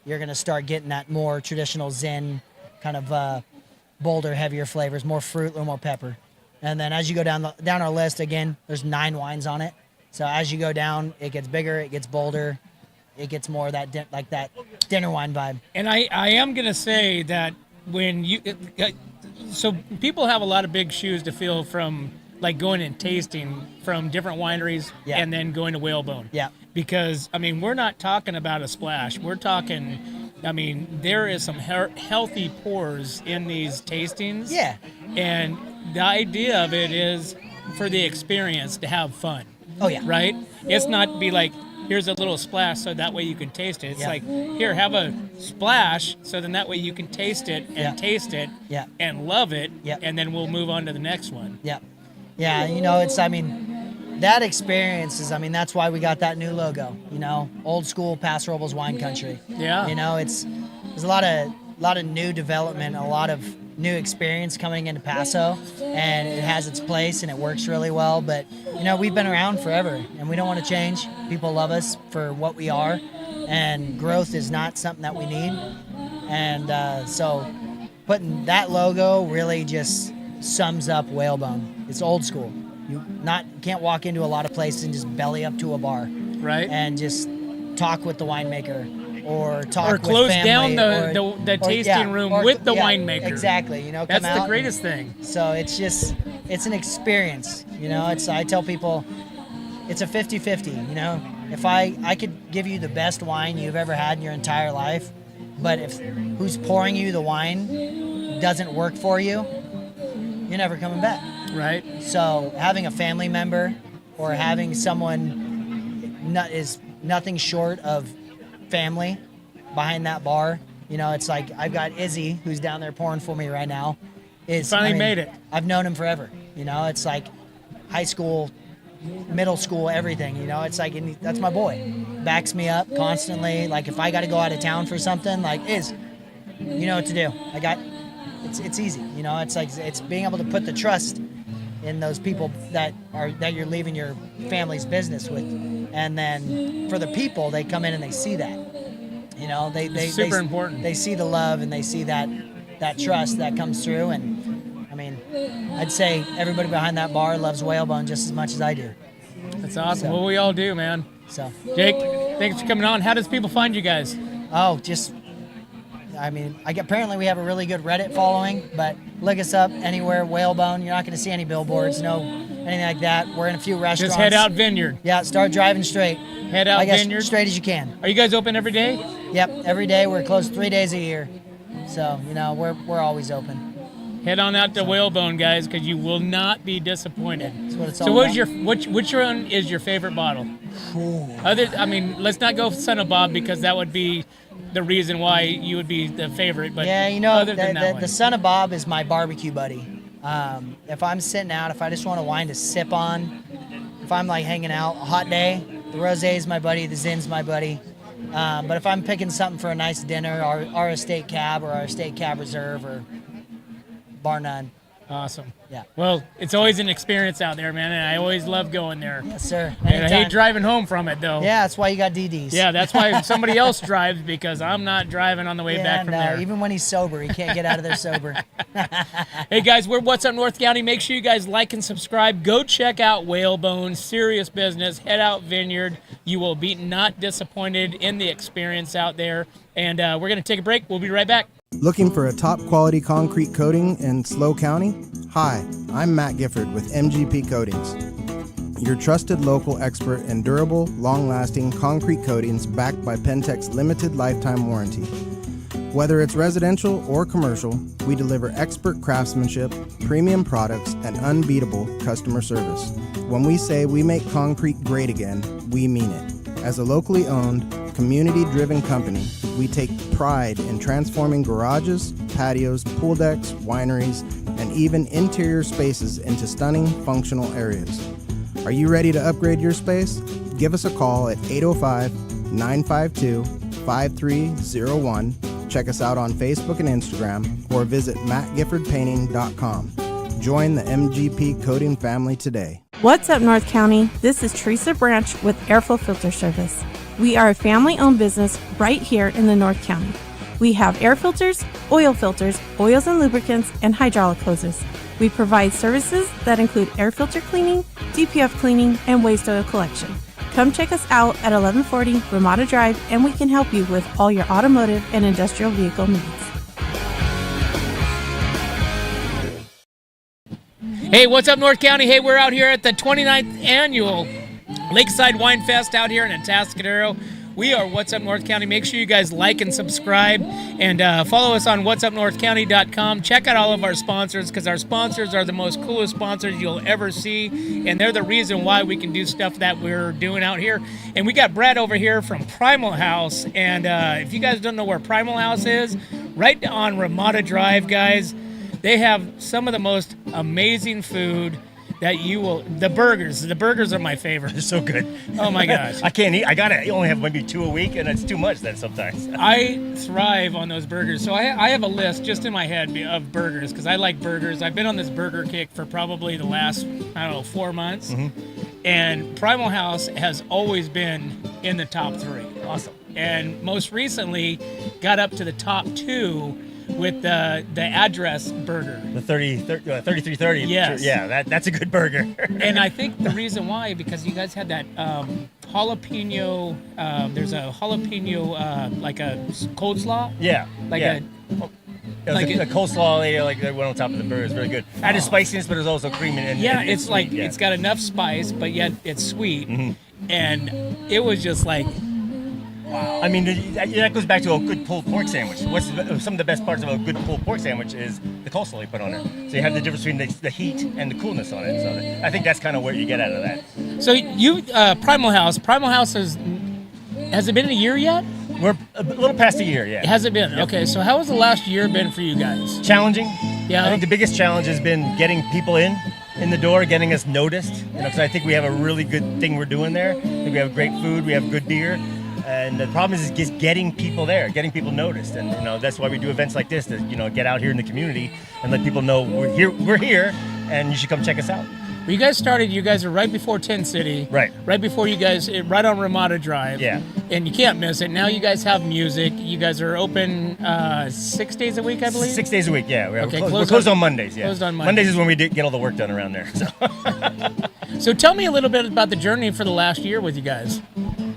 [SPEAKER 16] you're gonna start getting that more traditional Zin kind of bolder, heavier flavors, more fruit, a little more pepper. And then as you go down our list, again, there's 9 wines on it. So as you go down, it gets bigger, it gets bolder, it gets more of that that dinner wine vibe.
[SPEAKER 1] And I am going to say that when so people have a lot of big shoes to fill from going and tasting from different wineries and then going to Whalebone.
[SPEAKER 16] Yeah.
[SPEAKER 1] Because, I mean, we're not talking about a splash. We're talking, I mean, there is some healthy pours in these tastings.
[SPEAKER 16] Yeah.
[SPEAKER 1] And the idea of it is for the experience to have fun.
[SPEAKER 16] Oh, yeah.
[SPEAKER 1] Right? It's not be like, here's a little splash so that way you can taste it. It's like, here, have a splash so then that way you can taste it and taste it and love it. And then we'll move on to the next one.
[SPEAKER 16] Yeah. Yeah, that experience is, that's why we got that new logo, old school Paso Robles wine country.
[SPEAKER 1] Yeah.
[SPEAKER 16] It's there's a lot of new development, a lot of new experience coming into Paso, and it has its place and it works really well. But we've been around forever and we don't want to change. People love us for what we are, and growth is not something that we need. And so putting that logo really just sums up Whalebone. It's old school. You can't walk into a lot of places and just belly up to a bar,
[SPEAKER 1] right?
[SPEAKER 16] And just talk with the winemaker, or talk with
[SPEAKER 1] close
[SPEAKER 16] family,
[SPEAKER 1] down the tasting room with the winemaker.
[SPEAKER 16] Exactly.
[SPEAKER 1] That's the greatest thing.
[SPEAKER 16] So it's an experience. I tell people it's a 50-50. If I could give you the best wine you've ever had in your entire life, but if who's pouring you the wine doesn't work for you, you're never coming back.
[SPEAKER 1] Right.
[SPEAKER 16] So having a family member or having someone is nothing short of family behind that bar. It's like I've got Izzy, who's down there pouring for me right now.
[SPEAKER 1] Finally made it.
[SPEAKER 16] I've known him forever. It's like high school, middle school, everything. It's like that's my boy. Backs me up constantly. Like if I got to go out of town for something, like you know what to do. It's easy. It's like it's being able to put the trust in those people that you're leaving your family's business with, and then for the people, they come in and they see that. They
[SPEAKER 1] super important.
[SPEAKER 16] They see the love and they see that trust that comes through. And I mean, I'd say everybody behind that bar loves Whalebone just as much as I do.
[SPEAKER 1] That's awesome. Well, we all do, man.
[SPEAKER 16] So
[SPEAKER 1] Jake, thanks for coming on. How does people find you guys?
[SPEAKER 16] Apparently we have a really good Reddit following, but look us up anywhere, Whalebone. You're not going to see any billboards, anything like that. We're in a few restaurants.
[SPEAKER 1] Just head out Vineyard.
[SPEAKER 16] Yeah, start driving straight.
[SPEAKER 1] Head out Vineyard.
[SPEAKER 16] Straight as you can.
[SPEAKER 1] Are you guys open every day?
[SPEAKER 16] Yep, every day. We're closed 3 days a year. So, we're always open.
[SPEAKER 1] Head on out to Whalebone, guys, because you will not be disappointed.
[SPEAKER 16] That's what it's
[SPEAKER 1] so
[SPEAKER 16] all about.
[SPEAKER 1] which one is your favorite bottle? Let's not go Son of Bob, because that would be the reason why you would be the favorite. But other than that one.
[SPEAKER 16] The Son of Bob is my barbecue buddy. If I'm sitting out, if I just want a wine to sip on, if I'm like hanging out, a hot day, the Rosé is my buddy, the Zin's my buddy. But if I'm picking something for a nice dinner, our Estate Cab or our Estate Cab Reserve, or bar none.
[SPEAKER 1] Awesome.
[SPEAKER 16] Yeah.
[SPEAKER 1] Well, it's always an experience out there, man, and I always love going there.
[SPEAKER 16] Yes, sir.
[SPEAKER 1] And I hate driving home from it, though.
[SPEAKER 16] Yeah, that's why you got DDs.
[SPEAKER 1] Yeah, that's why somebody else drives, because I'm not driving on the way back from there.
[SPEAKER 16] Even when he's sober, he can't get out of there sober.
[SPEAKER 1] Hey, guys, we're What's Up North County. Make sure you guys like and subscribe. Go check out Whalebone. Serious business. Head out Vineyard. You will be not disappointed in the experience out there. And we're going to take a break. We'll be right back.
[SPEAKER 3] Looking for a top quality concrete coating in SLO County? Hi, I'm Matt Gifford with MGP Coatings, your trusted local expert in durable, long-lasting concrete coatings backed by Pentec's limited lifetime warranty. Whether it's residential or commercial, we deliver expert craftsmanship, premium products, and unbeatable customer service. When we say we make concrete great again, we mean it. As a locally owned, community-driven company, we take pride in transforming garages, patios, pool decks, wineries, and even interior spaces into stunning, functional areas. Are you ready to upgrade your space? Give us a call at 805-952-5301. Check us out on Facebook and Instagram, or visit mattgiffordpainting.com. Join the MGP Coating family today.
[SPEAKER 4] What's up, North County? This is Teresa Branch with Airflow Filter Service. We are a family-owned business right here in the North County. We have air filters, oils and lubricants, and hydraulic hoses. We provide services that include air filter cleaning, DPF cleaning, and waste oil collection. Come check us out at 1140 Ramada Drive, and we can help you with all your automotive and industrial vehicle needs.
[SPEAKER 1] Hey, what's up, North County? Hey, we're out here at the 29th annual Lakeside WineFest out here in Atascadero. We are What's Up North County. Make sure you guys like and subscribe, and follow us on whatsupnorthcounty.com. Check out all of our sponsors, because our sponsors are the most coolest sponsors you'll ever see, and they're the reason why we can do stuff that we're doing out here. And we got Brad over here from Primal House, and if you guys don't know where Primal House is, right on Ramada Drive, guys. They have some of the most amazing food. that you will. The burgers are my favorite.
[SPEAKER 17] They're so good.
[SPEAKER 1] Oh my gosh.
[SPEAKER 17] I can't eat. I only have maybe 2 a week, and it's too much then sometimes.
[SPEAKER 1] I thrive on those burgers. So I have a list just in my head of burgers because I like burgers. I've been on this burger kick for probably the last, 4 months. And Primal House has always been in the top 3.
[SPEAKER 17] Awesome.
[SPEAKER 1] And most recently got up to the top 2 with the address burger.
[SPEAKER 17] The 3330.
[SPEAKER 1] Yes.
[SPEAKER 17] Yeah, that's a good burger.
[SPEAKER 1] And I think the reason why, because you guys had that jalapeno, there's a jalapeno, like a cold slaw.
[SPEAKER 17] Yeah.
[SPEAKER 1] Like
[SPEAKER 17] yeah. The coleslaw, like that went on top of the burger, is very good. Added spiciness, but there's also cream in it.
[SPEAKER 1] Yeah, it's like it's got enough spice, but yet it's sweet, and it was just like.
[SPEAKER 17] Wow. I mean, that goes back to a good pulled pork sandwich. Some of the best parts of a good pulled pork sandwich is the coleslaw you put on it. So you have the difference between the heat and the coolness on it. So I think that's kind of what you get out of that.
[SPEAKER 1] So you, Primal House has it been a year yet?
[SPEAKER 17] We're a little past a year, yeah.
[SPEAKER 1] Has it been? Yep. Okay, so how has the last year been for you guys?
[SPEAKER 17] Challenging.
[SPEAKER 1] Yeah.
[SPEAKER 17] I think the biggest challenge has been getting people in the door, getting us noticed. Because I think we have a really good thing we're doing there. I think we have great food, we have good beer. And the problem is just getting people there, getting people noticed, and that's why we do events like this to get out here in the community and let people know we're here, and you should come check us out.
[SPEAKER 1] Well, you guys are right before Tin City, right before you guys, right on Ramada Drive,
[SPEAKER 17] yeah,
[SPEAKER 1] and you can't miss it. Now you guys have music. You guys are open 6 days a week, I believe.
[SPEAKER 17] 6 days a week, yeah.
[SPEAKER 1] Okay,
[SPEAKER 17] we're closed on Mondays. Yeah,
[SPEAKER 1] closed on
[SPEAKER 17] Mondays is when we get all the work done around there. So.
[SPEAKER 1] So tell me a little bit about the journey for the last year with you guys.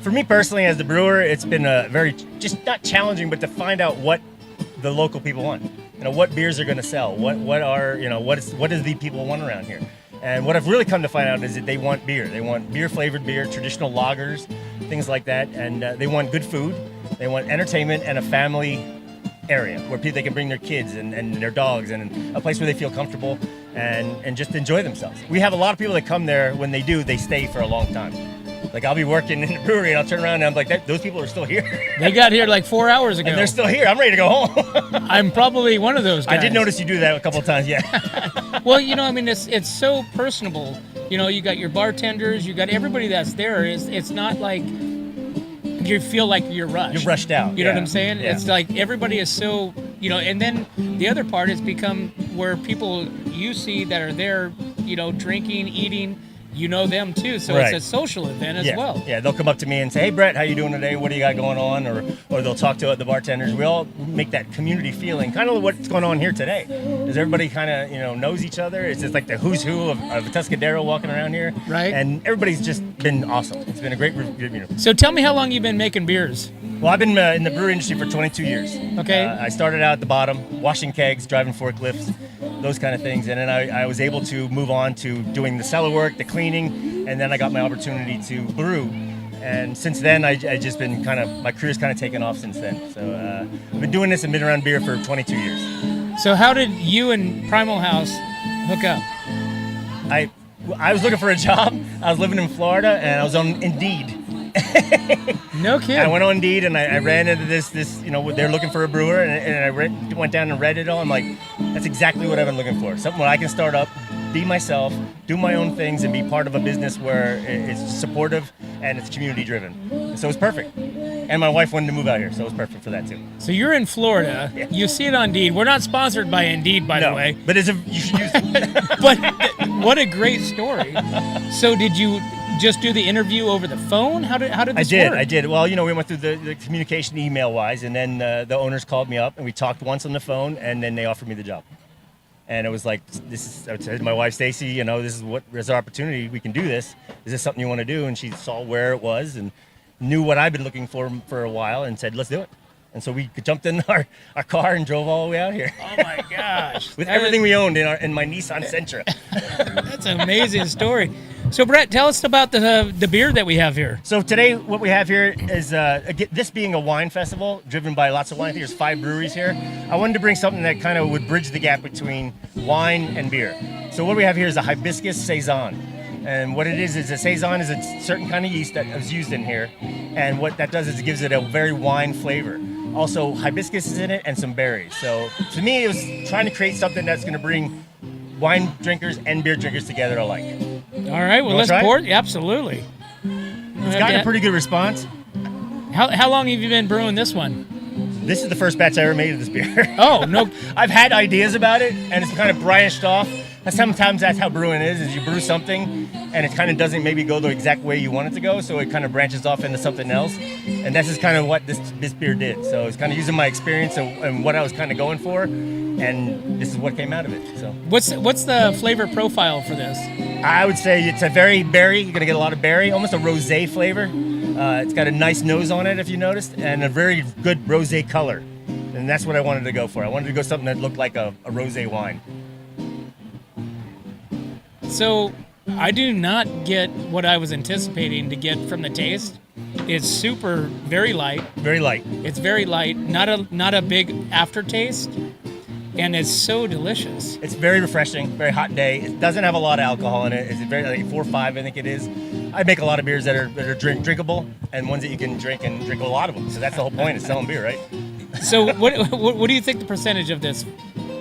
[SPEAKER 17] For me personally, as the brewer, it's been a very, just not challenging, but to find out what the local people want. What beers are going to sell. What does the people want around here? And what I've really come to find out is that they want beer. They want beer-flavored beer, traditional lagers, things like that. And they want good food. They want entertainment and a family area where they can bring their kids and their dogs and a place where they feel comfortable and just enjoy themselves. We have a lot of people that come there. When they do, they stay for a long time. Like, I'll be working in the brewery and I'll turn around and I'm like, those people are still here.
[SPEAKER 1] They got here like 4 hours ago.
[SPEAKER 17] And they're still here. I'm ready to go home.
[SPEAKER 1] I'm probably one of those guys.
[SPEAKER 17] I did notice you do that a couple of times, yeah.
[SPEAKER 1] Well, it's so personable. You got your bartenders, you got everybody that's there. It's not like you feel like you're rushed.
[SPEAKER 17] You're rushed out.
[SPEAKER 1] You know what I'm saying?
[SPEAKER 17] Yeah.
[SPEAKER 1] It's like everybody is so, and then the other part has become where people you see that are there, drinking, eating, them too, so
[SPEAKER 17] right.
[SPEAKER 1] It's a social event as well.
[SPEAKER 17] Yeah, they'll come up to me and say, "Hey, Brett, how you doing today? What do you got going on?" Or they'll talk to the bartenders. We all make that community feeling, kind of what's going on here today. Is everybody kind of knows each other? It's just like the who's who of Atascadero walking around here,
[SPEAKER 1] right?
[SPEAKER 17] And everybody's just been awesome. It's been a great
[SPEAKER 1] So tell me how long you've been making beers.
[SPEAKER 17] Well, I've been in the brewery industry for 22 years.
[SPEAKER 1] Okay.
[SPEAKER 17] I started out at the bottom, washing kegs, driving forklifts, those kind of things. And then I was able to move on to doing the cellar work, the cleaning, and then I got my opportunity to brew. And since then, I just been my career's kind of taken off since then. So I've been doing this and been around beer for 22 years.
[SPEAKER 1] So how did you and Primal House hook up?
[SPEAKER 17] I was looking for a job. I was living in Florida, and I was on Indeed.
[SPEAKER 1] No kidding.
[SPEAKER 17] I went on Indeed and I ran into this they're looking for a brewer, and I went down and read it all. I'm like, that's exactly what I've been looking for. Something where I can start up, be myself, do my own things, and be part of a business where it's supportive and it's community driven. So it's perfect. And my wife wanted to move out here, so it was perfect for that too.
[SPEAKER 1] So you're in Florida. Yeah. You see it on Indeed. We're not sponsored by Indeed, by the way.
[SPEAKER 17] But you should use it.
[SPEAKER 1] But what a great story. So did you just do the interview over the phone? How did this work?
[SPEAKER 17] I did. Well, we went through the communication email-wise, and then the owners called me up, and we talked once on the phone, and then they offered me the job. And it was like, I said to my wife, Stacy, this is our opportunity. We can do this. Is this something you want to do? And she saw where it was and knew what I've been looking for a while and said, let's do it. And so we jumped in our car and drove all the way out here.
[SPEAKER 1] Oh my gosh.
[SPEAKER 17] With everything we owned in my Nissan Sentra.
[SPEAKER 1] That's an amazing story. So Brett, tell us about the beer that we have here.
[SPEAKER 17] So today what we have here is, this being a wine festival driven by lots of wine. I think there's 5 breweries here. I wanted to bring something that kind of would bridge the gap between wine and beer. So what we have here is a hibiscus saison. And what it is a saison is a certain kind of yeast that is used in here. And what that does is it gives it a very wine flavor. Also, hibiscus is in it and some berries. So to me, it was trying to create something that's going to bring wine drinkers and beer drinkers together alike.
[SPEAKER 1] All right, well, let's pour it. Absolutely.
[SPEAKER 17] It's gotten a pretty good response.
[SPEAKER 1] How long have you been brewing this one?
[SPEAKER 17] This is the first batch I ever made of this beer.
[SPEAKER 1] Oh, no.
[SPEAKER 17] I've had ideas about it, and it's kind of branched off. Sometimes that's how brewing is you brew something, and it kind of doesn't maybe go the exact way you want it to go, so it kind of branches off into something else. And this is kind of what this beer did. So it's kind of using my experience and what I was kind of going for, and this is what came out of it. So
[SPEAKER 1] what's the flavor profile for this?
[SPEAKER 17] I would say it's a very berry. You're gonna get a lot of berry, almost a rosé flavor. It's got a nice nose on it, if you noticed, and a very good rosé color. And that's what I wanted to go for. I wanted to go something that looked like a rosé wine.
[SPEAKER 1] So I do not get what I was anticipating to get from the taste. It's very light.
[SPEAKER 17] Very light.
[SPEAKER 1] It's very light. Not a big aftertaste. And it's so delicious.
[SPEAKER 17] It's very refreshing, very hot day. It doesn't have a lot of alcohol in it. It's very like 4 or 5, I think it is. I make a lot of beers that are drinkable and ones that you can drink and drink a lot of them. So that's the whole point of selling beer, right?
[SPEAKER 1] So what do you think the percentage of this?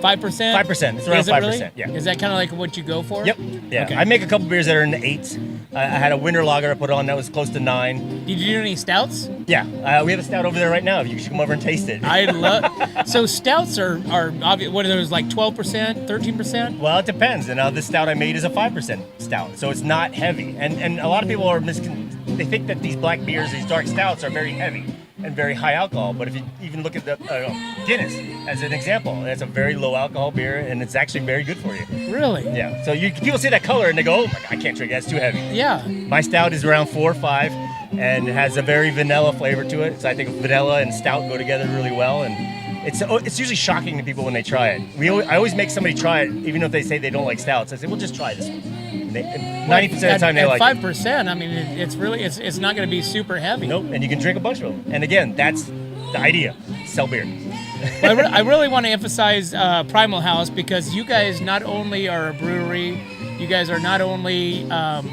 [SPEAKER 1] 5%?
[SPEAKER 17] 5%. It's around 5%.
[SPEAKER 1] Really?
[SPEAKER 17] Yeah.
[SPEAKER 1] Is that kind of like what you go for?
[SPEAKER 17] Yep. Yeah.
[SPEAKER 1] Okay.
[SPEAKER 17] I make a couple beers that are in the 8s. I had a winter lager I put on that was close to 9.
[SPEAKER 1] Did you do any stouts?
[SPEAKER 17] Yeah. We have a stout over there right now. You should come over and taste it.
[SPEAKER 1] I love. So stouts are obvious. What are those, like 12%, 13%?
[SPEAKER 17] Well, it depends. And this stout I made is a 5% stout, so it's not heavy. And a lot of people they think that these black beers, these dark stouts, are very heavy and very high alcohol. But if you even look at the Guinness as an example, it's a very low alcohol beer, and it's actually very good for you.
[SPEAKER 1] Really?
[SPEAKER 17] Yeah. So people see that color and they go, "Oh my God, I can't drink that. It's too heavy."
[SPEAKER 1] Yeah.
[SPEAKER 17] My stout is around 4 or 5, and it has a very vanilla flavor to it. So I think vanilla and stout go together really well, and it's usually shocking to people when they try it. I always make somebody try it, even if they say they don't like stouts. I say, "Well, just try this one." And 90% of the time they like it.
[SPEAKER 1] 5%. I mean, it's not going to be super heavy.
[SPEAKER 17] Nope. And you can drink a bunch of them. And again, that's the idea: sell beer.
[SPEAKER 1] Well, I really want to emphasize Primal House, because you guys not only are a brewery, you guys are not only a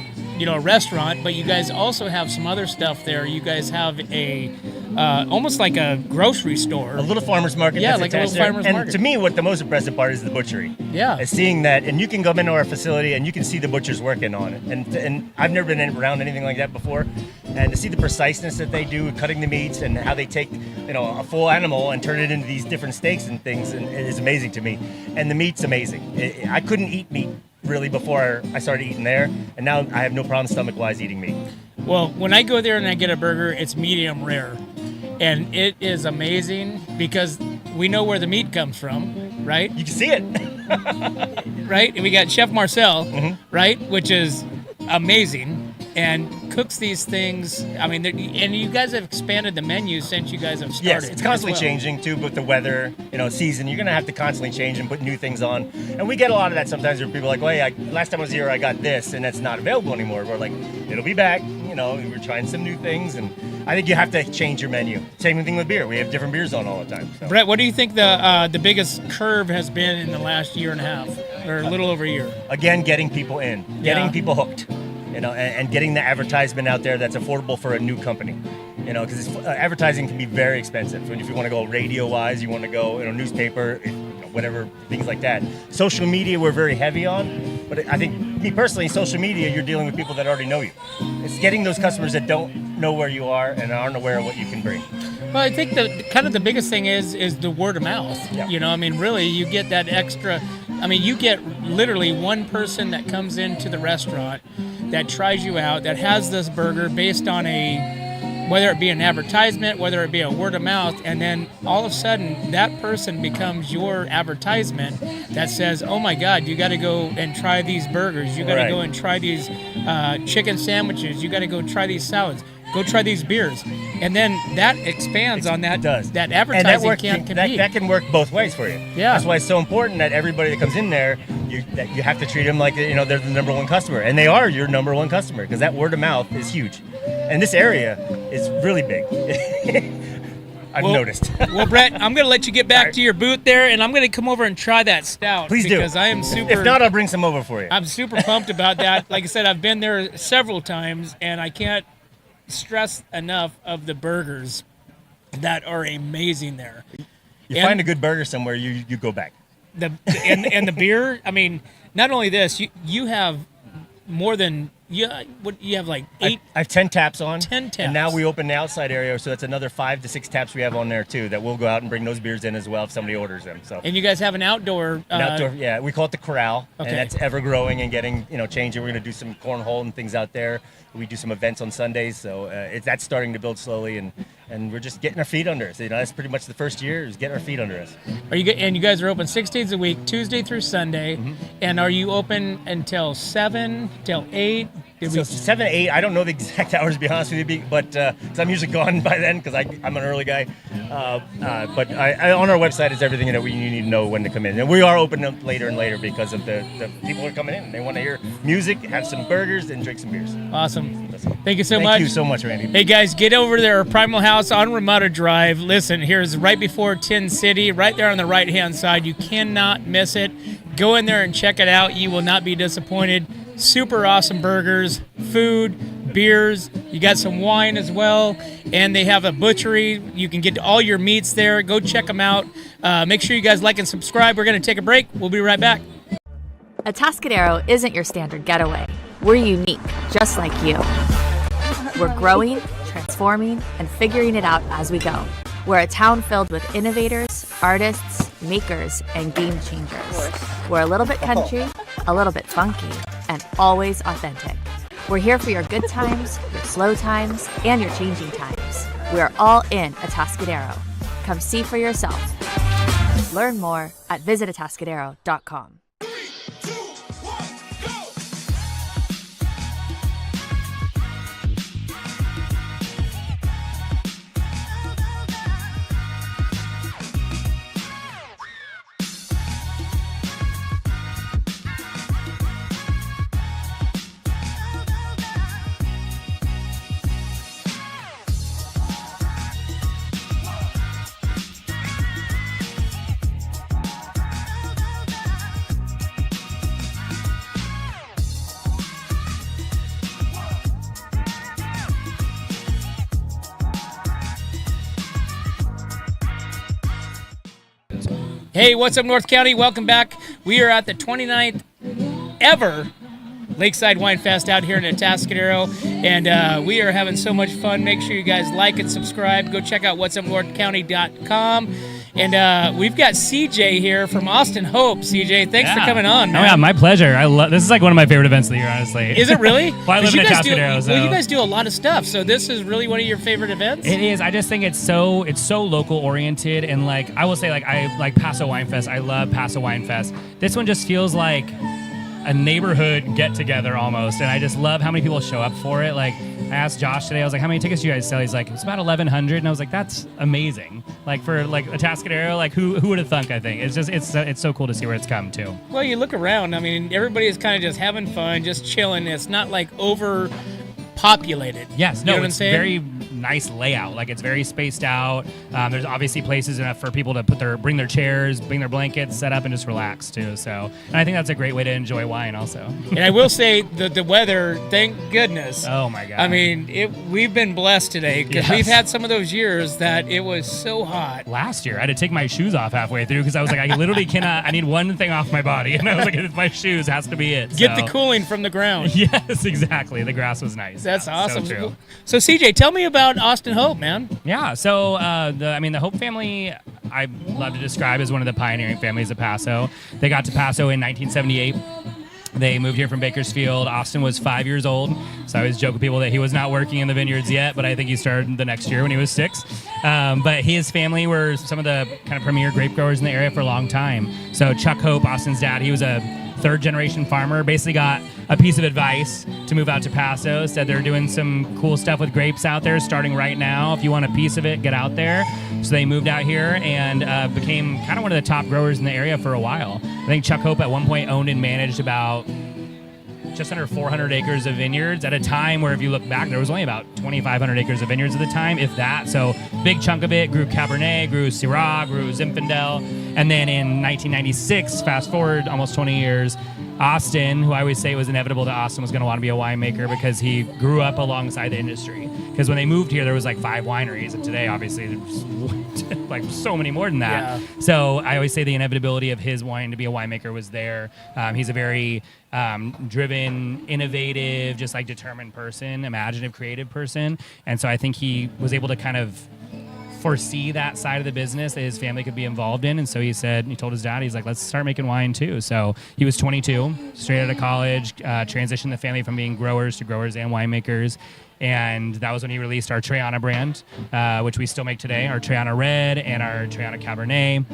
[SPEAKER 1] restaurant, but you guys also have some other stuff there. You guys have a almost like a grocery store,
[SPEAKER 17] a little farmer's market.
[SPEAKER 1] Yeah,
[SPEAKER 17] that's
[SPEAKER 1] like a little
[SPEAKER 17] attached
[SPEAKER 1] farmer's
[SPEAKER 17] there.
[SPEAKER 1] market.
[SPEAKER 17] And to me, what the most impressive part is the butchery.
[SPEAKER 1] Yeah,
[SPEAKER 17] is seeing that, and you can come into our facility and you can see the butchers working on it. And I've never been around anything like that before, and to see the preciseness that they do cutting the meats and how they take a full animal and turn it into these different steaks and things, and it is amazing to me. And the meat's amazing. I couldn't eat meat really before I started eating there, and now I have no problem stomach-wise eating meat.
[SPEAKER 1] Well, when I go there and I get a burger, it's medium rare, and it is amazing because we know where the meat comes from, right?
[SPEAKER 17] You can see it.
[SPEAKER 1] Right? And we got Chef Marcel, right, which is amazing, and cooks these things. I mean, and you guys have expanded the menu since you guys have started.
[SPEAKER 17] Yes, it's constantly changing too, with the weather, season. You're gonna have to constantly change and put new things on. And we get a lot of that sometimes where people are like, well, hey, last time I was here, I got this, and it's not available anymore. We're like, it'll be back. We're trying some new things, and I think you have to change your menu. Same thing with beer. We have different beers on all the time. So.
[SPEAKER 1] Brett, what do you think the biggest curve has been in the last year and a half, or a little over a year?
[SPEAKER 17] Again, getting people in, getting people hooked. And getting the advertisement out there that's affordable for a new company. Because advertising can be very expensive. If you want to go radio-wise, you want to go newspaper, whatever, things like that. Social media we're very heavy on, but I think, me personally, social media, you're dealing with people that already know you. It's getting those customers that don't know where you are and aren't aware of what you can bring.
[SPEAKER 1] Well, I think the biggest thing is the word of mouth.
[SPEAKER 17] Yeah.
[SPEAKER 1] Really, you get that extra. You get literally one person that comes into the restaurant that tries you out, that has this burger based on whether it be an advertisement, whether it be a word of mouth, and then all of a sudden that person becomes your advertisement that says, oh my God, you got to go and try these burgers. You got to go and try these chicken sandwiches. You got to go try these salads. Go try these beers. And then that expands on that. It does. That advertising can compete.
[SPEAKER 17] That can work both ways for you.
[SPEAKER 1] Yeah.
[SPEAKER 17] That's why it's so important that everybody that comes in there, you have to treat them like they're the number one customer. And they are your number one customer, because that word of mouth is huge. And this area is really big. I've noticed.
[SPEAKER 1] Well, Brett, I'm going to let you get back to your booth there, and I'm going to come over and try that stout.
[SPEAKER 17] Please do.
[SPEAKER 1] Because I am super...
[SPEAKER 17] If not, I'll bring some over for you.
[SPEAKER 1] I'm super pumped about that. Like I said, I've been there several times, and I can't stress enough of the burgers that are amazing there.
[SPEAKER 17] You find a good burger somewhere, you go back.
[SPEAKER 1] And the beer, not only this, you have more than you have like 8.
[SPEAKER 17] I have 10 taps on.
[SPEAKER 1] 10 taps.
[SPEAKER 17] And now we open the outside area, so that's another 5 to 6 taps we have on there too. That we'll go out and bring those beers in as well if somebody orders them. So.
[SPEAKER 1] And you guys have an outdoor.
[SPEAKER 17] Yeah, we call it the corral,
[SPEAKER 1] Okay.
[SPEAKER 17] and that's ever growing and getting changing. We're going to do some cornhole and things out there. We do some events on Sundays, so that's starting to build slowly, and we're just getting our feet under us. That's pretty much the first year is getting our feet under us.
[SPEAKER 1] And you guys are open 6 days a week, Tuesday through Sunday, and are you open until 7, till 8?
[SPEAKER 17] 7, 8. I don't know the exact hours, to be honest with you, but because I'm usually gone by then because I'm an early guy. But on our website is everything that you need to know when to come in, and we are open up later and later because of the people are coming in. They want to hear music, have some burgers, and drink some beers.
[SPEAKER 1] Awesome. Thank you so much.
[SPEAKER 17] Thank you so much, Randy.
[SPEAKER 1] Hey guys, get over there, Primal House on Ramada Drive. Listen, here's right before Tin City, right there on the right-hand side. You cannot miss it. Go in there and check it out. You will not be disappointed. Super awesome burgers, food, beers. You got some wine as well, and they have a butchery. You can get all your meats there. Go check them out. Make sure you guys like and subscribe. We're going to take a break. We'll be right back.
[SPEAKER 12] Atascadero isn't your standard getaway. We're unique, just like you. We're growing, transforming, and figuring it out as we go. We're a town filled with innovators, artists, makers, and game changers. We're a little bit country, a little bit funky, and always authentic. We're here for your good times, your slow times, and your changing times. We're all in Atascadero. Come see for yourself. Learn more at visitatascadero.com.
[SPEAKER 1] Hey, what's up, North County? Welcome back. We are at the 29th ever Lakeside WineFest out here in Atascadero, and we are having so much fun. Make sure you guys like and subscribe. Go check out whatsupnorthcounty.com. And we've got CJ here from Austin Hope. CJ, thanks for coming on, man.
[SPEAKER 18] Oh, yeah, my pleasure. This is like one of my favorite events of the year, honestly.
[SPEAKER 1] Is it really?
[SPEAKER 18] Well, I live in Atascadero, so.
[SPEAKER 1] Well, you guys do a lot of stuff, so this is really one of your favorite events?
[SPEAKER 18] It is. I just think it's so local oriented, and like I will say, like I like Paso WineFest. I love Paso WineFest. This one just feels like a neighborhood get together almost, and I just love how many people show up for it. Like I asked Josh today, I was like, how many tickets do you guys sell? He's like, it's about 1,100, and I was like, that's amazing. Like for like Atascadero, like who would have thunk? I think it's just it's so cool to see where it's come to.
[SPEAKER 1] Well, you look around. I mean, everybody is kind of just having fun, just chilling. It's not like overpopulated.
[SPEAKER 18] Yes,
[SPEAKER 1] You
[SPEAKER 18] no,
[SPEAKER 1] know what I'm
[SPEAKER 18] it's
[SPEAKER 1] saying?
[SPEAKER 18] very nice layout. Like it's very spaced out. There's obviously places enough for people to bring their chairs, bring their blankets, set up, and just relax too. So, and I think that's a great way to enjoy wine also.
[SPEAKER 1] And I will say the weather, thank goodness.
[SPEAKER 18] Oh my God.
[SPEAKER 1] I mean, we've been blessed today because
[SPEAKER 18] Yes.
[SPEAKER 1] we've had some of those years that it was so hot.
[SPEAKER 18] Last year, I had to take my shoes off halfway through because I was like, I literally cannot. I need one thing off my body, and I was like, it's my shoes has to be it.
[SPEAKER 1] Get
[SPEAKER 18] So-
[SPEAKER 1] the cooling from the ground.
[SPEAKER 18] Yes, exactly. The grass was nice.
[SPEAKER 1] That's
[SPEAKER 18] Yeah,
[SPEAKER 1] awesome.
[SPEAKER 18] So true.
[SPEAKER 1] So CJ, tell me about Austin Hope, man.
[SPEAKER 18] Yeah, so the Hope family, I love to describe as one of the pioneering families of Paso. They got to Paso in 1978. They moved here from Bakersfield. Austin was 5 years old, so I always joke with people that he was not working in the vineyards yet, but I think he started the next year when he was 6. But his family were some of the kind of premier grape growers in the area for a long time. So Chuck Hope, Austin's dad, he was a third-generation farmer, basically got a piece of advice to move out to Paso, said they're doing some cool stuff with grapes out there starting right now. If you want a piece of it, get out there. So they moved out here and became kind of one of the top growers in the area for a while. I think Chuck Hope at one point owned and managed about just under 400 acres of vineyards at a time where, if you look back, there was only about 2,500 acres of vineyards at the time, if that. So big chunk of it grew Cabernet, grew Syrah, grew Zinfandel. And then in 1996, fast forward almost 20 years, Austin, who I always say it was inevitable that Austin was going to want to be a winemaker because he grew up alongside the industry. Because when they moved here, there was like 5 wineries, and today, obviously, there's like so many more than that.
[SPEAKER 1] Yeah.
[SPEAKER 18] So I always say the inevitability of his wanting to be a winemaker was there. He's a very driven, innovative, just like determined person, imaginative, creative person. And so I think he was able to kind of foresee that side of the business that his family could be involved in. And so he told his dad, he's like, let's start making wine too. So he was 22, straight out of college, transitioned the family from being growers to growers and winemakers. And that was when he released our Triana brand, which we still make today, our Triana Red and our Triana Cabernet.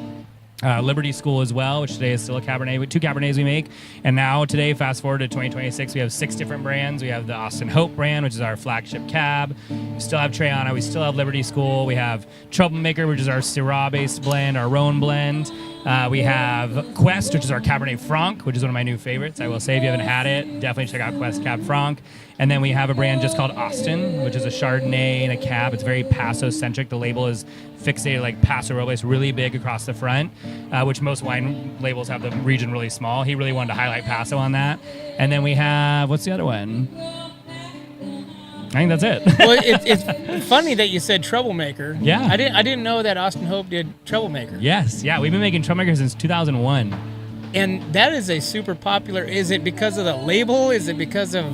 [SPEAKER 18] Liberty School as well, which today is still a Cabernet with 2 Cabernets we make. And now today, fast forward to 2026, we have 6 different brands. We have the Austin Hope brand, which is our flagship cab. We still have Triana. We still have Liberty School. We have Troublemaker, which is our Syrah-based blend, our Rhone blend. We have Quest, which is our Cabernet Franc, which is one of my new favorites. I will say, if you haven't had it, definitely check out Quest Cab Franc. And then we have a brand just called Austin, which is a Chardonnay and a cab. It's very Paso-centric. The label is fixated like Paso Robles, really big across the front, which most wine labels have the region really small. He really wanted to highlight Paso on that. And then we have, what's the other one? I think that's it.
[SPEAKER 1] Well, it's funny that you said Troublemaker.
[SPEAKER 18] Yeah.
[SPEAKER 1] I didn't know that Austin Hope did Troublemaker.
[SPEAKER 18] Yes, yeah. We've been making Troublemaker since 2001.
[SPEAKER 1] And that is a super popular. Is it because of the label? Is it because of?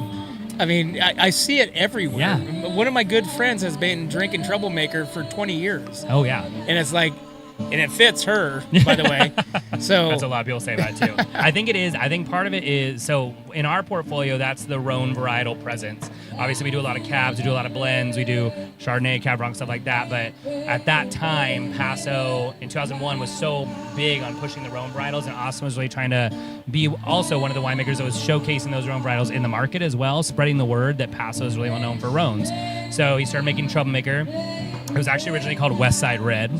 [SPEAKER 1] I mean, I see it everywhere.
[SPEAKER 18] Yeah.
[SPEAKER 1] One of my good friends has been drinking Troublemaker for 20 years.
[SPEAKER 18] Oh yeah.
[SPEAKER 1] And it's like, and it fits her, by the way. So
[SPEAKER 18] that's a lot of people say that too. I think it is. I think part of it is, so in our portfolio, that's the Rhone varietal presence. Obviously, we do a lot of cabs, we do a lot of blends, we do Chardonnay, Cab Franc, stuff like that. But at that time, Paso in 2001 was so big on pushing the Rhone varietals, and Austin was really trying to be also one of the winemakers that was showcasing those Rhone varietals in the market as well, spreading the word that Paso is really well known for Rhones. So he started making Troublemaker. It was actually originally called West Side Red.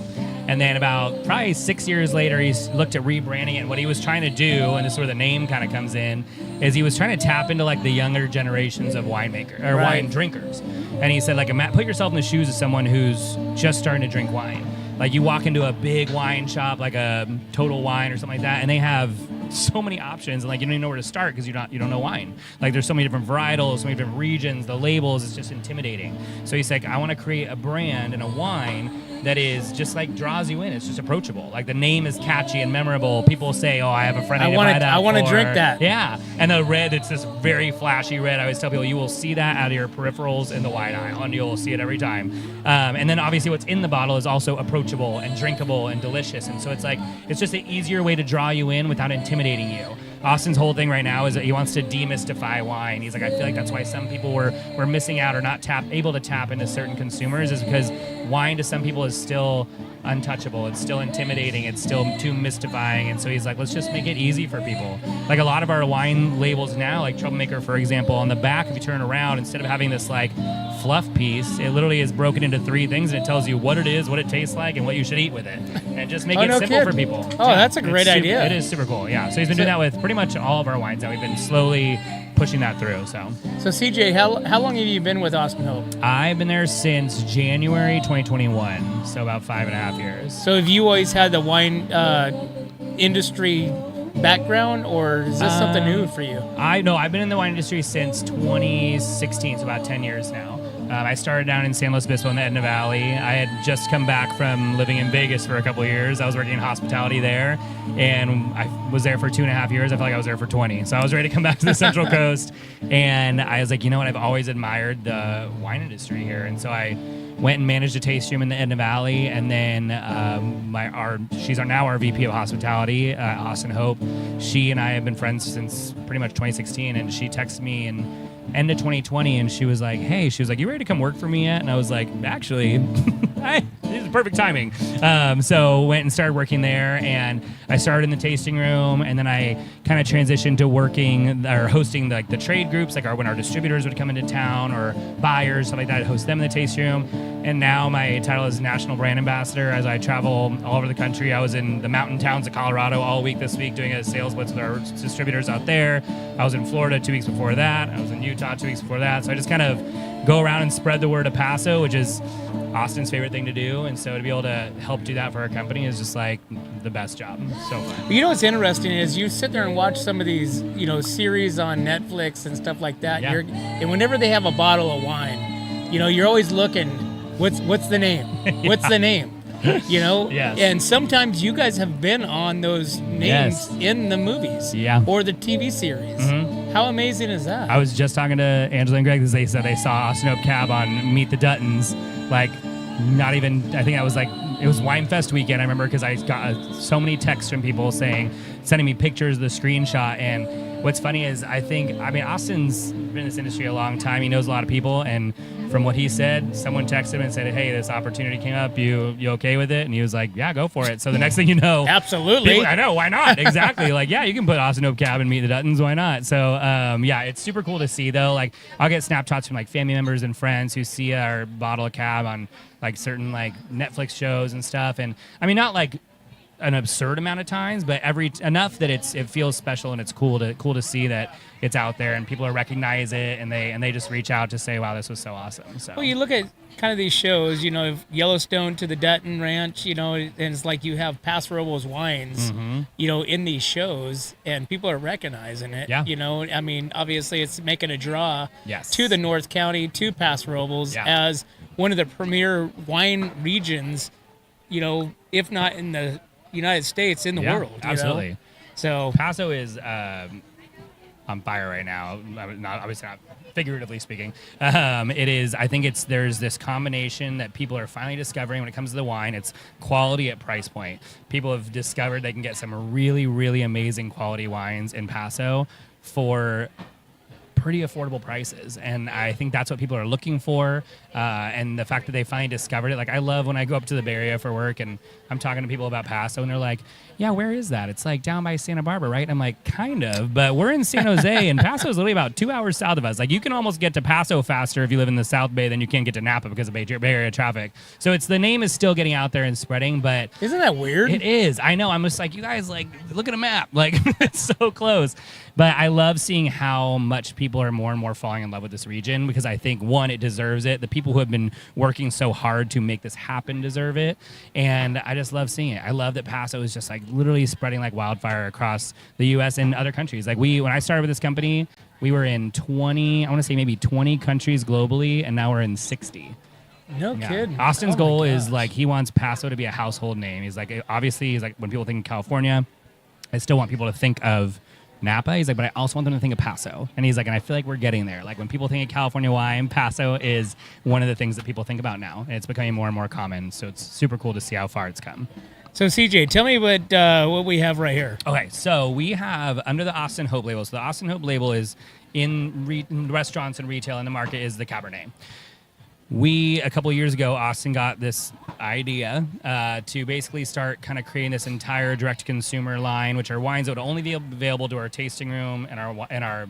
[SPEAKER 18] And then about probably 6 years later, he looked at rebranding it. And what he was trying to do, and this is where the name kind of comes in, is he was trying to tap into like the younger generations of winemaker or wine drinkers. And he said, like, put yourself in the shoes of someone who's just starting to drink wine. Like you walk into a big wine shop, like a Total Wine or something like that, and they have so many options, and like you don't even know where to start because you don't know wine. Like there's so many different varietals, so many different regions, the labels, it's just intimidating. So he's like, I want to create a brand and a wine that is just like draws you in. It's just approachable. Like the name is catchy and memorable. People say, "Oh, I have a friend I want to
[SPEAKER 1] drink that."
[SPEAKER 18] Yeah, and the red, it's this very flashy red. I always tell people, you will see that out of your peripherals in the wine aisle, and you'll see it every time. And then obviously, what's in the bottle is also approachable and drinkable and delicious. And so it's like it's just an easier way to draw you in without intimidating you. Austin's whole thing right now is that he wants to demystify wine. He's like, I feel like that's why some people were missing out or not able to tap into certain consumers, is because wine to some people is still untouchable. It's still intimidating. It's still too mystifying. And so he's like, let's just make it easy for people. Like a lot of our wine labels now, like Troublemaker, for example, on the back, if you turn around, instead of having this like fluff piece, it literally is broken into 3 things, and it tells you what it is, what it tastes like, and what you should eat with it. And just make it simple for people.
[SPEAKER 1] Oh, that's a great idea.
[SPEAKER 18] It is super cool. Yeah. So he's been doing that with pretty much all of our wines now. We've been slowly pushing that through. So
[SPEAKER 1] CJ, how long have you been with Austin Hope?
[SPEAKER 18] I've been there since January 2021, so about 5.5 years.
[SPEAKER 1] So have you always had the wine industry background, or is this something new for you?
[SPEAKER 18] I've been in the wine industry since 2016, so about 10 years now. I started down in San Luis Obispo in the Edna Valley. I had just come back from living in Vegas for a couple of years. I was working in hospitality there, and I was there for 2.5 years. I felt like I was there for 20. So I was ready to come back to the Central Coast, and I was like, you know what? I've always admired the wine industry here, and so I went and managed a tasting room in the Edna Valley, and then she's now our VP of hospitality, Austin Hope. She and I have been friends since pretty much 2016, and she texted me in end of 2020, and she was like, you ready to come work for me yet? And I was like, actually, this is perfect timing. So went and started working there, and I started in the tasting room, and then I kind of transitioned to working or hosting the trade groups, like when our distributors would come into town or buyers, stuff like that. I'd host them in the tasting room. And now my title is National Brand Ambassador as I travel all over the country. I was in the mountain towns of Colorado all week this week doing a sales blitz with our distributors out there. I was in Florida 2 weeks before that. I was in Utah 2 weeks before that. So I just kind of go around and spread the word of Paso, which is Austin's favorite thing to do. And so to be able to help do that for our company is just like the best job. So fun.
[SPEAKER 1] You know what's interesting is you sit there and watch some of these, series on Netflix and stuff like that.
[SPEAKER 18] Yeah.
[SPEAKER 1] And whenever they have a bottle of wine, you're always looking, what's the name? What's the name?
[SPEAKER 18] Yes.
[SPEAKER 1] And sometimes you guys have been on those names in the movies or the TV series.
[SPEAKER 18] Mm-hmm.
[SPEAKER 1] How amazing is that?
[SPEAKER 18] I was just talking to Angela and Greg because they said they saw Austin Hope Cab on Meet the Duttons. Like, not even, I think it was WineFest weekend. I remember because I got so many texts from people sending me pictures of the screenshot. And what's funny is Austin's been in this industry a long time. He knows a lot of people. And from what he said, someone texted him and said, hey, this opportunity came up. You okay with it? And he was like, yeah, go for it. So the next thing you know.
[SPEAKER 1] Absolutely.
[SPEAKER 18] I know, why not? Exactly. Like, yeah, you can put Austin Hope Cab and Meet the Duttons. Why not? So, it's super cool to see, though. Like, I'll get snapshots from, like, family members and friends who see our bottle of cab on, like, certain, like, Netflix shows and stuff. And, not, like, an absurd amount of times, but enough that it feels special and it's cool to see that it's out there and people recognize it and they just reach out to say, wow, this was so awesome. So
[SPEAKER 1] well, you look at kind of these shows, Yellowstone to the Dutton Ranch, and it's like you have Paso Robles wines, in these shows, and people are recognizing it.
[SPEAKER 18] Yeah.
[SPEAKER 1] Obviously it's making a draw
[SPEAKER 18] Yes.
[SPEAKER 1] to the North County, to Paso Robles as one of the premier wine regions, if not in the United States, in the world.
[SPEAKER 18] Absolutely.
[SPEAKER 1] So
[SPEAKER 18] Paso is on fire right now. Obviously not figuratively speaking. It is. I think there's this combination that people are finally discovering when it comes to the wine. It's quality at price point. People have discovered they can get some really, really amazing quality wines in Paso for pretty affordable prices, and I think that's what people are looking for, and the fact that they finally discovered it. Like, I love when I go up to the Bay Area for work and I'm talking to people about Paso and they're like, yeah, where is that? It's like down by Santa Barbara, right? And I'm like, kind of, but we're in San Jose and Paso is literally about 2 hours south of us. Like, you can almost get to Paso faster if you live in the South Bay than you can get to Napa because of Bay Area traffic. So the name is still getting out there and spreading, but
[SPEAKER 1] isn't that weird?
[SPEAKER 18] It is. I know. I'm just like, you guys, like, look at a map. Like, it's so close. But I love seeing how much people are more and more falling in love with this region because I think, one, it deserves it. The people who have been working so hard to make this happen deserve it. And I just love seeing it. I love that Paso is just like literally spreading like wildfire across the U.S. and other countries. Like, when I started with this company, we were in 20 countries globally, and now we're in 60.
[SPEAKER 1] No kidding.
[SPEAKER 18] Austin's goal is like, he wants Paso to be a household name. He's like, obviously, he's like, when people think of California, I still want people to think of Napa. He's like, but I also want them to think of Paso. And he's like, and I feel like we're getting there. Like, when people think of California wine, Paso is one of the things that people think about now. And it's becoming more and more common. So it's super cool to see how far it's come.
[SPEAKER 1] So CJ, tell me what we have right here.
[SPEAKER 18] Okay, so we have under the Austin Hope label. So the Austin Hope label is in restaurants and retail in the market is the Cabernet. A couple of years ago, Austin got this idea to basically start kind of creating this entire direct-to-consumer line, which are wines that would only be available to our tasting room and our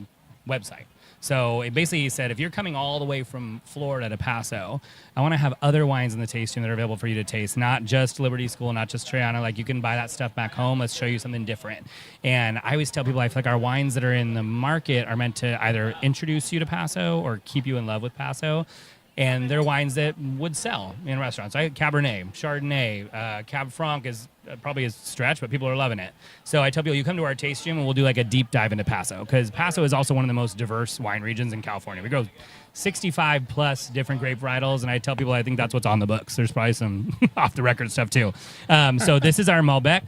[SPEAKER 18] website. So it basically said, if you're coming all the way from Florida to Paso, I want to have other wines in the tasting that are available for you to taste, not just Liberty School, not just Triana. Like, you can buy that stuff back home. Let's show you something different. And I always tell people, I feel like our wines that are in the market are meant to either introduce you to Paso or keep you in love with Paso. And they're wines that would sell in restaurants. Cabernet, Chardonnay, Cab Franc is probably a stretch, but people are loving it. So I tell people, you come to our taste room and we'll do like a deep dive into Paso, because Paso is also one of the most diverse wine regions in California. We grow 65 plus different grape varietals, and I tell people I think that's what's on the books. There's probably some off the record stuff too. So this is our Malbec.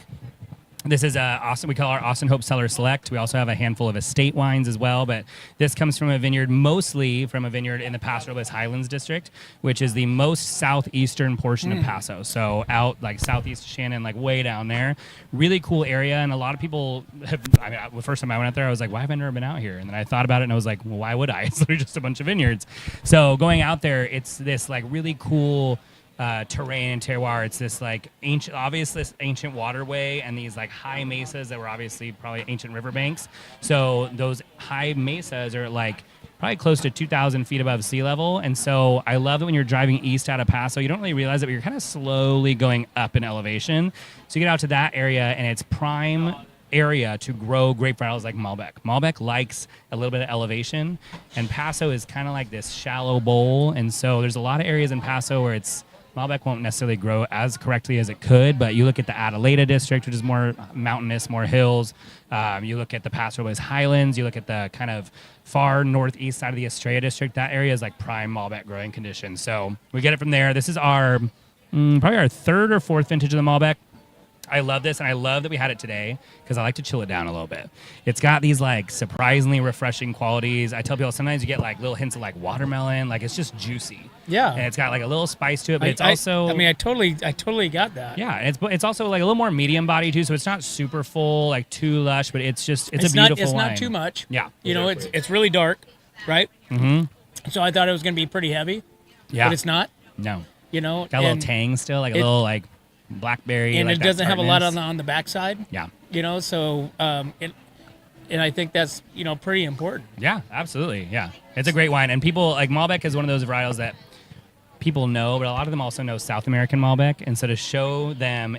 [SPEAKER 18] This is Austin. We call our Austin Hope Cellar Select. We also have a handful of estate wines as well, but this comes from a vineyard, mostly from a vineyard in the Paso Robles Highlands district, which is the most southeastern portion of Paso. So out like southeast Shannon, like way down there. Really cool area, and a lot of people have. The first time I went out there, I was like, why have I never been out here? And then I thought about it, and I was like, well, why would I? It's literally just a bunch of vineyards. So going out there, it's this like really cool terrain and terroir. It's this like this ancient waterway and these like high mesas that were obviously probably ancient riverbanks. So those high mesas are like probably close to 2,000 feet above sea level. And so I love that when you're driving east out of Paso, you don't really realize it, but you're kind of slowly going up in elevation. So you get out to that area and it's prime area to grow grape varietals like Malbec. Malbec likes a little bit of elevation, and Paso is kind of like this shallow bowl, and so there's a lot of areas in Paso where Malbec won't necessarily grow as correctly as it could, but you look at the Adelaida district, which is more mountainous, more hills. You look at the Paso Robles Highlands. You look at the kind of far northeast side of the Estrella district. That area is like prime Malbec growing conditions. So we get it from there. This is our probably our third or fourth vintage of the Malbec. I love this, and I love that we had it today because I like to chill it down a little bit. It's got these like surprisingly refreshing qualities. I tell people sometimes you get like little hints of like watermelon, like it's just juicy.
[SPEAKER 1] Yeah,
[SPEAKER 18] and it's got like a little spice to it, but it's also.
[SPEAKER 1] I mean, I totally got that.
[SPEAKER 18] Yeah, it's also like a little more medium body too, so it's not super full, like too lush, but it's a beautiful wine.
[SPEAKER 1] It's not too much.
[SPEAKER 18] Yeah,
[SPEAKER 1] you know, it's really dark, right?
[SPEAKER 18] Mm-hmm.
[SPEAKER 1] So I thought it was going to be pretty heavy.
[SPEAKER 18] Yeah,
[SPEAKER 1] but it's not.
[SPEAKER 18] No,
[SPEAKER 1] you know,
[SPEAKER 18] got a little tang still, like a little like blackberry,
[SPEAKER 1] and
[SPEAKER 18] like
[SPEAKER 1] it doesn't have a lot
[SPEAKER 18] tartness.
[SPEAKER 1] on the backside.
[SPEAKER 18] Yeah,
[SPEAKER 1] you know, so and I think that's pretty important.
[SPEAKER 18] Yeah, absolutely. Yeah, it's a great wine, and people like Malbec is one of those varietals that people know, but a lot of them also know South American Malbec, and so to show them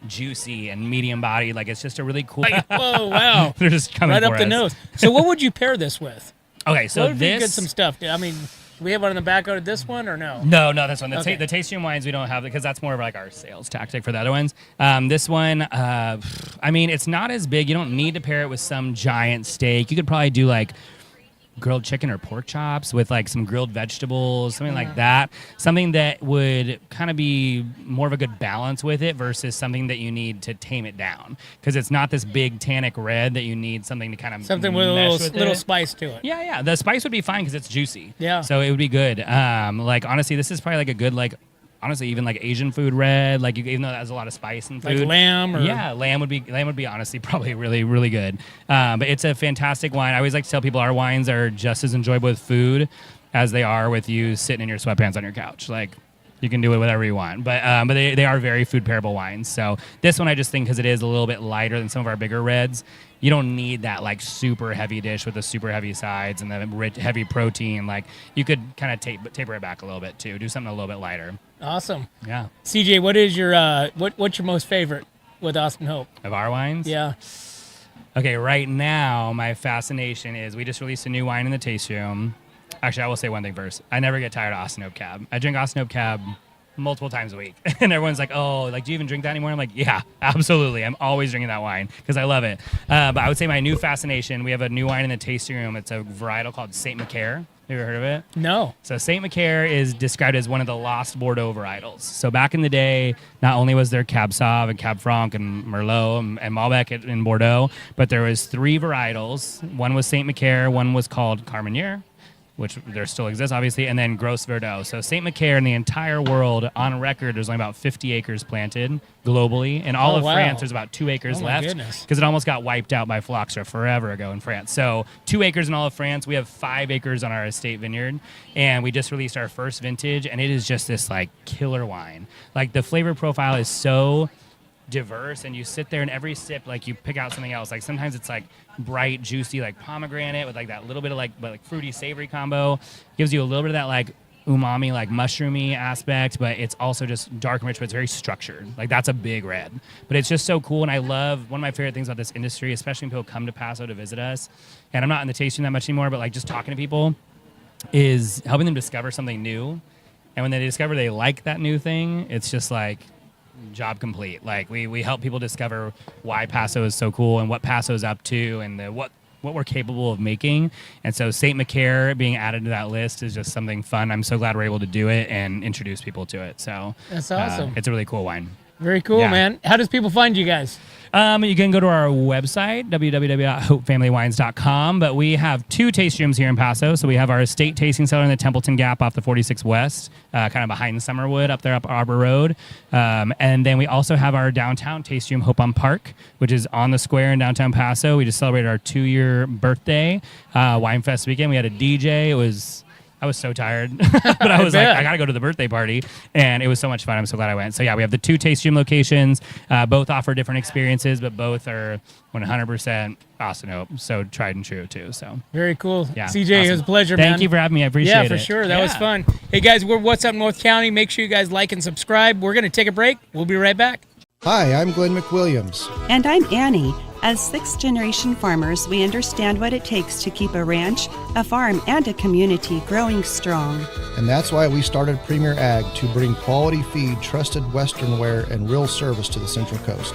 [SPEAKER 18] juicy and medium bodied, like it's just a really cool.
[SPEAKER 1] Whoa, wow!
[SPEAKER 18] They're just coming
[SPEAKER 1] right
[SPEAKER 18] for
[SPEAKER 1] up the
[SPEAKER 18] us.
[SPEAKER 1] nose. So what would you pair this with?
[SPEAKER 18] Okay, so
[SPEAKER 1] what would
[SPEAKER 18] this
[SPEAKER 1] get some stuff. I mean, do we have one on the back of this one or no?
[SPEAKER 18] No, this one.
[SPEAKER 1] Okay.
[SPEAKER 18] The tasting wines we don't have because that's more of like our sales tactic for the other ones. This one, I mean, it's not as big. You don't need to pair it with some giant steak. You could probably do like grilled chicken or pork chops with like some grilled vegetables, something like that. Something that would kind of be more of a good balance with it versus something that you need to tame it down because it's not this big tannic red that you need something to kind of
[SPEAKER 1] something with a little spice to it.
[SPEAKER 18] Yeah. The spice would be fine because it's juicy.
[SPEAKER 1] Yeah.
[SPEAKER 18] So it would be good. Like honestly, this is probably like a good honestly, even like Asian food red, like even though that has a lot of spice and food.
[SPEAKER 1] Like lamb or
[SPEAKER 18] lamb would be honestly probably really, really good. But it's a fantastic wine. I always like to tell people our wines are just as enjoyable with food as they are with you sitting in your sweatpants on your couch. Like you can do it whatever you want. But they are very food pairable wines. So this one I just think because it is a little bit lighter than some of our bigger reds, you don't need that like super heavy dish with the super heavy sides and the rich, heavy protein. Like you could kind of taper it back a little bit too. Do something a little bit lighter.
[SPEAKER 1] Awesome.
[SPEAKER 18] Yeah.
[SPEAKER 1] CJ, what is your what's your most favorite with Austin Hope?
[SPEAKER 18] Of our wines?
[SPEAKER 1] Yeah.
[SPEAKER 18] Okay, right now my fascination is we just released a new wine in the taste room. Actually, I will say one thing first. I never get tired of Austin Hope Cab. I drink Austin Hope Cab multiple times a week. And everyone's like, oh, like, do you even drink that anymore? I'm like, yeah, absolutely. I'm always drinking that wine because I love it. But I would say my new fascination, we have a new wine in the tasting room. It's a varietal called Saint Macaire. Have you ever heard of it?
[SPEAKER 1] No.
[SPEAKER 18] So Saint Macaire is described as one of the lost Bordeaux varietals. So back in the day, not only was there Cab Sauv and Cab Franc and Merlot and Malbec in Bordeaux, but there was 3 varietals. One was Saint Macaire, one was called Carmenere, which there still exists, obviously, and then Gros Verdot. So Saint Macaire in the entire world, on record, there's only about 50 acres planted globally. In all of France, there's about 2 acres left because it almost got wiped out by phylloxera forever ago in France. So 2 acres in all of France. We have 5 acres on our estate vineyard, and we just released our first vintage, and it is just this like killer wine. Like the flavor profile is so diverse, and you sit there and every sip like you pick out something else. Like sometimes it's like bright juicy like pomegranate with like that little bit of like fruity savory combo, gives you a little bit of that like umami like mushroomy aspect, but it's also just dark and rich, but it's very structured. Like that's a big red, but it's just so cool. And I love, one of my favorite things about this industry, especially when people come to Paso to visit us, and I'm not in the tasting that much anymore, but like just talking to people, is helping them discover something new. And when they discover they like that new thing, it's just like job complete. Like we help people discover why Paso is so cool and what Paso's up to and what we're capable of making. And so Saint Macaire being added to that list is just something fun. I'm so glad we're able to do it and introduce people to it. So
[SPEAKER 1] that's awesome.
[SPEAKER 18] It's a really cool wine.
[SPEAKER 1] Very cool, man. How does people find you guys?
[SPEAKER 18] You can go to our website, www.hopefamilywines.com, but we have 2 tasting rooms here in Paso. So we have our estate tasting cellar in the Templeton Gap off the 46 West, kind of behind Summerwood up there up Arbor Road. And then we also have our downtown tasting room, Hope on Park, which is on the square in downtown Paso. We just celebrated our 2-year birthday, WineFest weekend. We had a DJ. I was so tired, but I was like, I got to go to the birthday party, and it was so much fun. I'm so glad I went. So yeah, we have the 2 tasting room locations. Both offer different experiences, but both are 100% Austin Hope, so tried and true too. So
[SPEAKER 1] very cool.
[SPEAKER 18] Yeah,
[SPEAKER 1] CJ,
[SPEAKER 18] awesome.
[SPEAKER 1] it was a pleasure, man.
[SPEAKER 18] Thank you for having me. I appreciate it.
[SPEAKER 1] Yeah, for sure. That was fun. Hey guys, we're What's Up North County. Make sure you guys like and subscribe. We're going to take a break. We'll be right back.
[SPEAKER 3] Hi, I'm Glenn McWilliams.
[SPEAKER 6] And I'm Annie. As sixth-generation farmers, we understand what it takes to keep a ranch, a farm, and a community growing strong.
[SPEAKER 3] And that's why we started Premier Ag to bring quality feed, trusted Western wear, and real service to the Central Coast.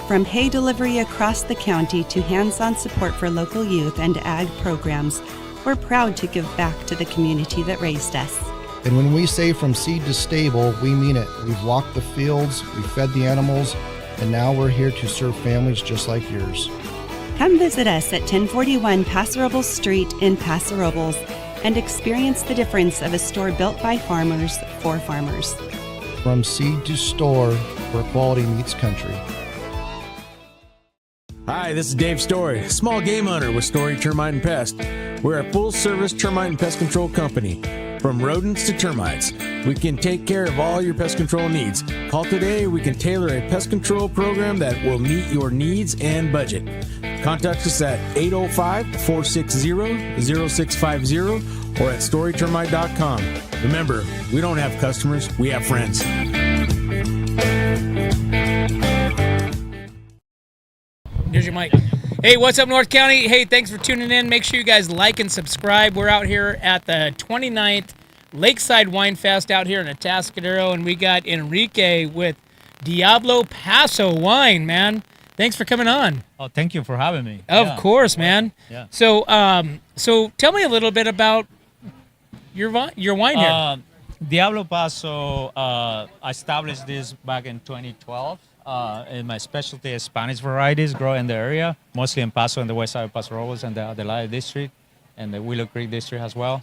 [SPEAKER 6] From hay delivery across the county to hands-on support for local youth and ag programs, we're proud to give back to the community that raised us.
[SPEAKER 3] And when we say from seed to stable, we mean it. We've walked the fields, we've fed the animals, and now we're here to serve families just like yours.
[SPEAKER 6] Come visit us at 1041 Paso Robles Street in Paso Robles and experience the difference of a store built by farmers for farmers.
[SPEAKER 3] From seed to store, where quality meets country.
[SPEAKER 7] Hi, this is Dave Story, small game hunter with Story Termite and Pest. We're a full-service termite and pest control company. From rodents to termites, we can take care of all your pest control needs. Call today, we can tailor a pest control program that will meet your needs and budget. Contact us at 805-460-0650 or at storytermite.com. Remember, we don't have customers, we have friends.
[SPEAKER 1] Here's your mic. Hey, what's up, North County? Hey, thanks for tuning in. Make sure you guys like and subscribe. We're out here at the 29th Lakeside WineFest out here in Atascadero, and we got Enrique with Diablo Paso Wine, man. Thanks for coming on.
[SPEAKER 19] Oh, thank you for having me.
[SPEAKER 1] Of course, man.
[SPEAKER 19] Yeah.
[SPEAKER 1] So, so tell me a little bit about your wine here.
[SPEAKER 19] Diablo Paso, I established this back in 2012. And my specialty is Spanish varieties grow in the area, mostly in Paso and the west side of Paso Robles and the Adelaya district and the Willow Creek district as well.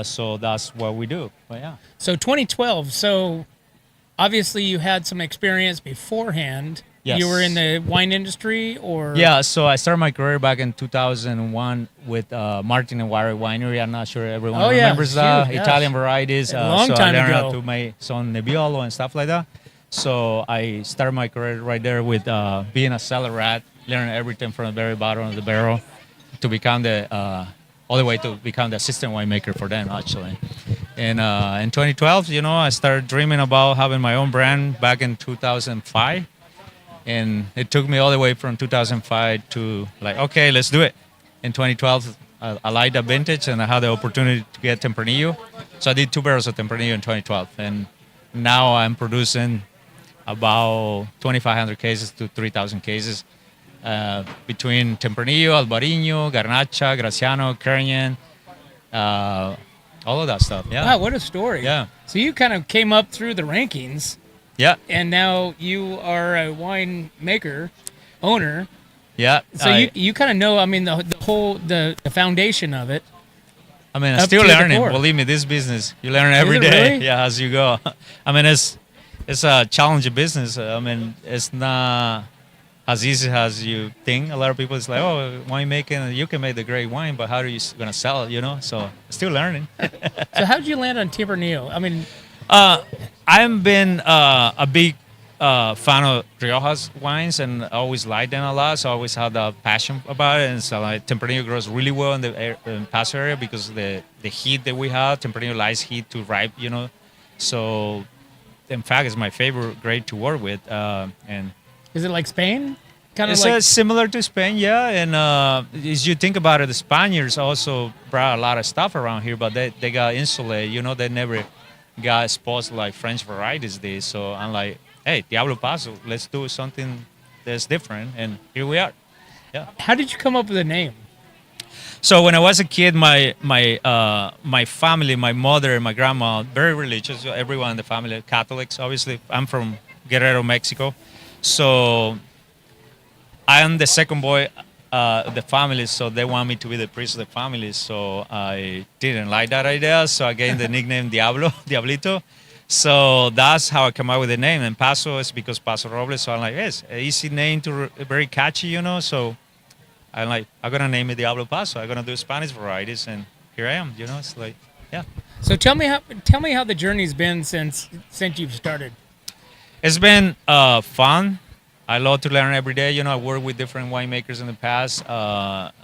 [SPEAKER 19] So that's what we do. But yeah.
[SPEAKER 1] So 2012. So obviously you had some experience beforehand.
[SPEAKER 19] Yes.
[SPEAKER 1] You were in the wine industry, or?
[SPEAKER 19] Yeah. So I started my career back in 2001 with Martin and Wire Winery. I'm not sure everyone remembers that. Italian varieties.
[SPEAKER 1] A long
[SPEAKER 19] so
[SPEAKER 1] time
[SPEAKER 19] I learned
[SPEAKER 1] ago.
[SPEAKER 19] how to make some Nebbiolo and stuff like that. So I started my career right there with being a cellar rat, learning everything from the very bottom of the barrel to become all the way to become the assistant winemaker for them, actually. And in 2012, I started dreaming about having my own brand back in 2005. And it took me all the way from 2005 to okay, let's do it. In 2012, I liked the vintage and I had the opportunity to get Tempranillo. So I did 2 barrels of Tempranillo in 2012. And now I'm producing about 2,500 cases to 3,000 cases between Tempranillo, Albarino, Garnacha, Graciano, Carignan, all of that stuff. Yeah.
[SPEAKER 1] Wow, what a story.
[SPEAKER 19] Yeah.
[SPEAKER 1] So you kind of came up through the rankings.
[SPEAKER 19] Yeah.
[SPEAKER 1] And now you are a winemaker, owner.
[SPEAKER 19] Yeah.
[SPEAKER 1] So you kind of know, I mean, the whole foundation of it.
[SPEAKER 19] I mean, I'm still learning. Believe me, this business, you learn every day.
[SPEAKER 1] Really?
[SPEAKER 19] Yeah, as you go. I mean, it's a challenging business. I mean, it's not as easy as you think. A lot of people, it's like, oh, winemaking, you can make the great wine, but how are you going to sell it, So still learning.
[SPEAKER 1] So how did you land on Tempranillo? I mean...
[SPEAKER 19] I've been a big fan of Rioja's wines and I always liked them a lot, so I always had a passion about it. And so Tempranillo grows really well in the Paso area because of the heat that we have. Tempranillo likes heat to ripe, So, in fact, it's my favorite grape to work with. And
[SPEAKER 1] is it like Spain?
[SPEAKER 19] It's similar to Spain, yeah. And as you think about it, the Spaniards also brought a lot of stuff around here, but they got insulated. They never got exposed like French varieties did. So I'm like, hey, Diablo Paso, let's do something that's different. And here we are. Yeah.
[SPEAKER 1] How did you come up with the name?
[SPEAKER 19] So when I was a kid, my family, my mother and my grandma, very religious. Everyone in the family, Catholics, obviously. I'm from Guerrero, Mexico. So I am the second boy of the family, so they want me to be the priest of the family. So I didn't like that idea, so I gave the nickname Diablito. So that's how I came up with the name. And Paso is because Paso Robles. So I'm like, yes, an easy name very catchy, So I'm like, I'm gonna name it Diablo Paso. I'm gonna do Spanish varieties, and here I am. It's like, yeah.
[SPEAKER 1] So tell me how the journey's been since you've started.
[SPEAKER 19] It's been fun. I love to learn every day. I work with different winemakers in the past.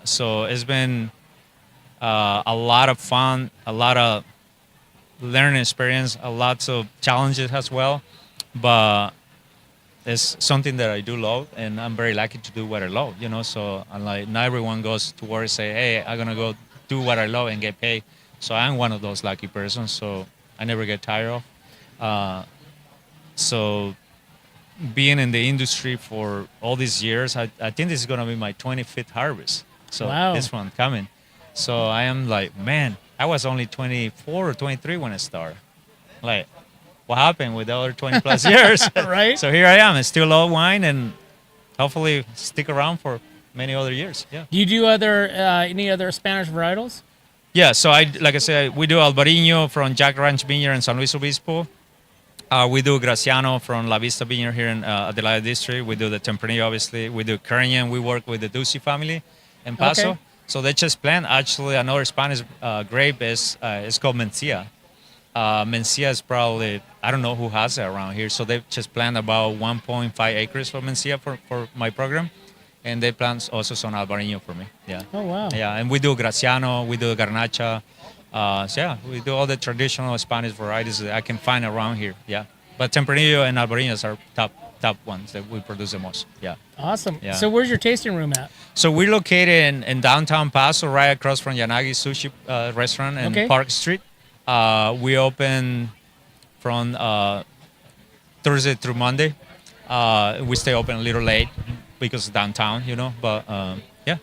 [SPEAKER 19] So it's been a lot of fun, a lot of learning experience, lots of challenges as well. But it's something that I do love, and I'm very lucky to do what I love. So like not everyone goes to work and say, hey, I'm gonna go do what I love and get paid. So I'm one of those lucky persons. So I never get tired of. So being in the industry for all these years, I think this is gonna be my 25th harvest. So
[SPEAKER 1] Wow.
[SPEAKER 19] this one coming. So I am like, man, I was only 24 or 23 when I started. Like, what happened with the other 20 plus years?
[SPEAKER 1] Right.
[SPEAKER 19] So here I am. I still love wine, and hopefully stick around for many other years. Yeah.
[SPEAKER 1] Do you do any other Spanish varietals?
[SPEAKER 19] Yeah. So like I said, we do Albarino from Jack Ranch Vineyard in San Luis Obispo. We do Graciano from La Vista Vineyard here in Adelaide District. We do the Tempranillo, obviously. We do Carignan. We work with the Ducey family in Paso.
[SPEAKER 1] Okay.
[SPEAKER 19] So they just plant actually another Spanish grape is called Mencia. Mencia is probably, I don't know who has it around here. So they just plant about 1.5 acres for Mencia for my program. And they plant also some Albarino for me. Yeah.
[SPEAKER 1] Oh, wow.
[SPEAKER 19] Yeah, and we do Graciano, we do Garnacha. So yeah, we do all the traditional Spanish varieties that I can find around here. Yeah. But Tempranillo and Albarinos are top ones that we produce the most. Yeah.
[SPEAKER 1] Awesome.
[SPEAKER 19] Yeah.
[SPEAKER 1] So where's your tasting room at?
[SPEAKER 19] So we're located in downtown Paso, right across from Yanagi Sushi restaurant in
[SPEAKER 1] Okay.
[SPEAKER 19] Park Street. We open from Thursday through Monday. We stay open a little late because of downtown, but yeah.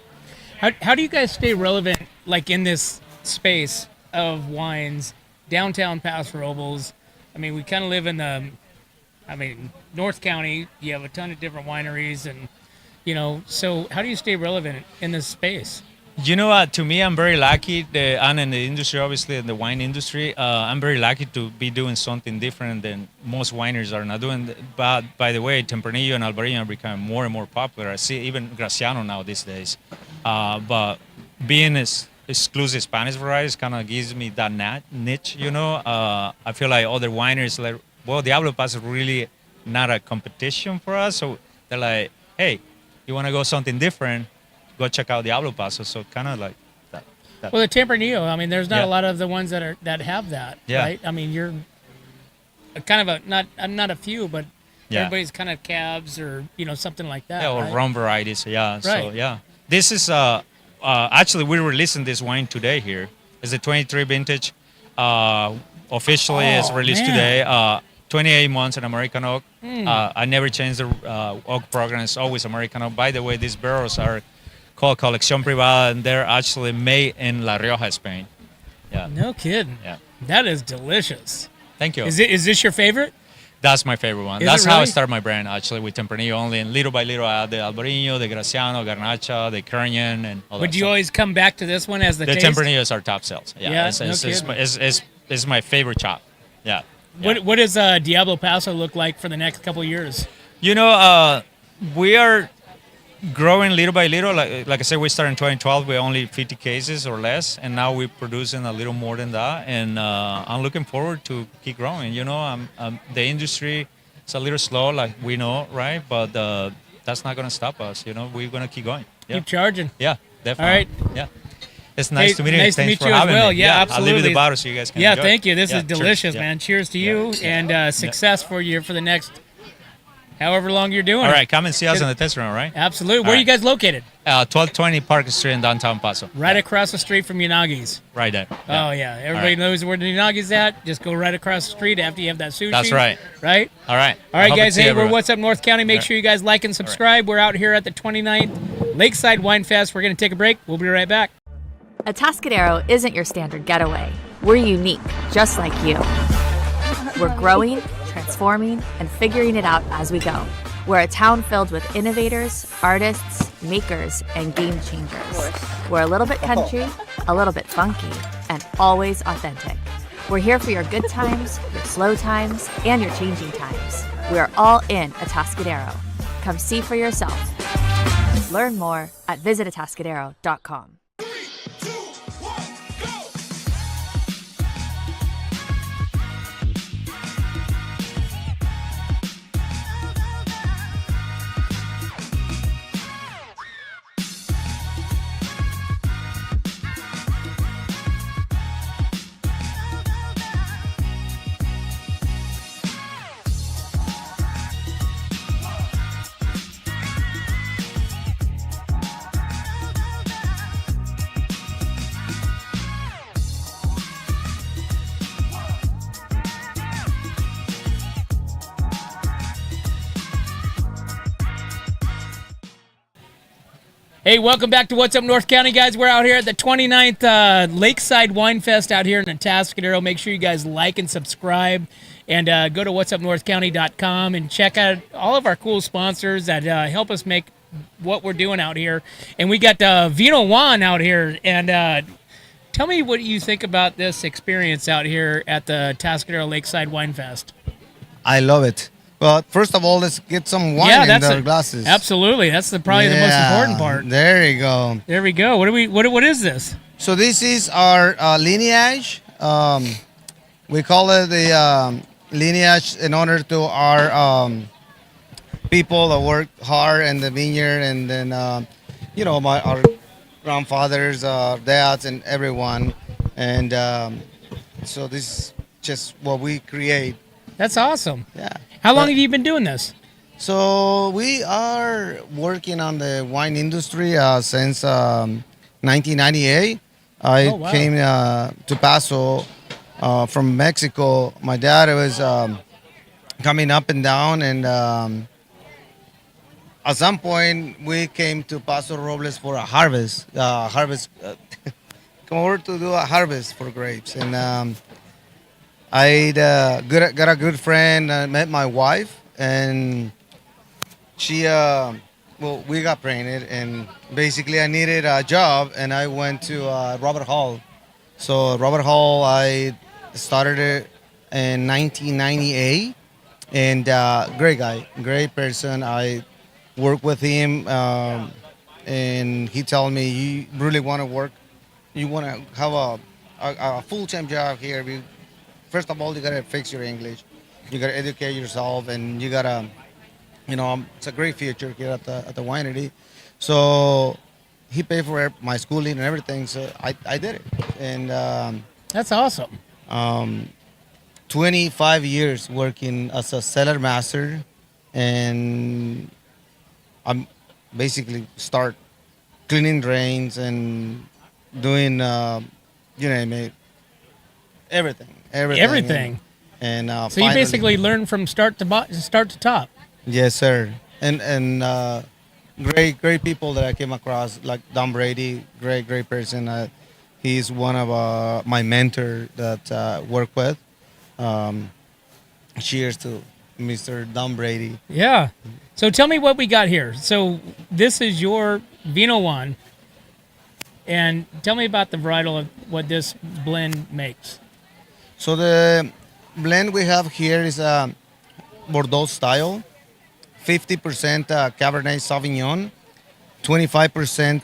[SPEAKER 1] How do you guys stay relevant, like in this space of wines, downtown Paso Robles? I mean, we kind of live in North County. You have a ton of different wineries, and so how do you stay relevant in this space?
[SPEAKER 19] You know what? To me, I'm very lucky. I'm in the industry, obviously, in the wine industry. I'm very lucky to be doing something different than most wineries are not doing. But by the way, Tempranillo and Albarino are becoming more and more popular. I see even Graciano now these days. But being exclusive Spanish varieties kind of gives me that niche. I feel like other wineries, Diablo Pass is really not a competition for us. So they're like, hey, you want to go something different? Go check out Diablo Paso. So kind of like that.
[SPEAKER 1] Well, the Tempranillo, I mean, there's not
[SPEAKER 19] Yeah.
[SPEAKER 1] a lot of the ones that have that,
[SPEAKER 19] Yeah.
[SPEAKER 1] right? I mean, you're kind of not a few, but
[SPEAKER 19] Yeah.
[SPEAKER 1] everybody's kind of cabs or something like that.
[SPEAKER 19] Yeah, or
[SPEAKER 1] right?
[SPEAKER 19] rum varieties. Yeah. So
[SPEAKER 1] Right.
[SPEAKER 19] yeah, this is actually we're releasing this wine today here. It's a 23 vintage. Officially, it's released
[SPEAKER 1] man.
[SPEAKER 19] today. 28 months in American oak.
[SPEAKER 1] Mm.
[SPEAKER 19] I never changed the oak program. It's always American oak. By the way, these barrels are called Colección Privada, and they're actually made in La Rioja, Spain. Yeah.
[SPEAKER 1] No kidding.
[SPEAKER 19] Yeah.
[SPEAKER 1] That is delicious.
[SPEAKER 19] Thank you.
[SPEAKER 1] Is this your favorite?
[SPEAKER 19] That's my favorite one.
[SPEAKER 1] Is
[SPEAKER 19] That's
[SPEAKER 1] it
[SPEAKER 19] how I
[SPEAKER 1] really?
[SPEAKER 19] started my brand, actually, with Tempranillo only. And little by little, I add the Albarino, the Graciano, Garnacha, the Carignan, and all
[SPEAKER 1] Would
[SPEAKER 19] that
[SPEAKER 1] you
[SPEAKER 19] stuff.
[SPEAKER 1] always come back to this one as the taste?
[SPEAKER 19] Tempranillo is our top sales. Yeah,
[SPEAKER 1] Yeah,
[SPEAKER 19] it's,
[SPEAKER 1] no
[SPEAKER 19] it's,
[SPEAKER 1] kidding.
[SPEAKER 19] it's my favorite chop. Yeah.
[SPEAKER 1] What does Diablo Paso look like for the next couple of years?
[SPEAKER 19] We are growing little by little. Like I said, we started in 2012 with only 50 cases or less, and now we're producing a little more than that. And I'm looking forward to keep growing. The industry is a little slow, like we know, right? But that's not going to stop us. We're going to keep going. Yeah.
[SPEAKER 1] Keep charging.
[SPEAKER 19] Yeah, definitely.
[SPEAKER 1] All right.
[SPEAKER 19] Yeah. It's nice to meet you.
[SPEAKER 1] Nice to
[SPEAKER 19] Thanks
[SPEAKER 1] meet
[SPEAKER 19] for
[SPEAKER 1] you as
[SPEAKER 19] having
[SPEAKER 1] well.
[SPEAKER 19] me.
[SPEAKER 1] Yeah, absolutely.
[SPEAKER 19] I'll leave you the bottle so you guys can
[SPEAKER 1] Yeah,
[SPEAKER 19] enjoy.
[SPEAKER 1] thank you. This
[SPEAKER 19] Yeah,
[SPEAKER 1] is
[SPEAKER 19] cheers.
[SPEAKER 1] delicious,
[SPEAKER 19] Yeah.
[SPEAKER 1] man. Cheers to you, and success for you for the next however long you're doing
[SPEAKER 19] All
[SPEAKER 1] it.
[SPEAKER 19] right, come and see us in the test room, all right?
[SPEAKER 1] Absolutely.
[SPEAKER 19] All
[SPEAKER 1] Where are you
[SPEAKER 19] right.
[SPEAKER 1] guys located?
[SPEAKER 19] 1220 Park Street in downtown Paso.
[SPEAKER 1] Right across the street from Unagi's.
[SPEAKER 19] Right there.
[SPEAKER 1] Oh, yeah. Everybody knows where the Unagi's at. Just go right across the street after you have that sushi.
[SPEAKER 19] That's right.
[SPEAKER 1] Right?
[SPEAKER 19] All right.
[SPEAKER 1] All right,
[SPEAKER 19] Hope
[SPEAKER 1] guys.
[SPEAKER 19] to see
[SPEAKER 1] Hey, we're
[SPEAKER 19] everyone.
[SPEAKER 1] What's Up North County. Make
[SPEAKER 19] All right.
[SPEAKER 1] sure you guys like and subscribe. We're out here at the 29th Lakeside WineFest. We're going to take a break. We'll be right back.
[SPEAKER 12] Atascadero isn't your standard getaway. We're unique, just like you. We're growing, transforming, and figuring it out as we go. We're a town filled with innovators, artists, makers, and game changers. We're a little bit country, a little bit funky, and always authentic. We're here for your good times, your slow times, and your changing times. We are all in Atascadero. Come see for yourself. Learn more at visitatascadero.com.
[SPEAKER 1] Hey, welcome back to What's Up North County, guys. We're out here at the 29th Lakeside WineFest out here in Atascadero. Make sure you guys like and subscribe, and go to whatsupnorthcounty.com and check out all of our cool sponsors that help us make what we're doing out here. And we got Vino Juan out here, and tell me what you think about this experience out here at the Atascadero Lakeside WineFest.
[SPEAKER 20] I love it. But first of all, let's get some wine in our glasses.
[SPEAKER 1] Absolutely, that's probably the most important part.
[SPEAKER 20] There you go.
[SPEAKER 1] There we go. What is this?
[SPEAKER 20] So this is our lineage. We call it the lineage in honor to our people that work hard in the vineyard, and then our grandfathers, dads, and everyone. And so this is just what we create.
[SPEAKER 1] That's awesome.
[SPEAKER 20] Yeah.
[SPEAKER 1] How long have you been doing this?
[SPEAKER 20] So we are working on the wine industry since 1998. I came to Paso from Mexico. My dad was coming up and down, and at some point we came to Paso Robles for a harvest. Come over to do a harvest for grapes, and I got a good friend. I met my wife, and she, we got pregnant, and basically I needed a job, and I went to Robert Hall. So Robert Hall, I started it in 1998, and great guy, great person. I worked with him, and he told me, you really want to work, you want to have a full-time job here. First of all, you gotta fix your English. You gotta educate yourself, and you gotta, it's a great future here at the winery. So he paid for my schooling and everything. So I did it, and
[SPEAKER 1] that's awesome.
[SPEAKER 20] 25 years working as a cellar master, and I'm basically start cleaning drains and doing, you name it, everything.
[SPEAKER 1] Everything.
[SPEAKER 20] And
[SPEAKER 1] so you basically learn from start to top.
[SPEAKER 20] Yes, sir. And great people that I came across, like Don Brady, great person. He's one of my mentor that I work with. Cheers to Mr. Don Brady.
[SPEAKER 1] Yeah. So tell me what we got here. So this is your Vino Juan, and tell me about the varietal of what this blend makes.
[SPEAKER 20] So the blend we have here is a Bordeaux style, 50% Cabernet Sauvignon, 25%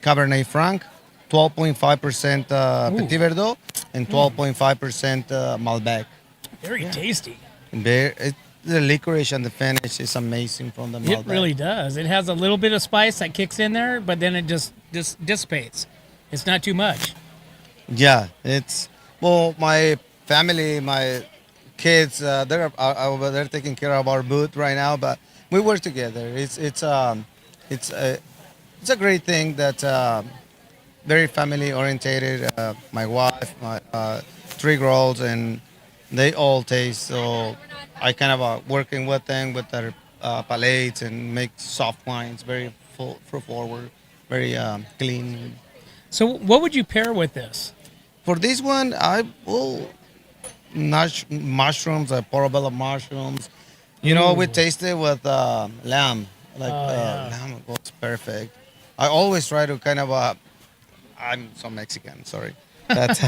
[SPEAKER 20] Cabernet Franc, 12.5% Petit Verdot, and 12.5% Malbec.
[SPEAKER 1] Very tasty.
[SPEAKER 20] The licorice and the finish is amazing from the Malbec.
[SPEAKER 1] It really does. It has a little bit of spice that kicks in there, but then it just dissipates. It's not too much.
[SPEAKER 20] Yeah, well, my family, my kids, they're taking care of our booth right now, but we work together. It's a great thing that very family orientated. My wife, my 3 girls, and they all taste. So I kind of working with them with their palates and make soft wines, very fruit forward, very clean.
[SPEAKER 1] So what would you pair with this?
[SPEAKER 20] For this one, I will mushrooms, portobello mushrooms. We taste it with lamb. Lamb goes perfect. I always try to kind of, I'm so Mexican, sorry. But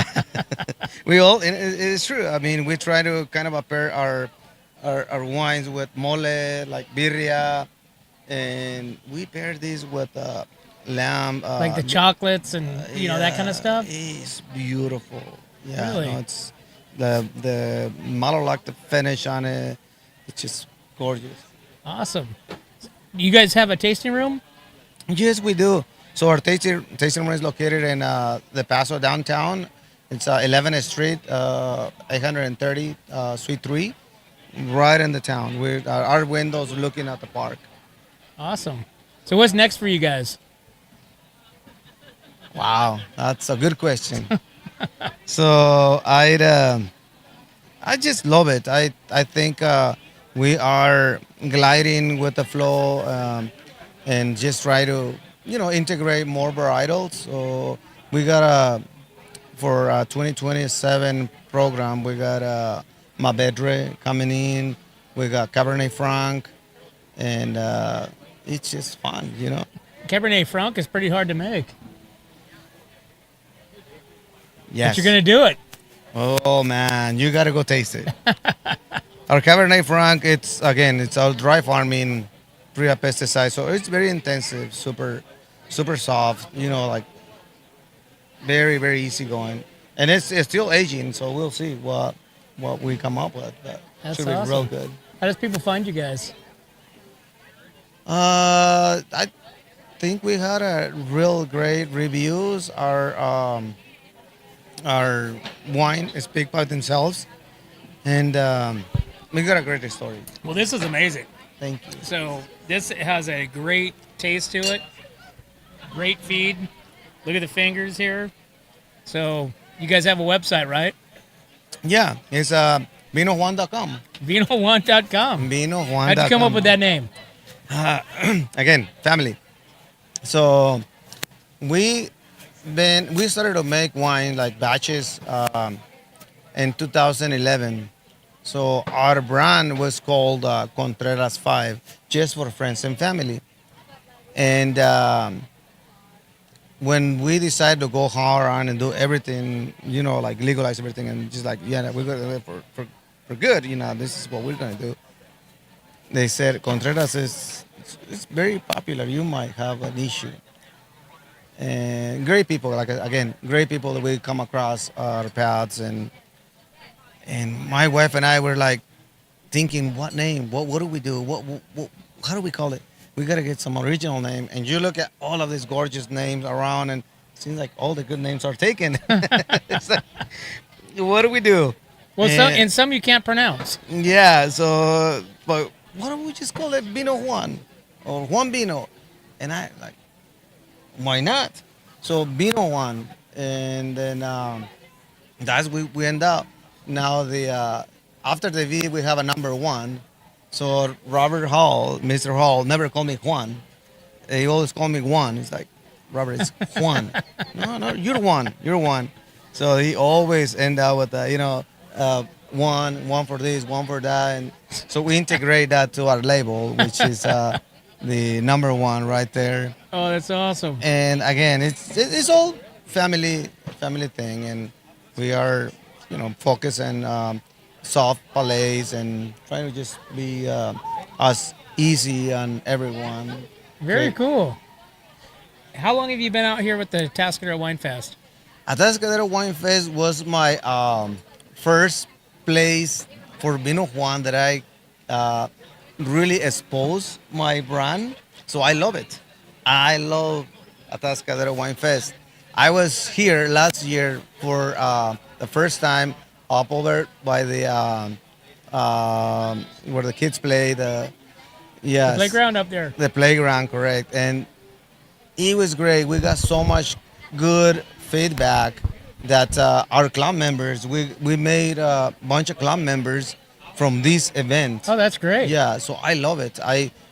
[SPEAKER 20] it's true. I mean, we try to kind of pair our wines with mole, like birria, and we pair these with lamb,
[SPEAKER 1] like the chocolates and that kind of stuff.
[SPEAKER 20] It's beautiful. Yeah,
[SPEAKER 1] really?
[SPEAKER 20] It's the malolactic finish on it. It's just gorgeous.
[SPEAKER 1] Awesome. You guys have a tasting room?
[SPEAKER 20] Yes, we do. So our tasting room is located in the Paso downtown. It's 11th Street, 830, Suite 3, right in the town. Our windows looking at the park.
[SPEAKER 1] Awesome. So what's next for you guys?
[SPEAKER 20] Wow, that's a good question. So I just love it. I think we are gliding with the flow and just try to integrate more varietals. So we got for 2027 program, we got Mabedre coming in. We got Cabernet Franc, and it's just fun,
[SPEAKER 1] Cabernet Franc is pretty hard to make.
[SPEAKER 20] Yes.
[SPEAKER 1] But you're going to do it.
[SPEAKER 20] Oh man, you gotta go taste it. Our Cabernet Franc, it's our dry farming, free of pesticides, so it's very intensive, super soft. Like very very easy going, and it's still aging. So we'll see what we come up with. But
[SPEAKER 1] That's
[SPEAKER 20] should
[SPEAKER 1] awesome.
[SPEAKER 20] be real good.
[SPEAKER 1] How does people find you guys?
[SPEAKER 20] I think we had a real great reviews. Our wine speak by themselves, and we got a great story.
[SPEAKER 1] Well, this is amazing.
[SPEAKER 20] Thank you.
[SPEAKER 1] So this has a great taste to it. Great feed. Look at the fingers here. So you guys have a website, right?
[SPEAKER 20] Yeah, it's vinojuan.com.
[SPEAKER 1] Vinojuan.com.
[SPEAKER 20] Vinojuan.com.
[SPEAKER 1] How'd you come up with that name?
[SPEAKER 20] Again, family. So we started to make wine like batches in 2011. So our brand was called Contreras 5, just for friends and family. And when we decided to go hard on and do everything, like legalize everything, and just like, we're going to live for good, this is what we're going to do. They said Contreras it's very popular. You might have an issue. And great people, great people that we come across our paths, and my wife and I were like thinking, what name? What do we do? How do we call it? We gotta get some original name. And you look at all of these gorgeous names around, and it seems like all the good names are taken. It's like, what do we do?
[SPEAKER 1] Well, some you can't pronounce.
[SPEAKER 20] Yeah. So, but why don't we just call it Vino Juan or Juan Vino? And I like, why not? So Vino Juan, and then that's we end up. Now after the V we have a number 1. So Robert Hall, Mr. Hall, never called me Juan. He always called me Juan. He's like, Robert, it's Juan. No, you're Juan. So he always end up with one for this, one for that, and so we integrate that to our label, which is the number 1 right there.
[SPEAKER 1] Oh, that's awesome.
[SPEAKER 20] And again, it's all family thing, and we are, focused on soft palates and trying to just be as easy on everyone.
[SPEAKER 1] Very cool. How long have you been out here with the Atascadero WineFest?
[SPEAKER 20] Atascadero WineFest was my first place for Vino Juan that I really expose my brand. So I love it. I love Atascadero WineFest. I was here last year for the first time up over by the where the kids play the
[SPEAKER 1] playground up there.
[SPEAKER 20] The playground, correct. And it was great. We got so much good feedback that our club members, we made a bunch of club members from this event.
[SPEAKER 1] Oh, that's great.
[SPEAKER 20] Yeah, so I love it.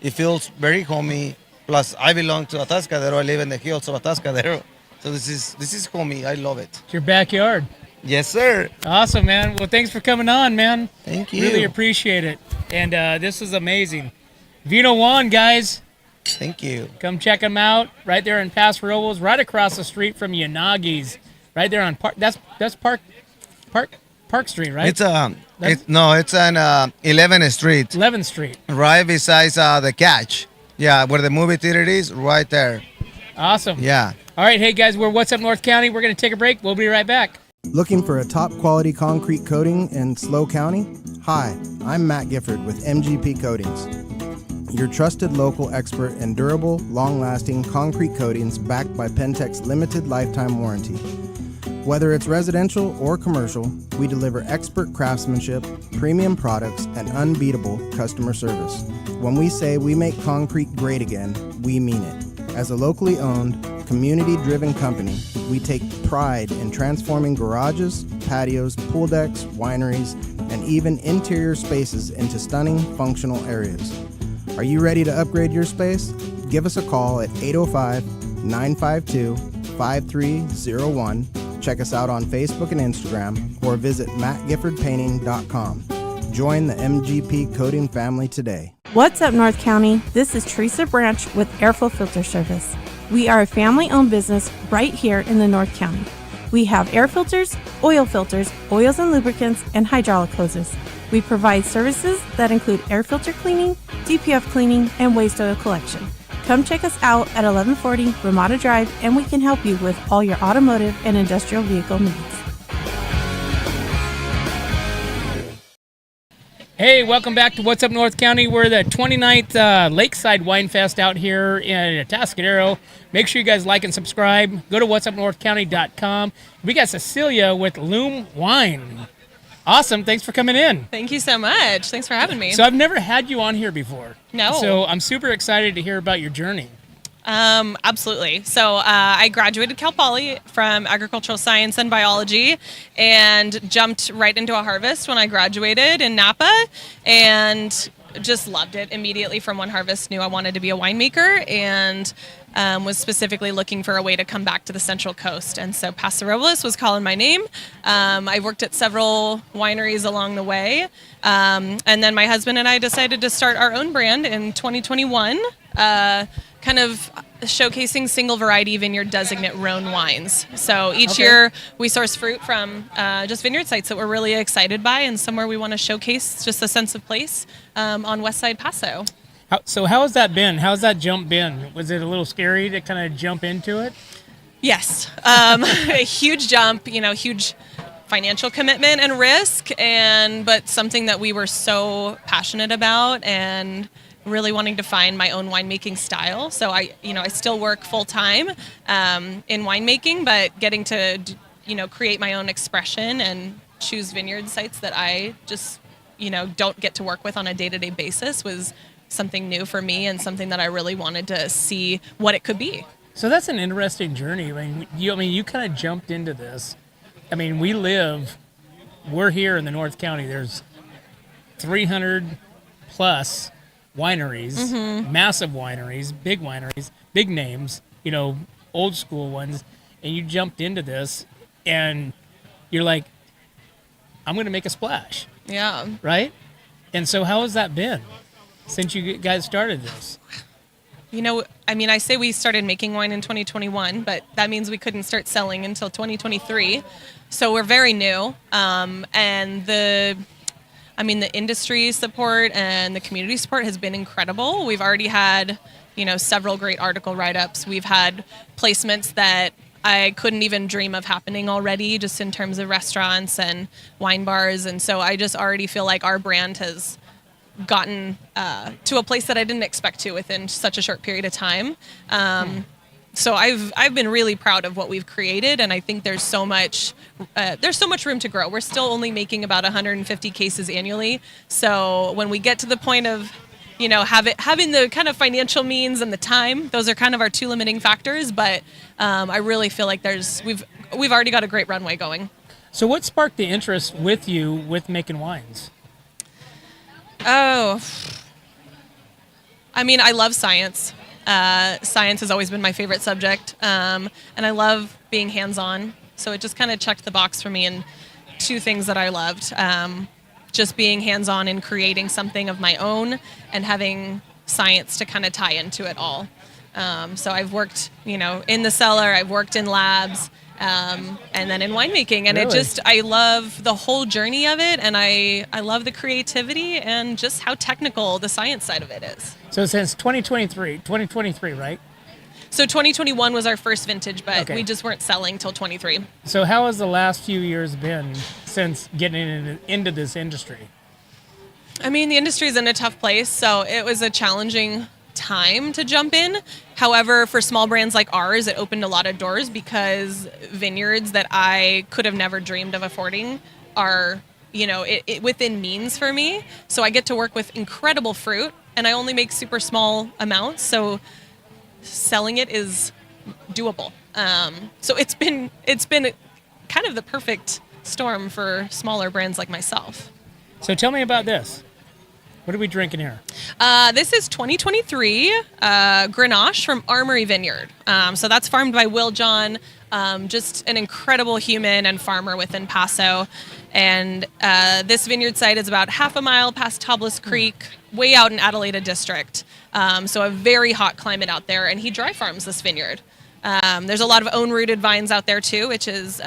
[SPEAKER 20] It feels very homey. Plus, I belong to Atascadero. I live in the hills of Atascadero. So this is homey. I love it.
[SPEAKER 1] It's your backyard.
[SPEAKER 20] Yes, sir.
[SPEAKER 1] Awesome, man. Well, thanks for coming on, man.
[SPEAKER 20] Thank you.
[SPEAKER 1] Really appreciate it. And this is amazing. Vino Juan, guys.
[SPEAKER 20] Thank you.
[SPEAKER 1] Come check them out right there in Paso Robles, right across the street from Yanagi's. Right there on Park. That's Park Street, right?
[SPEAKER 20] It's on 11th Street.
[SPEAKER 1] 11th Street.
[SPEAKER 20] Right beside the Catch. Yeah, where the movie theater is, right there.
[SPEAKER 1] Awesome.
[SPEAKER 20] Yeah.
[SPEAKER 1] All right, hey guys, we're What's Up North County. We're going to take a break. We'll be right back.
[SPEAKER 3] Looking for a top quality concrete coating in SLO County? Hi, I'm Matt Gifford with MGP Coatings, your trusted local expert in durable, long-lasting concrete coatings backed by Pentec's limited lifetime warranty. Whether it's residential or commercial, we deliver expert craftsmanship, premium products, and unbeatable customer service. When we say we make concrete great again, we mean it. As a locally owned, community-driven company, we take pride in transforming garages, patios, pool decks, wineries, and even interior spaces into stunning, functional areas. Are you ready to upgrade your space? Give us a call at 805 952-5301. Check us out on Facebook and Instagram, or visit mattgiffordpainting.com. Join the MGP Coating family today.
[SPEAKER 4] What's up, North County? This is Teresa Branch with Airflow Filter Service. We are a family-owned business right here in the North County. We have air filters, oils and lubricants, and hydraulic hoses. We provide services that include air filter cleaning, DPF cleaning, and waste oil collection. Come check us out at 1140 Ramada Drive, and we can help you with all your automotive and industrial vehicle needs.
[SPEAKER 1] Hey, welcome back to What's Up North County. We're the 29th Lakeside WineFest out here in Atascadero. Make sure you guys like and subscribe. Go to whatsupnorthcounty.com. We got Cecilia with Loom Wine. Awesome. Thanks for coming in.
[SPEAKER 21] Thank you so much. Thanks for having me.
[SPEAKER 1] So I've never had you on here before.
[SPEAKER 21] No.
[SPEAKER 1] So I'm super excited to hear about your journey.
[SPEAKER 21] Absolutely. So I graduated Cal Poly from agricultural science and biology and jumped right into a harvest when I graduated in Napa and just loved it immediately. From one harvest, knew I wanted to be a winemaker and was specifically looking for a way to come back to the Central Coast. And so Paso Robles was calling my name. I worked at several wineries along the way. And then my husband and I decided to start our own brand in 2021. Kind of showcasing single variety vineyard designate Rhone wines. So each year we source fruit from just vineyard sites that we're really excited by and somewhere we want to showcase just a sense of place on West Side Paso.
[SPEAKER 1] So how has that been? How's that jump been? Was it a little scary to kind of jump into it?
[SPEAKER 21] Yes, a huge jump, huge financial commitment and risk, but something that we were so passionate about and really wanting to find my own winemaking style. So I still work full time in winemaking, but getting to, create my own expression and choose vineyard sites that I just, don't get to work with on a day-to-day basis was something new for me and something that I really wanted to see what it could be.
[SPEAKER 1] So that's an interesting journey. You kind of jumped into this. We're here in the North County. There's 300 plus wineries, massive wineries, big names, old school ones, and you jumped into this and you're like, I'm going to make a splash.
[SPEAKER 21] Yeah.
[SPEAKER 1] Right? And so how has that been since you guys started this?
[SPEAKER 21] I say we started making wine in 2021, but that means we couldn't start selling until 2023. So we're very new. And the industry support and the community support has been incredible. We've already had, several great article write-ups. We've had placements that I couldn't even dream of happening already, just in terms of restaurants and wine bars. And so I just already feel like our brand has gotten to a place that I didn't expect to within such a short period of time. So I've been really proud of what we've created, and I think there's so much room to grow. We're still only making about 150 cases annually. So when we get to the point of, having the kind of financial means and the time, those are kind of our two limiting factors. But I really feel like we've already got a great runway going.
[SPEAKER 1] So what sparked the interest with you with making wines?
[SPEAKER 21] Oh, I love science. Science has always been my favorite subject, and I love being hands-on. So it just kind of checked the box for me in two things that I loved. Just being hands-on and creating something of my own and having science to kind of tie into it all. So I've worked, in the cellar, I've worked in labs, and then in winemaking. And
[SPEAKER 1] Really?
[SPEAKER 21] I love the whole journey of it, and I love the creativity and just how technical the science side of it is.
[SPEAKER 1] So since 2023, right?
[SPEAKER 21] So 2021 was our first vintage, but
[SPEAKER 1] Okay.
[SPEAKER 21] we just weren't selling till 23.
[SPEAKER 1] So how has the last few years been since getting into this industry?
[SPEAKER 21] The industry is in a tough place, so it was a challenging time to jump in. However, for small brands like ours, it opened a lot of doors because vineyards that I could have never dreamed of affording are, it within means for me. So I get to work with incredible fruit, and I only make super small amounts, so selling it is doable. So it's been kind of the perfect storm for smaller brands like myself.
[SPEAKER 1] So tell me about this. What are we drinking here?
[SPEAKER 21] This is 2023 Grenache from Armory Vineyard. So that's farmed by Will John, just an incredible human and farmer within Paso. And this vineyard site is about half a mile past Tablas Creek, way out in Adelaida District. So a very hot climate out there, and he dry farms this vineyard. There's a lot of own-rooted vines out there too, which is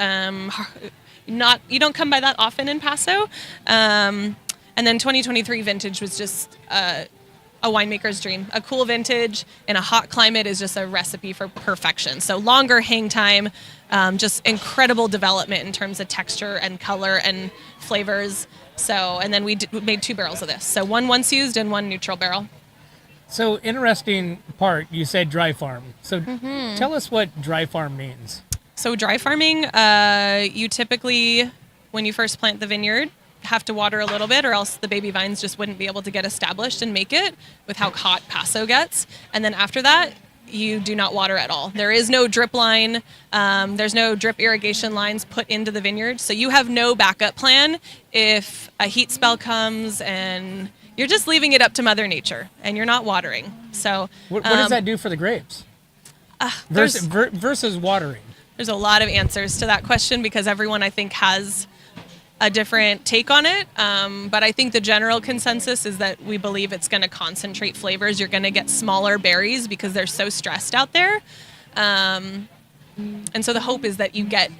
[SPEAKER 21] you don't come by that often in Paso. And then 2023 vintage was just a winemaker's dream. A cool vintage in a hot climate is just a recipe for perfection. So longer hang time, just incredible development in terms of texture and color and flavors. So, and then we made 2 barrels of this. So one once used and 1 neutral barrel.
[SPEAKER 1] So interesting part, you said dry farm. So tell us what dry farm means.
[SPEAKER 21] So dry farming, you typically, when you first plant the vineyard, have to water a little bit, or else the baby vines just wouldn't be able to get established and make it with how hot Paso gets. And then after that, you do not water at all. There is no drip line. There's no drip irrigation lines put into the vineyard. So you have no backup plan if a heat spell comes, and you're just leaving it up to Mother Nature and you're not watering. So
[SPEAKER 1] what does that do for the grapes? Versus watering?
[SPEAKER 21] There's a lot of answers to that question because everyone, I think, has a different take on it. But I think the general consensus is that we believe it's going to concentrate flavors. You're going to get smaller berries because they're so stressed out there. And so the hope is that you get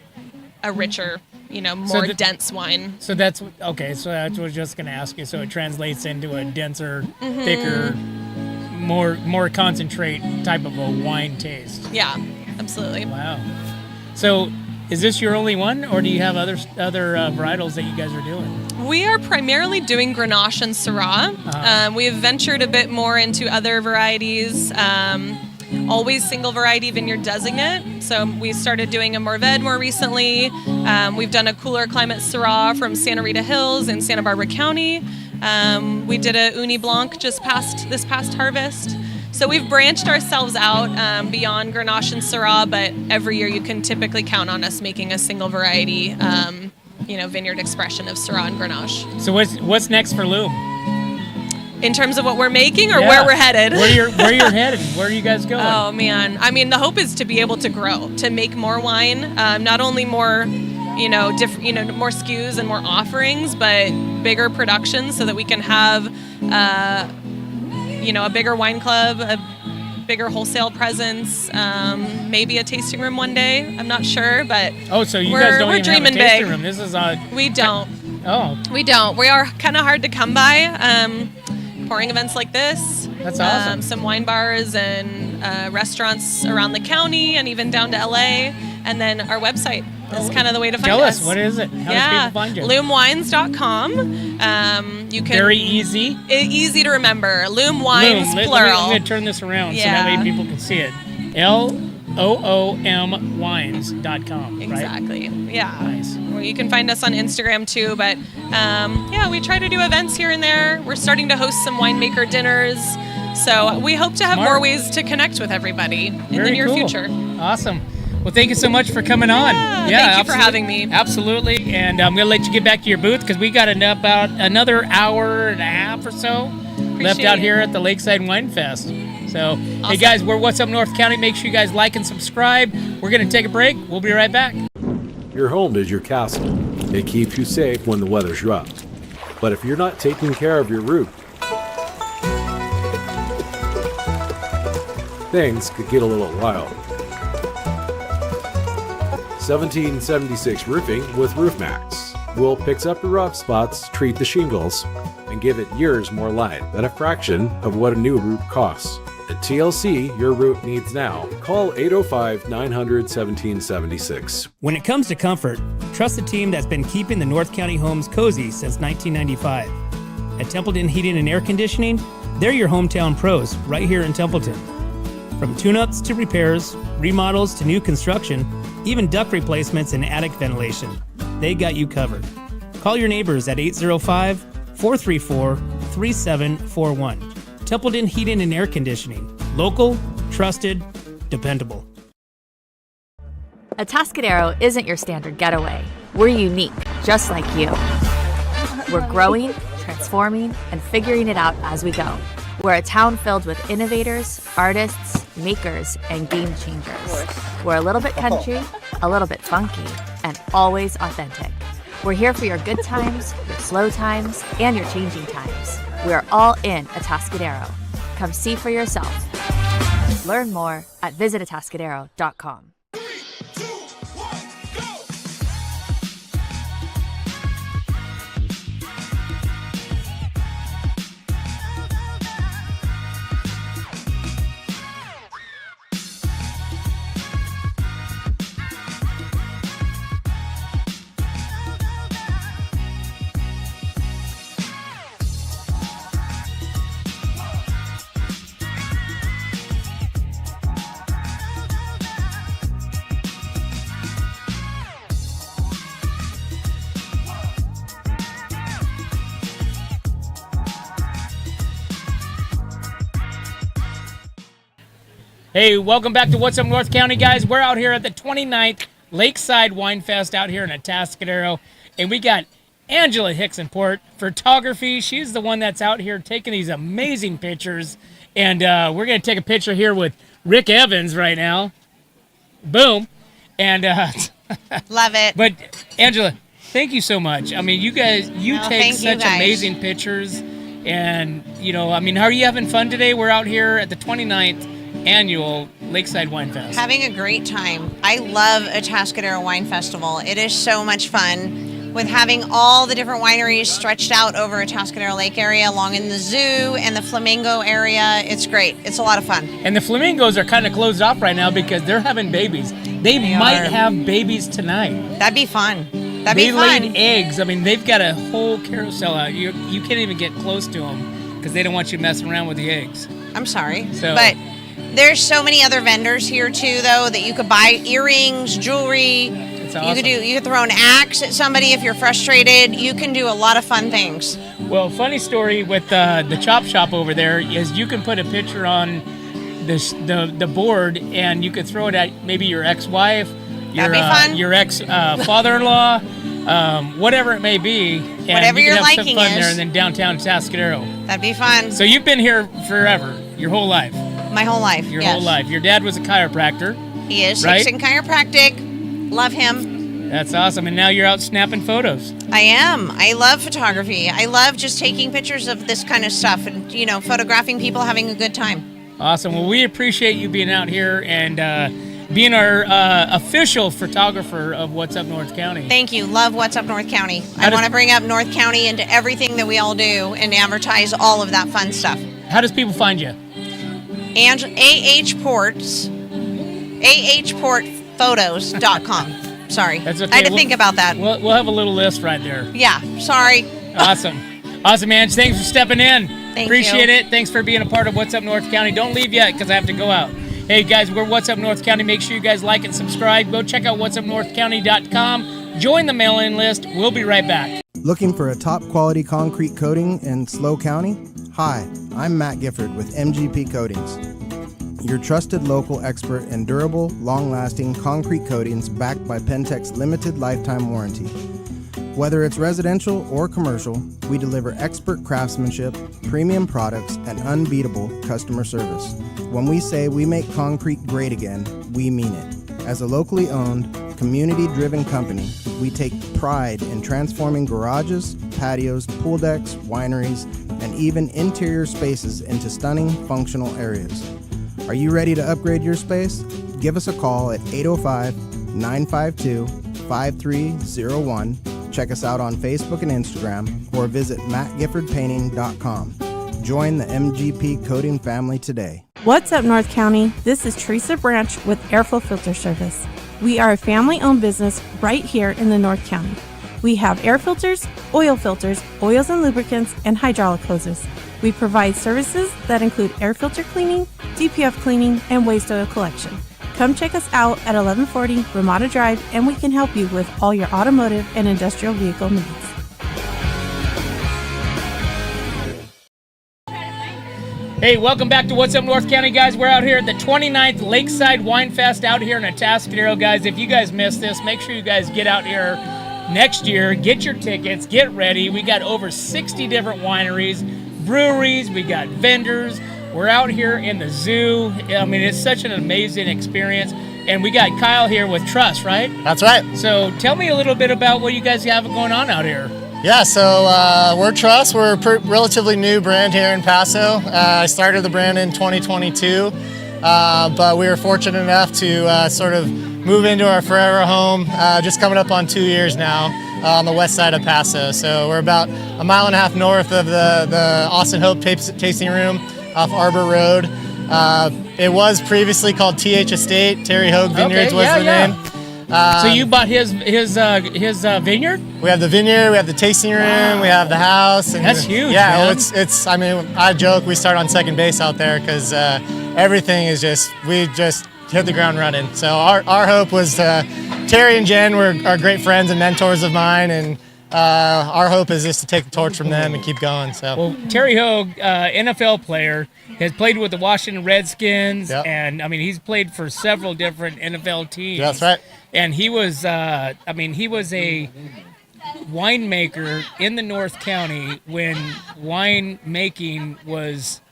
[SPEAKER 21] a richer, more dense wine.
[SPEAKER 1] So that's okay. So I was just going to ask you. So it translates into a denser, thicker, more concentrate type of a wine taste.
[SPEAKER 21] Yeah, absolutely.
[SPEAKER 1] Wow. So is this your only one, or do you have other varietals that you guys are doing?
[SPEAKER 21] We are primarily doing Grenache and Syrah. We have ventured a bit more into other varieties. Always single variety vineyard designate. So we started doing a Mourvèdre more recently. We've done a cooler climate Syrah from Santa Rita Hills in Santa Barbara County. We did a Uni Blanc this past harvest. So we've branched ourselves out beyond Grenache and Syrah, but every year you can typically count on us making a single variety, vineyard expression of Syrah and Grenache.
[SPEAKER 1] So what's next for Loom?
[SPEAKER 21] In terms of what we're making or where we're headed?
[SPEAKER 1] Where you're headed? Where are you guys going?
[SPEAKER 21] Oh man, I mean the hope is to be able to grow, to make more wine, not only more, more SKUs and more offerings, but bigger productions so that we can have, a bigger wine club, a bigger wholesale presence, maybe a tasting room one day. I'm not sure, but
[SPEAKER 1] so you guys don't even have a tasting
[SPEAKER 21] big.
[SPEAKER 1] room. This is
[SPEAKER 21] we don't.
[SPEAKER 1] Oh,
[SPEAKER 21] we don't. We are kind of hard to come by. Pouring events like this.
[SPEAKER 1] That's awesome.
[SPEAKER 21] Some wine bars and restaurants around the county and even down to LA. And then our website is kind of the way to find us.
[SPEAKER 1] Tell us, what is it? How do people find you?
[SPEAKER 21] loomwines.com. You can
[SPEAKER 1] Very easy.
[SPEAKER 21] Easy to remember. Loom Wines, plural.
[SPEAKER 1] I'm going to turn this around so that way people can see it. LOOMwines.com, right?
[SPEAKER 21] Exactly. Yeah.
[SPEAKER 1] Nice.
[SPEAKER 21] Well, you can find us on Instagram too, but we try to do events here and there. We're starting to host some winemaker dinners. So we hope to have more ways to connect with everybody in the near future.
[SPEAKER 1] Awesome. Well, thank you so much for coming on.
[SPEAKER 21] Thank you for having me.
[SPEAKER 1] Absolutely. And I'm going to let you get back to your booth because we got about another hour and a half or so left out here at the Lakeside WineFest. So, awesome. Hey guys, we're What's Up North County. Make sure you guys like and subscribe. We're going to take a break. We'll be right back.
[SPEAKER 9] Your home is your castle. It keeps you safe when the weather's rough. But if you're not taking care of your roof, things could get a little wild. 1776 Roofing with RoofMax. We'll fix up the rough spots, treat the shingles, and give it years more life at a fraction of what a new roof costs. At TLC, your roof needs now. Call 805-900-1776.
[SPEAKER 1] When it comes to comfort, trust the team that's been keeping the North County homes cozy since 1995. At Templeton Heating and Air Conditioning, they're your hometown pros right here in Templeton. From tune-ups to repairs, remodels to new construction, even duct replacements and attic ventilation, they got you covered. Call your neighbors at 805-434-3741. Templeton Heating and Air Conditioning. Local, trusted, dependable.
[SPEAKER 12] Atascadero isn't your standard getaway. We're unique, just like you. We're growing, transforming, and figuring it out as we go. We're a town filled with innovators, artists, makers, and game changers. We're a little bit country, a little bit funky, and always authentic. We're here for your good times, your slow times, and your changing times. We're all in Atascadero. Come see for yourself. Learn more at visitatascadero.com.
[SPEAKER 1] Hey, welcome back to What's Up North County, guys. We're out here at the 29th Lakeside WineFest out here in Atascadero, and we got Angela Hicksonport, photography. She's the one that's out here taking these amazing pictures, and we're going to take a picture here with Rick Evans right now. Boom. And
[SPEAKER 5] love it.
[SPEAKER 1] But Angela, thank you so much. I mean, you guys, you take such amazing pictures, and I mean, how are you having fun today? We're out here at the 29th annual Lakeside WineFest.
[SPEAKER 5] Having a great time. I love Atascadero Wine Festival. It is so much fun with having all the different wineries stretched out over Atascadero Lake area, along in the zoo and the Flamingo area. It's great. It's a lot of fun.
[SPEAKER 1] And the Flamingos are kind of closed off right now because they're having babies. They might have babies tonight.
[SPEAKER 5] That'd be fun.
[SPEAKER 1] They laid eggs. I mean, they've got a whole carousel out. You can't even get close to them because they don't want you messing around with the eggs.
[SPEAKER 5] I'm sorry.
[SPEAKER 1] But
[SPEAKER 5] there's so many other vendors here too, though, that you could buy earrings, jewelry.
[SPEAKER 1] Awesome.
[SPEAKER 5] You could throw an axe at somebody if you're frustrated. You can do a lot of fun things.
[SPEAKER 1] Well, funny story with the chop shop over there is you can put a picture on the board and you could throw it at maybe your ex-wife, your ex-father-in-law, whatever it may be. And
[SPEAKER 5] whatever
[SPEAKER 1] you
[SPEAKER 5] your
[SPEAKER 1] can have some
[SPEAKER 5] liking
[SPEAKER 1] fun
[SPEAKER 5] is.
[SPEAKER 1] there, and then downtown Atascadero.
[SPEAKER 5] That'd be fun.
[SPEAKER 1] So you've been here forever, your whole life.
[SPEAKER 5] My whole life.
[SPEAKER 1] Your whole life. Your dad was a chiropractor.
[SPEAKER 5] He is.
[SPEAKER 1] Right?
[SPEAKER 5] Hickson Chiropractic. Love him.
[SPEAKER 1] That's awesome. And now you're out snapping photos.
[SPEAKER 5] I am. I love photography. I love just taking pictures of this kind of stuff and, photographing people having a good time.
[SPEAKER 1] Awesome. Well, we appreciate you being out here and being our official photographer of What's Up North County.
[SPEAKER 5] Thank you. Love What's Up North County. I want to bring up North County into everything that we all do and advertise all of that fun stuff.
[SPEAKER 1] How does people find you?
[SPEAKER 5] And ahportphotos.com. Sorry.
[SPEAKER 1] That's okay.
[SPEAKER 5] I had to think about that.
[SPEAKER 1] We'll have a little list right there.
[SPEAKER 5] Yeah, sorry.
[SPEAKER 1] Awesome, Ange. Thanks for stepping in. Appreciate
[SPEAKER 5] you.
[SPEAKER 1] it. Thanks for being a part of What's Up North County. Don't leave yet because I have to go out. Hey, guys, we're What's Up North County. Make sure you guys like and subscribe. Go check out whatsupnorthcounty.com. Join the mail-in list. We'll be right back.
[SPEAKER 3] Looking for a top quality concrete coating in SLO County? Hi, I'm Matt Gifford with MGP Coatings, your trusted local expert in durable, long-lasting concrete coatings backed by Pentec's limited lifetime warranty. Whether it's residential or commercial, we deliver expert craftsmanship, premium products, and unbeatable customer service. When we say we make concrete great again, we mean it. As a locally owned, community-driven company, we take pride in transforming garages, patios, pool decks, wineries, and even interior spaces into stunning, functional areas. Are you ready to upgrade your space? Give us a call at 805-952-5301. Check us out on Facebook and Instagram, or visit mattgiffordpainting.com. Join the MGP Coating family today.
[SPEAKER 4] What's up, North County? This is Teresa Branch with Airflow Filter Service. We are a family-owned business right here in the North County. We have air filters, oils and lubricants, and hydraulic hoses. We provide services that include air filter cleaning, DPF cleaning, and waste oil collection. Come check us out at 1140 Ramada Drive, and we can help you with all your automotive and industrial vehicle needs.
[SPEAKER 1] Hey, welcome back to What's Up North County, guys. We're out here at the 29th Lakeside WineFest out here in Atascadero, guys. If you guys missed this, make sure you guys get out here next year, get your tickets, get ready. We got over 60 different wineries, breweries, we got vendors. We're out here in the zoo. I mean, it's such an amazing experience. And we got Kyle here with Trust, right?
[SPEAKER 8] That's right.
[SPEAKER 1] So tell me a little bit about what you guys have going on out here.
[SPEAKER 8] Yeah, so we're Trust. We're a relatively new brand here in Paso. I started the brand in 2022, but we were fortunate enough to sort of move into our forever home, just coming up on 2 years now on the west side of Paso. So we're about a mile and a half north of the Austin Hope Tasting Room off Arbor Road. It was previously called TH Estate. Terry Hogue Vineyards was the name.
[SPEAKER 1] So you bought his vineyard?
[SPEAKER 8] We have the vineyard, we have the tasting room, we have the house. And
[SPEAKER 1] that's huge.
[SPEAKER 8] Yeah,
[SPEAKER 1] man.
[SPEAKER 8] it's. I mean, I joke we start on second base out there because everything is we just hit the ground running. So our hope was Terry and Jen are great friends and mentors of mine, and our hope is just to take the torch from them and keep going. So
[SPEAKER 1] well, Terry Hogue, NFL player, has played with the Washington Redskins, and I mean he's played for several different NFL teams.
[SPEAKER 8] That's right.
[SPEAKER 1] And he was, he was a winemaker in the North County when wine making was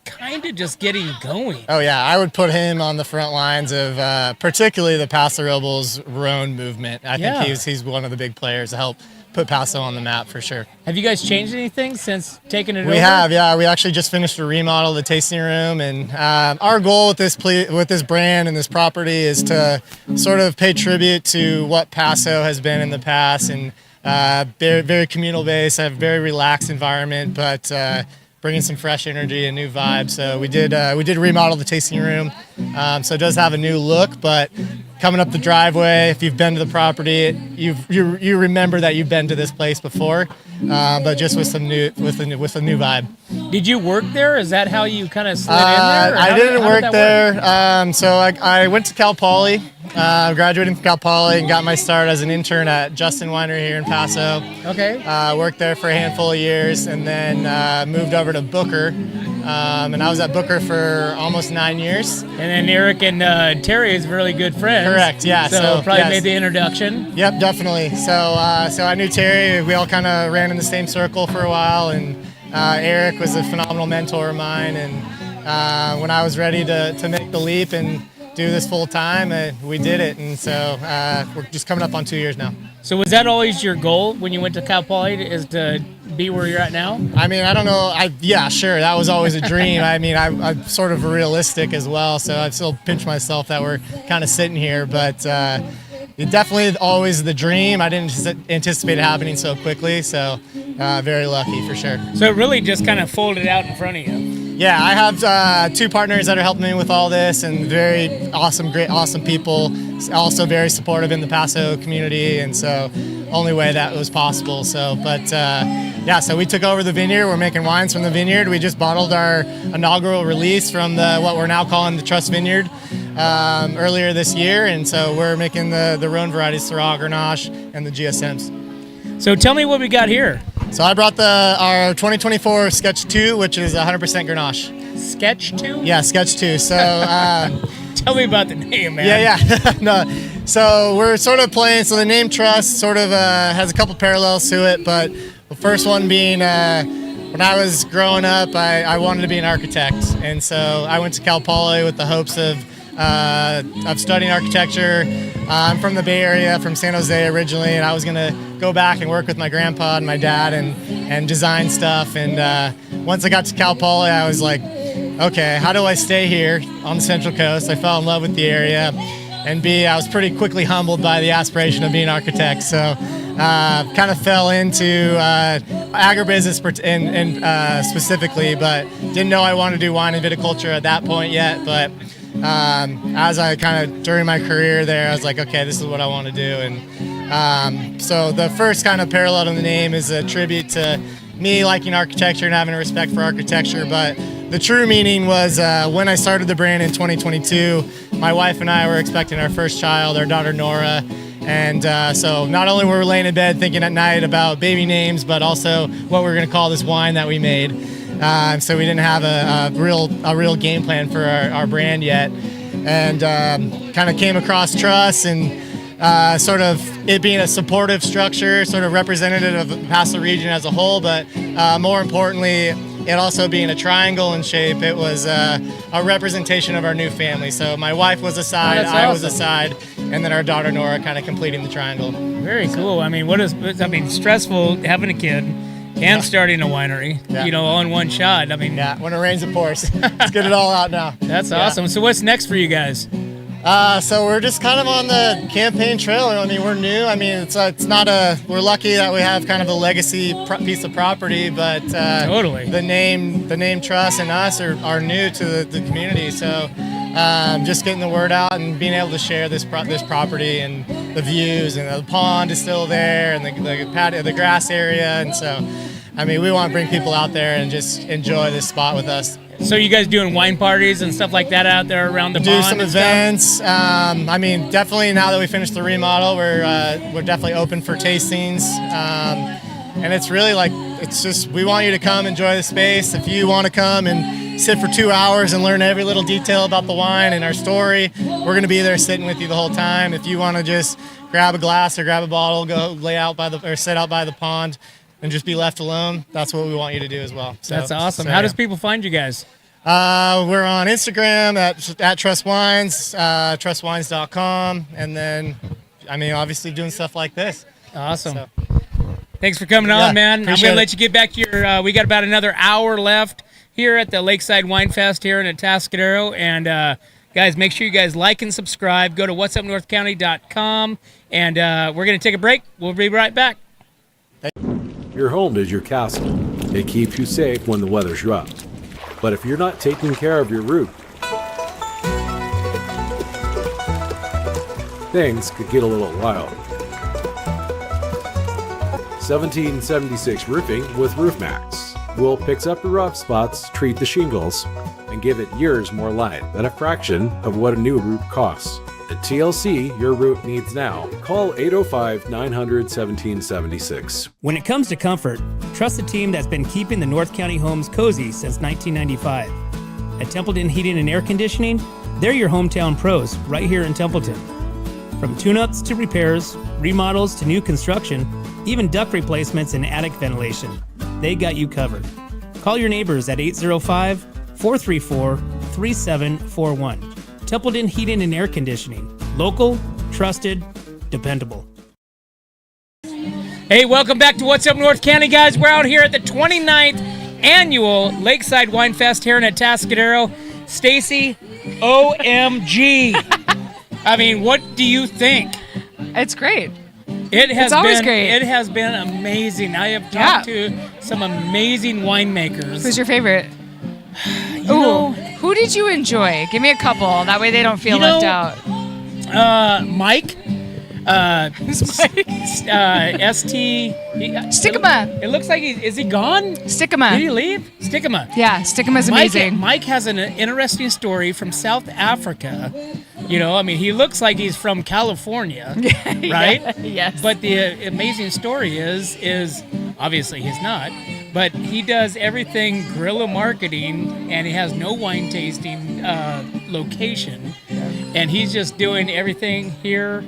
[SPEAKER 1] kind of just getting going.
[SPEAKER 8] Oh yeah, I would put him on the front lines of particularly the Paso Robles Rhone movement. I think he's one of the big players to help put Paso on the map for sure.
[SPEAKER 1] Have you guys changed anything since taking it over?
[SPEAKER 8] We have, yeah. We actually just finished a remodel of the tasting room, and our goal with this brand and this property is to sort of pay tribute to what Paso has been in the past, and very, very communal based, a very relaxed environment, but bringing some fresh energy and new vibes. So we did remodel the tasting room, so it does have a new look, but coming up the driveway, if you've been to the property, you remember that you've been to this place before, but just with a new vibe.
[SPEAKER 1] Did you work there? Is that how you kind of slid in there?
[SPEAKER 8] I didn't work there. So I went to Cal Poly, graduated from Cal Poly, and got my start as an intern at Justin Winery here in Paso.
[SPEAKER 1] Okay.
[SPEAKER 8] Worked there for a handful of years, and then moved over to Booker. And I was at Booker for almost 9 years.
[SPEAKER 1] And then Eric and Terry is really good friends.
[SPEAKER 8] Correct, yeah.
[SPEAKER 1] So probably made the introduction.
[SPEAKER 8] Yep, definitely. So I knew Terry. We all kind of ran in the same circle for a while, and Eric was a phenomenal mentor of mine. And when I was ready to make the leap and do this full time, we did it. And so we're just coming up on 2 years now.
[SPEAKER 1] So was that always your goal when you went to Cal Poly, is to be where you're at now?
[SPEAKER 8] I mean, I don't know. Yeah, sure. That was always a dream. I mean, I'm sort of realistic as well, so I still pinch myself that we're kind of sitting here. But it definitely always the dream. I didn't anticipate it happening so quickly, so very lucky for sure.
[SPEAKER 1] So it really just kind of folded out in front of you.
[SPEAKER 8] Yeah, I have two partners that are helping me with all this, and very awesome, great, awesome people. Also very supportive in the Paso community, and so only way that was possible. So, but so we took over the vineyard. We're making wines from the vineyard. We just bottled our inaugural release from what we're now calling the Trust Vineyard earlier this year, and so we're making the Rhone varieties, Syrah, Grenache, and the GSMs.
[SPEAKER 1] So tell me what we got here.
[SPEAKER 8] So I brought our 2024 Sketch 2, which is 100% Grenache.
[SPEAKER 1] Sketch 2?
[SPEAKER 8] Yeah, Sketch 2. So
[SPEAKER 1] tell me about the name, man.
[SPEAKER 8] Yeah. No. So we're sort of playing. So the name Trust sort of has a couple parallels to it, but the first one being when I was growing up, I wanted to be an architect, and so I went to Cal Poly with the hopes of studying architecture. I'm from the Bay Area, from San Jose originally, and I was gonna go back and work with my grandpa and my dad and design stuff. And once I got to Cal Poly, I was like, okay, how do I stay here on the Central Coast? I fell in love with the area, and I was pretty quickly humbled by the aspiration of being an architect. So kind of fell into agribusiness and specifically, but didn't know I wanted to do wine and viticulture at that point yet. But as I kind of during my career there, I was like, okay, this is what I want to do. And so the first kind of parallel to the name is a tribute to me liking architecture and having a respect for architecture. But the true meaning was when I started the brand in 2022, my wife and I were expecting our first child, our daughter Nora. And so not only were we laying in bed thinking at night about baby names, but also what we were going to call this wine that we made. So we didn't have a real game plan for our brand yet, and kind of came across Trust and sort of it being a supportive structure, sort of representative of the Paso region as a whole, but more importantly, it also being a triangle in shape, it was a representation of our new family. So my wife was a side,
[SPEAKER 1] that's
[SPEAKER 8] I was a
[SPEAKER 1] awesome.
[SPEAKER 8] side, and then our daughter Nora kind of completing the triangle.
[SPEAKER 1] Very cool. I mean, stressful having a kid and starting a winery, all in one shot. I mean,
[SPEAKER 8] when it rains, it pours. Let's get it all out now.
[SPEAKER 1] That's awesome. So what's next for you guys?
[SPEAKER 8] So we're just kind of on the campaign trail. I mean, we're new. I mean, we're lucky that we have kind of a legacy piece of property, but
[SPEAKER 1] totally
[SPEAKER 8] the name trust and us are new to the community. So just getting the word out and being able to share this property and the views, and the pond is still there, and the patio, the grass area, and so I mean, we want to bring people out there and just enjoy this spot with us.
[SPEAKER 1] So you guys doing wine parties and stuff like that out there around the
[SPEAKER 8] do
[SPEAKER 1] pond?
[SPEAKER 8] some events. I mean, definitely now that we finished the remodel, we're definitely open for tastings. And it's really we want you to come enjoy the space. If you want to come and sit for 2 hours and learn every little detail about the wine and our story, we're going to be there sitting with you the whole time. If you want to just grab a glass or grab a bottle, go sit out by the pond and just be left alone, that's what we want you to do as well. So,
[SPEAKER 1] that's awesome. How does people find you guys?
[SPEAKER 8] We're on Instagram at Trust Wines, trustwines.com, and then, I mean, obviously doing stuff like this.
[SPEAKER 1] Awesome.
[SPEAKER 8] So.
[SPEAKER 1] Thanks for coming on, man. I'm going to let you get back to your, we got about another hour left here at the Lakeside WineFest here in Atascadero. And guys, make sure you guys like and subscribe. Go to whatsupnorthcounty.com, and we're going to take a break. We'll be right back.
[SPEAKER 9] Your home is your castle. It keeps you safe when the weather's rough. But if you're not taking care of your roof, things could get a little wild. 1776 Roofing with RoofMax. We'll fix up the rough spots, treat the shingles, and give it years more life at a fraction of what a new roof costs. At TLC, your roof needs now. Call 805-900-1776.
[SPEAKER 2] When it comes to comfort, trust the team that's been keeping the North County homes cozy since 1995. At Templeton Heating and Air Conditioning, they're your hometown pros right here in Templeton. From tune-ups to repairs, remodels to new construction, even duct replacements and attic ventilation, they got you covered. Call your neighbors at 805-434-3741. Templeton Heating and Air Conditioning. Local, trusted, dependable.
[SPEAKER 1] Hey, welcome back to What's Up North County, guys. We're out here at the 29th annual Lakeside WineFest here in Atascadero. Stacy, OMG. I mean, what do you think?
[SPEAKER 22] It's great.
[SPEAKER 1] It's
[SPEAKER 22] always great.
[SPEAKER 1] It has been amazing. I have talked to some amazing winemakers.
[SPEAKER 22] Who's your favorite?
[SPEAKER 1] know,
[SPEAKER 22] who did you enjoy? Give me a couple. That way they don't feel left out.
[SPEAKER 1] Mike.
[SPEAKER 22] Who's Mike?
[SPEAKER 1] ST.
[SPEAKER 22] Stickama.
[SPEAKER 1] It looks like is he gone?
[SPEAKER 22] Stickama.
[SPEAKER 1] Did he leave? Stickama.
[SPEAKER 22] Yeah, Stickama's amazing.
[SPEAKER 1] Mike has an interesting story from South Africa. You know, I mean, he looks like he's from California, right?
[SPEAKER 22] Yeah, yes.
[SPEAKER 1] But the amazing story is obviously he's not, but he does everything guerrilla marketing, and he has no wine tasting location, and he's just doing everything here,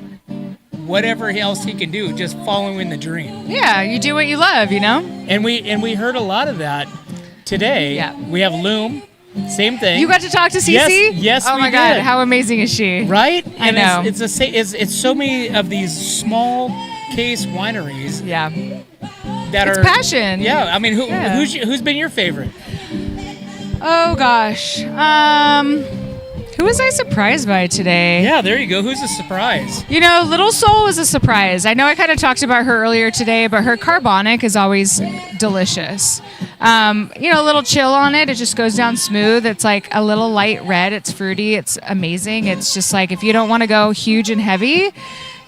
[SPEAKER 1] whatever else he can do, just following the dream.
[SPEAKER 22] Yeah, you do what you love, you know?
[SPEAKER 1] And we heard a lot of that today.
[SPEAKER 22] Yeah.
[SPEAKER 1] We have Loom. Same thing.
[SPEAKER 22] You got to talk to Cece?
[SPEAKER 1] Yes,
[SPEAKER 22] oh
[SPEAKER 1] we
[SPEAKER 22] my God,
[SPEAKER 1] did.
[SPEAKER 22] how amazing is she?
[SPEAKER 1] Right?
[SPEAKER 22] I
[SPEAKER 1] And
[SPEAKER 22] know.
[SPEAKER 1] It's so many of these small case wineries.
[SPEAKER 22] Yeah.
[SPEAKER 1] That
[SPEAKER 22] It's
[SPEAKER 1] are
[SPEAKER 22] passion.
[SPEAKER 1] Yeah, I mean,
[SPEAKER 22] Yeah.
[SPEAKER 1] who's been your favorite?
[SPEAKER 22] Oh gosh. Who was I surprised by today?
[SPEAKER 1] Yeah, there you go. Who's a surprise?
[SPEAKER 22] You know, Little Soul was a surprise. I know I kind of talked about her earlier today, but her carbonic is always delicious. You know, a little chill on it. It just goes down smooth. It's like a little light red. It's fruity. It's amazing. It's just like if you don't want to go huge and heavy,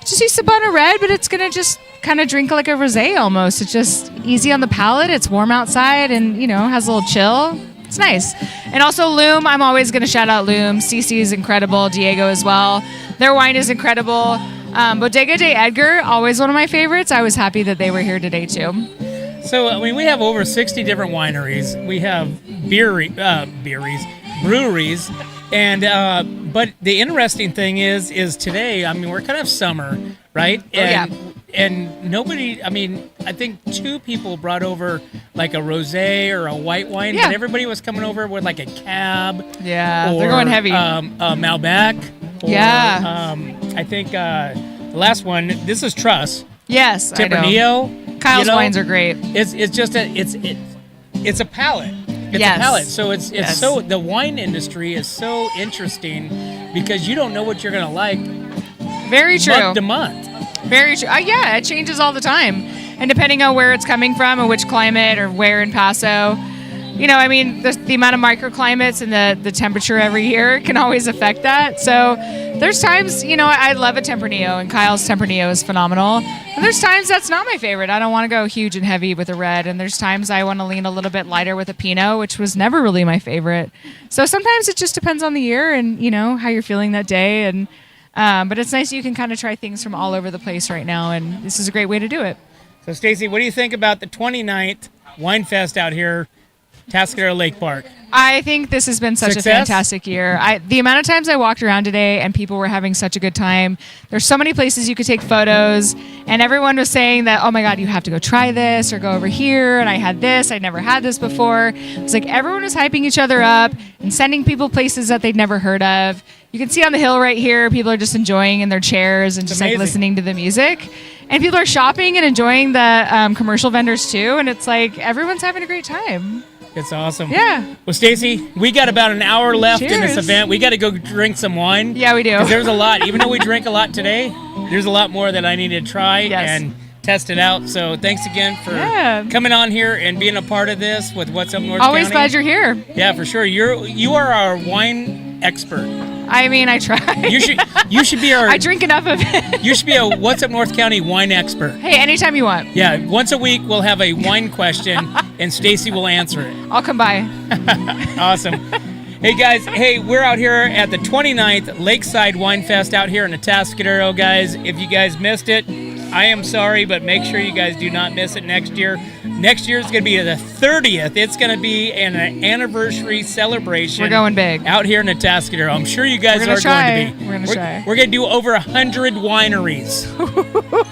[SPEAKER 22] just use a bun of red, but it's going to just kind of drink like a rosé almost. It's just easy on the palate. It's warm outside and, you know, has a little chill. It's nice. And also Loom, I'm always going to shout out Loom. Cece is incredible. Diego as well. Their wine is incredible. Bodega de Edgar, always one of my favorites. I was happy that they were here today too.
[SPEAKER 1] So, I mean, we have over 60 different wineries. We have breweries. And but the interesting thing is today, I mean, we're kind of summer, right? And nobody, I mean, I think 2 people brought over like a rosé or a white wine, but everybody was coming over with like a cab.
[SPEAKER 22] Yeah,
[SPEAKER 1] or,
[SPEAKER 22] they're going heavy.
[SPEAKER 1] A Malbec. Or, I think the last one, this is Truss.
[SPEAKER 22] Yes, I know.
[SPEAKER 1] Tempranillo.
[SPEAKER 22] Kyle's wines are great.
[SPEAKER 1] It's just it's a palate. It's a palate. So it's so the wine industry is so interesting because you don't know what you're gonna like.
[SPEAKER 22] Very true.
[SPEAKER 1] Month to month.
[SPEAKER 22] Very true. Yeah, it changes all the time, and depending on where it's coming from and which climate or where in Paso. You know, I mean, the amount of microclimates and the temperature every year can always affect that. So there's times, you know, I love a Tempranillo, and Kyle's Tempranillo is phenomenal. And there's times that's not my favorite. I don't want to go huge and heavy with a red. And there's times I want to lean a little bit lighter with a Pinot, which was never really my favorite. So sometimes it just depends on the year and, you know, how you're feeling that day. And but it's nice you can kind of try things from all over the place right now. And this is a great way to do it.
[SPEAKER 1] So, Stacy, what do you think about the 29th WineFest out here? Atascadero Lake Park.
[SPEAKER 22] I think this has been such a fantastic year. The amount of times I walked around today and people were having such a good time. There's so many places you could take photos, and everyone was saying that, oh my God, you have to go try this or go over here. And I had this. I'd never had this before. It's like everyone was hyping each other up and sending people places that they'd never heard of. You can see on the hill right here, people are just enjoying in their chairs and just like listening to the music. And people are shopping and enjoying the commercial vendors too. And it's like everyone's having a great time.
[SPEAKER 1] It's awesome.
[SPEAKER 22] Yeah.
[SPEAKER 1] Well, Stacy, we got about an hour left in this
[SPEAKER 22] Cheers.
[SPEAKER 1] event. We got to go drink some wine.
[SPEAKER 22] Yeah, we do.
[SPEAKER 1] 'Cause there's a lot. Even though we drink a lot today, there's a lot more that I need to try and test it out. So thanks again for coming on here and being a part of this with What's Up North County.
[SPEAKER 22] Always glad you're here.
[SPEAKER 1] Yeah, for sure. You are our wine expert.
[SPEAKER 22] I mean, I try.
[SPEAKER 1] You should be our.
[SPEAKER 22] I drink enough of it.
[SPEAKER 1] You should be a What's Up North County wine expert.
[SPEAKER 22] Hey, anytime you want.
[SPEAKER 1] Yeah, once a week we'll have a wine question and Stacy will answer it.
[SPEAKER 22] I'll come by.
[SPEAKER 1] Awesome. Hey guys, we're out here at the 29th Lakeside WineFest out here in Atascadero, guys. If you guys missed it, I am sorry, but make sure you guys do not miss it next year. Next year is going to be the 30th. It's going to be an anniversary celebration.
[SPEAKER 22] We're going big.
[SPEAKER 1] Out here in Atascadero. I'm sure you guys are going to be.
[SPEAKER 22] We're going to try.
[SPEAKER 1] We're going to do over 100 wineries.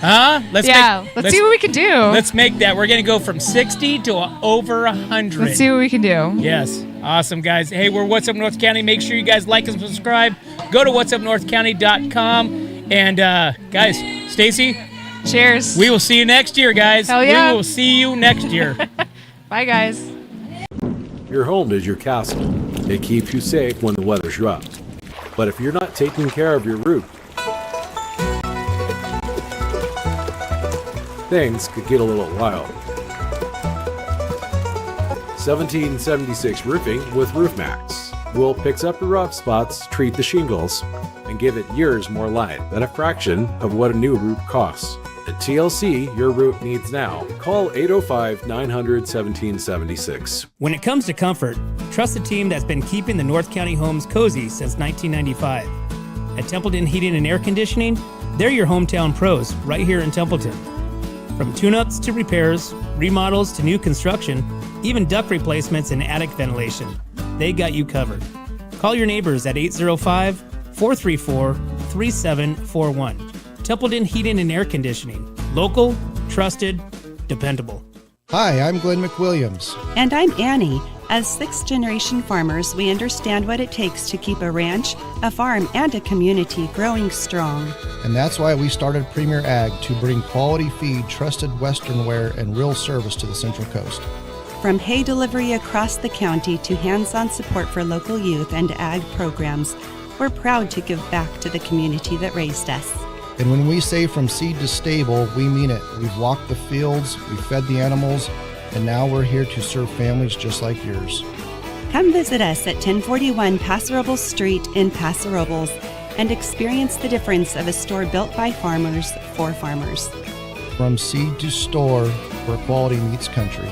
[SPEAKER 1] Huh? Let's
[SPEAKER 22] see what we can do.
[SPEAKER 1] Let's make that. We're going to go from 60 to over 100.
[SPEAKER 22] Let's see what we can do.
[SPEAKER 1] Yes. Awesome, guys. Hey, we're What's Up North County. Make sure you guys like and subscribe. Go to whatsupnorthcounty.com. And, guys, Stacy.
[SPEAKER 22] Cheers.
[SPEAKER 1] We will see you next year, guys.
[SPEAKER 22] Hell yeah.
[SPEAKER 1] We will see you next year.
[SPEAKER 22] Bye, guys.
[SPEAKER 9] Your home is your castle. It keeps you safe when the weather's rough. But if you're not taking care of your roof, things could get a little wild. 1776 Roofing with RoofMax. We'll fix up the rough spots, treat the shingles, and give it years more life at a fraction of what a new roof costs. At TLC, your roof needs now. Call 805-900-1776.
[SPEAKER 2] When it comes to comfort, trust the team that's been keeping the North County homes cozy since 1995. At Templeton Heating and Air Conditioning, they're your hometown pros right here in Templeton. From tune-ups to repairs, remodels to new construction, even duct replacements and attic ventilation, they got you covered. Call your neighbors at 805-434-3741. Templeton Heating and Air Conditioning. Local, trusted, dependable.
[SPEAKER 3] Hi, I'm Glenn McWilliams.
[SPEAKER 6] And I'm Annie. As sixth-generation farmers, we understand what it takes to keep a ranch, a farm, and a community growing strong.
[SPEAKER 3] And that's why we started Premier Ag to bring quality feed, trusted Western wear, and real service to the Central Coast.
[SPEAKER 6] From hay delivery across the county to hands-on support for local youth and ag programs, we're proud to give back to the community that raised us.
[SPEAKER 3] And when we say from seed to stable, we mean it. We've walked the fields, we've fed the animals, and now we're here to serve families just like yours.
[SPEAKER 6] Come visit us at 1041 Paso Robles Street in Paso Robles and experience the difference of a store built by farmers for farmers.
[SPEAKER 3] From seed to store, where quality meets country.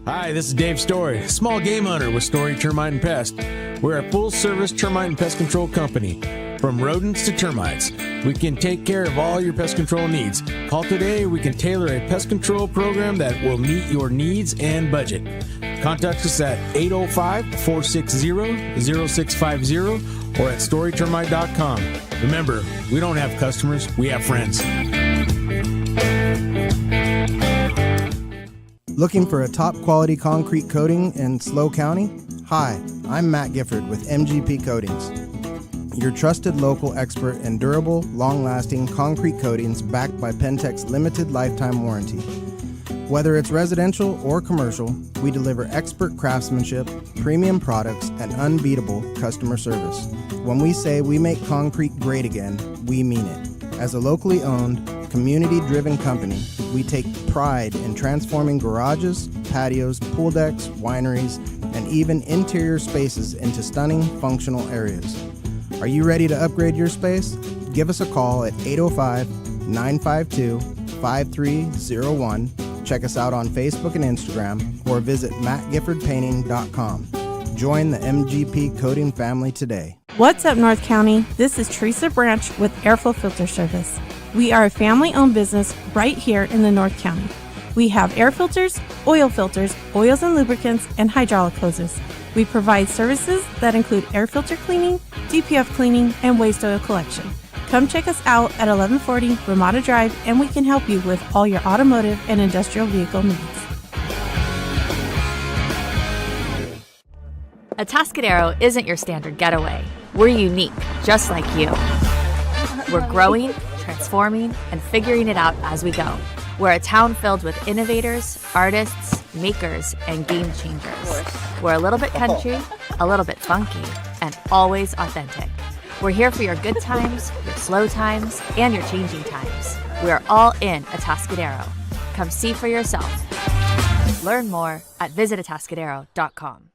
[SPEAKER 7] Hi, this is Dave Story, small game hunter with Story Termite and Pest. We're a full-service termite and pest control company. From rodents to termites, We can take care of all your pest control needs. Call today. We can tailor a pest control program that will meet your needs and budget. Contact us at 805-460-0650 or at storytermite.com. Remember, we don't have customers, we have friends.
[SPEAKER 3] Looking for a top quality concrete coating in SLO County? Hi, I'm Matt Gifford with MGP Coatings, your trusted local expert in durable, long-lasting concrete coatings backed by Pentec's limited lifetime warranty. Whether it's residential or commercial, we deliver expert craftsmanship, premium products, and unbeatable customer service. When we say we make concrete great again, we mean it. As a locally owned, community-driven company, we take pride in transforming garages, patios, pool decks, wineries, and even interior spaces into stunning, functional areas. Are you ready to upgrade your space? Give us a call at 805-952-5301. Check us out on Facebook and Instagram, or visit mattgiffordpainting.com. Join the MGP Coating family today.
[SPEAKER 4] What's up, North County? This is Teresa Branch with Airflow Filter Service. We are a family-owned business right here in the North County. We have air filters, oils and lubricants, and hydraulic hoses. We provide services that include air filter cleaning, DPF cleaning, and waste oil collection. Come check us out at 1140 Ramada Drive, and we can help you with all your automotive and industrial vehicle needs.
[SPEAKER 12] Atascadero isn't your standard getaway. We're unique, just like you. We're growing, transforming, and figuring it out as we go. We're a town filled with innovators, artists, makers, and game changers. We're a little bit country, a little bit funky, and always authentic. We're here for your good times, your slow times, and your changing times. We're all in Atascadero. Come see for yourself. Learn more at visitatascadero.com.